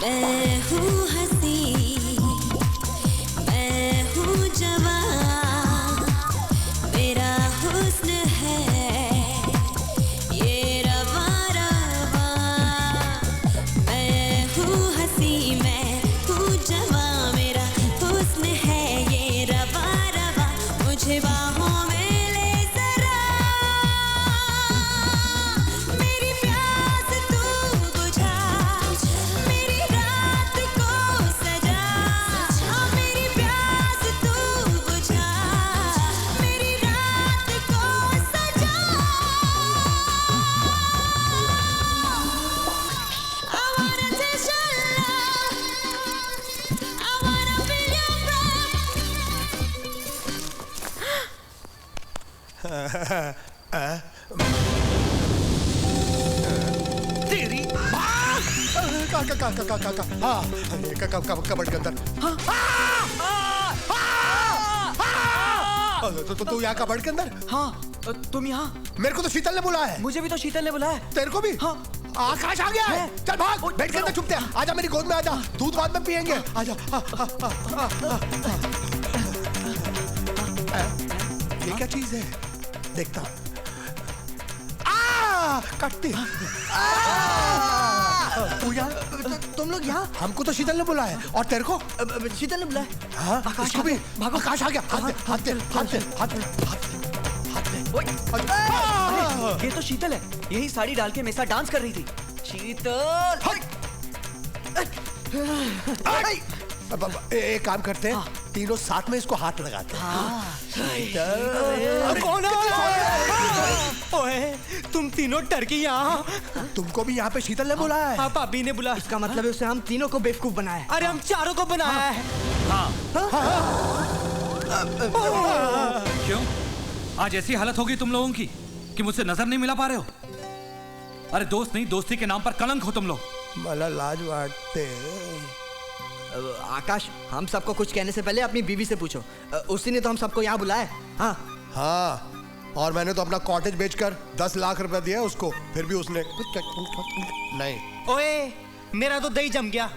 मैं हूँ हंसी मैं हूँ जवान मेरा हुस्न है ये रवा रवा मैं हूँ हंसी मैं हूँ जवान मेरा हुस्न है ये रवा रवा मुझे बाहों में ले जरा मेरी प्यास तू बुझा मेरी रात को सजा मेरी प्यास तू बुझा मेरी रात को सजा I wanna taste your love I wanna feel your तेरी कबड़ के अंदर तो तू यहाँ कबड़ के अंदर हाँ तुम यहाँ मेरे को तो शीतल ने बुलाया है मुझे भी तो शीतल ने बुलाया है तेरे को भी हाँ आकाश आ गया है चल भाग बैठ के अंदर चुपते आजा मेरी गोद में आजा दूध बाद में पियेंगे आजा ये क्या चीज है देखता कटती तुम लोग यहाँ हमको तो शीतल ने बुलाया है और तेरे को शीतल ने बुलाया हाँ इसको भी आकाश आ गया हाथ दे ये तो शीतल है यही साड़ी डाल के मेरे साथ डांस कर रही थी शीतल एक काम करते हैं तीनों साथ में इसको हाथ लगाते हैं कौन ओए तुम तीनों डर के यहाँ तुमको भी यहाँ पे शीतल ने बुलाया है हाँ भाभी ने बुलाया इसका मतलब है उसे हम तीनों को बेवकूफ बनाया है अरे हम चारों को बनाया है क्यों आज ऐसी हालत होगी तुम लोगों की कि मुझसे नजर नहीं मिला पा रहे हो अरे दोस्त नहीं दोस्ती के नाम पर कलंक हो तुम लोग मला लाज वाटते आकाश हम सबको कुछ कहने से पहले अपनी बीवी से पूछो उसी ने तो हम सबको यहाँ बुलाया हाँ हाँ और मैंने तो अपना कॉटेज बेचकर 10 लाख रुपए दिया उसको फिर भी उसने नहीं ओए मेरा तो दही जम गया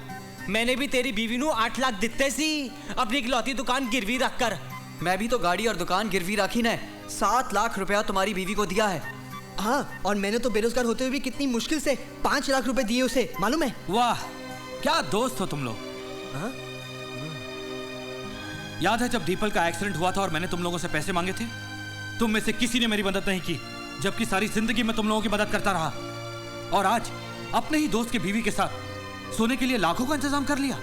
मैंने भी तेरी बीवी नू 8 लाख दिते सी अपनी इकलौती दुकान गिरवी रख कर मैं भी तो गाड़ी और दुकान गिरवी रखी ने 7 लाख रुपया तुम्हारी बीवी को दिया है हाँ और मैंने तो बेरोजगार होते हुए भी कितनी मुश्किल से 5 लाख रुपए दिए उसे मालूम है वाह क्या दोस्त हो तुम लोग याद है जब दीपल का एक्सीडेंट हुआ था और मैंने तुम लोगों से पैसे मांगे थे तुम में से किसी ने मेरी मदद नहीं की जबकि सारी जिंदगी में तुम लोगों की मदद करता रहा और आज अपने ही दोस्त की बीवी के साथ सोने के लिए लाखों का इंतजाम कर लिया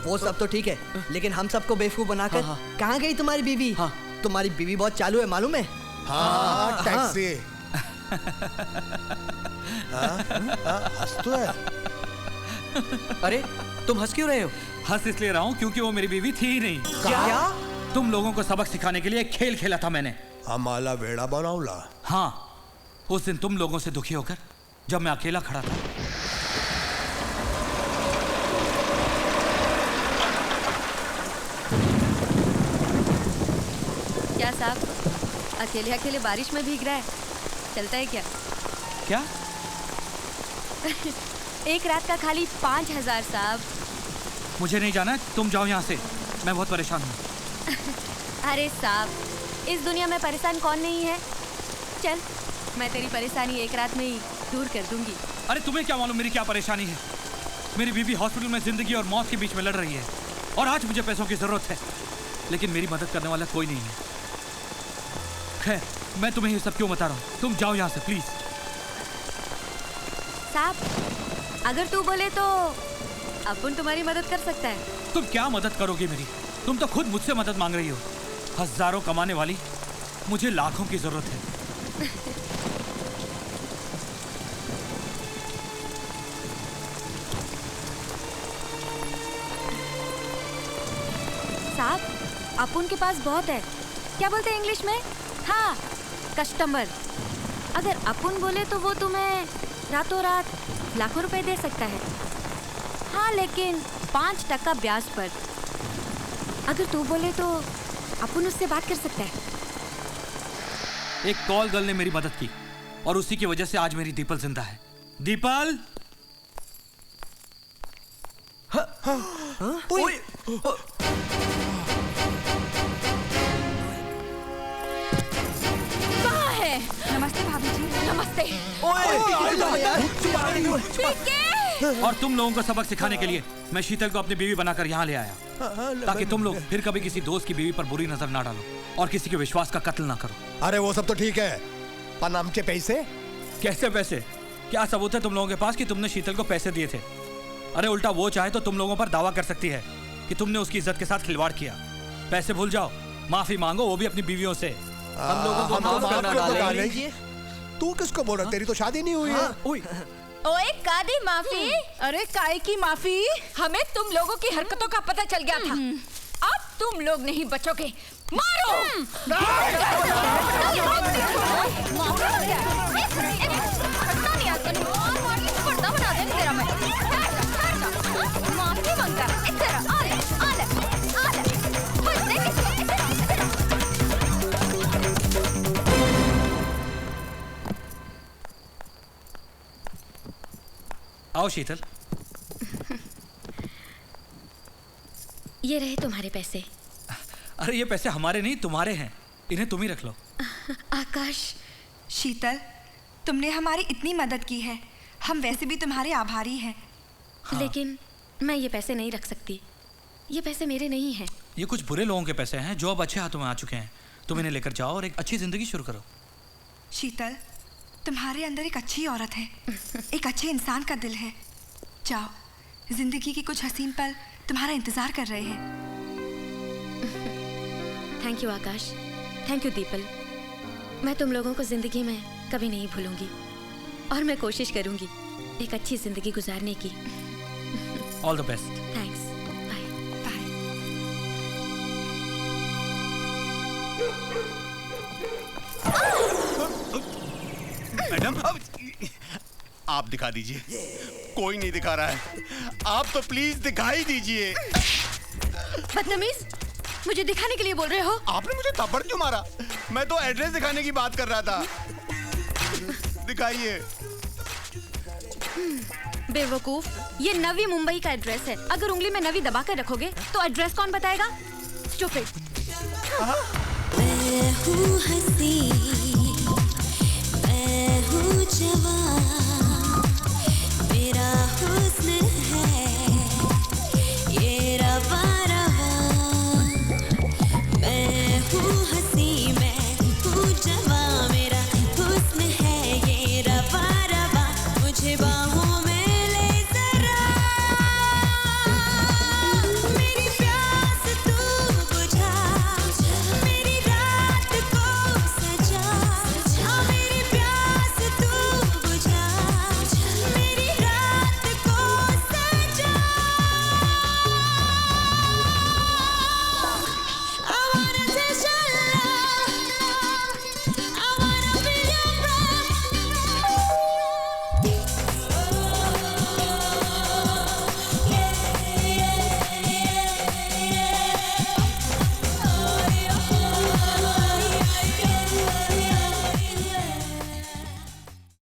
वो सब तो ठीक है लेकिन हम सबको बेवकूफ बनाकर कहाँ गई तुम्हारी बीवी तुम्हारी बीवी बहुत चालू है मालूम है हाँ टैक्सी हंस तो है अरे तुम हंस क्यों रहे हो हंस इसलिए रहा हूं क्योंकि वो मेरी बीवी थी ही नहीं क्या तुम लोगों को सबक सिखाने के लिए एक खेल खेला था मैंने हमारा बेड़ा बनाऊला हाँ उस दिन तुम लोगों से दुखी होकर जब मैं अकेला खड़ा था क्या साहब अकेले अकेले बारिश में भीग रहा है चलता है क्या क्या एक रात का खाली 5,000 साहब मुझे नहीं जाना तुम जाओ यहाँ से मैं बहुत परेशान हूँ अरे साहब, इस दुनिया में परेशान कौन नहीं है? चल, मैं तेरी परेशानी एक रात में ही दूर कर दूंगी। अरे तुम्हें क्या मालूम मेरी क्या परेशानी है? मेरी बीवी हॉस्पिटल में जिंदगी और मौत के बीच में लड़ रही है और आज मुझे पैसों की जरूरत है, लेकिन मेरी मदद करने वाला कोई नहीं है। खैर, मैं तुम्हें ये सब क्यों बता रहा हूँ? तुम जाओ यहाँ से प्लीज। साहब, अगर तू बोले तो अपन तुम्हारी मदद कर सकता है। तुम क्या मदद करोगे मेरी? तुम तो खुद मुझसे मदद मांग रही हो। हजारों कमाने वाली मुझे लाखों की जरूरत है। साहब, अपन के पास बहुत है। क्या बोलते हैं इंग्लिश में? हाँ, कस्टमर। अगर अपन बोले तो वो तुम्हें रातों रात लाखों रुपए दे सकता है। हाँ, लेकिन 5% ब्याज पर। अगर तू बोले तो अपन उससे बात कर सकता है। एक कॉल गर्ल ने मेरी मदद की और उसी की वजह से आज मेरी दीपल जिंदा है। दीपल! कहाँ है? नमस्ते भाभी जी। नमस्ते। और तुम लोगों को सबक सिखाने के लिए मैं शीतल को अपनी बीवी बनाकर यहाँ ले आया, ताकि तुम लोग फिर कभी किसी दोस्त की बीवी पर बुरी नजर ना डालो और किसी के विश्वास का कत्ल ना करो। अरे वो सब तो ठीक है, पर आमचे पैसे? कैसे पैसे? क्या सबूत है तुम लोगों के पास कि तुमने शीतल को पैसे दिए थे? अरे उल्टा वो चाहे तो तुम लोगों पर दावा कर सकती है कि तुमने उसकी इज्जत के साथ खिलवाड़ किया। पैसे भूल जाओ, माफी मांगो, वो भी अपनी बीवियों से। हम लोगों को माफ करना डालेंगे। तू किसको बोल रहा? तेरी तो शादी नहीं हुई है। ओए, कादी माफी? अरे काय की माफी? हमें तुम लोगों की हरकतों का पता चल गया था। अब तुम लोग नहीं बचोगे। मारो! माफी मांगता है। इधर आ ले, आ ले, आ ले। आओ शीतल। ये रहे तुम्हारे पैसे। अरे ये पैसे हमारे नहीं, तुम्हारे हैं। इन्हें तुम ही रख लो। आकाश, शीतल, तुमने हमारी इतनी मदद की है, हम वैसे भी तुम्हारे आभारी हैं। हाँ। लेकिन मैं ये पैसे नहीं रख सकती। ये पैसे मेरे नहीं हैं। ये कुछ बुरे लोगों के पैसे हैं जो अब अच्छे हाथों में आ चुके हैं। तुम इन्हें लेकर जाओ और एक अच्छी जिंदगी शुरू करो। शीतल, तुम्हारे अंदर एक अच्छी औरत है, एक अच्छे इंसान का दिल है। जाओ, जिंदगी की कुछ हसीन पल तुम्हारा इंतजार कर रहे हैं। Thank you Akash, thank you the people. मैं तुम लोगों को जिंदगी में कभी नहीं भूलूंगी और मैं कोशिश करूंगी एक अच्छी जिंदगी गुजारने की। All the best. Thanks. Madam, आप दिखा दीजिए। कोई नहीं दिखा रहा है, आप तो प्लीज दिखाई दीजिए। बदतमीज, मुझे दिखाने के लिए बोल रहे हो? आपने मुझे थप्पड़ क्यों मारा? मैं तो एड्रेस दिखाने की बात कर रहा था। दिखाइए। बेवकूफ, ये नवी मुंबई का एड्रेस है। अगर उंगली में नवी दबा कर रखोगे तो एड्रेस कौन बताएगा? स्टूपिड। मैं हूँ हंसी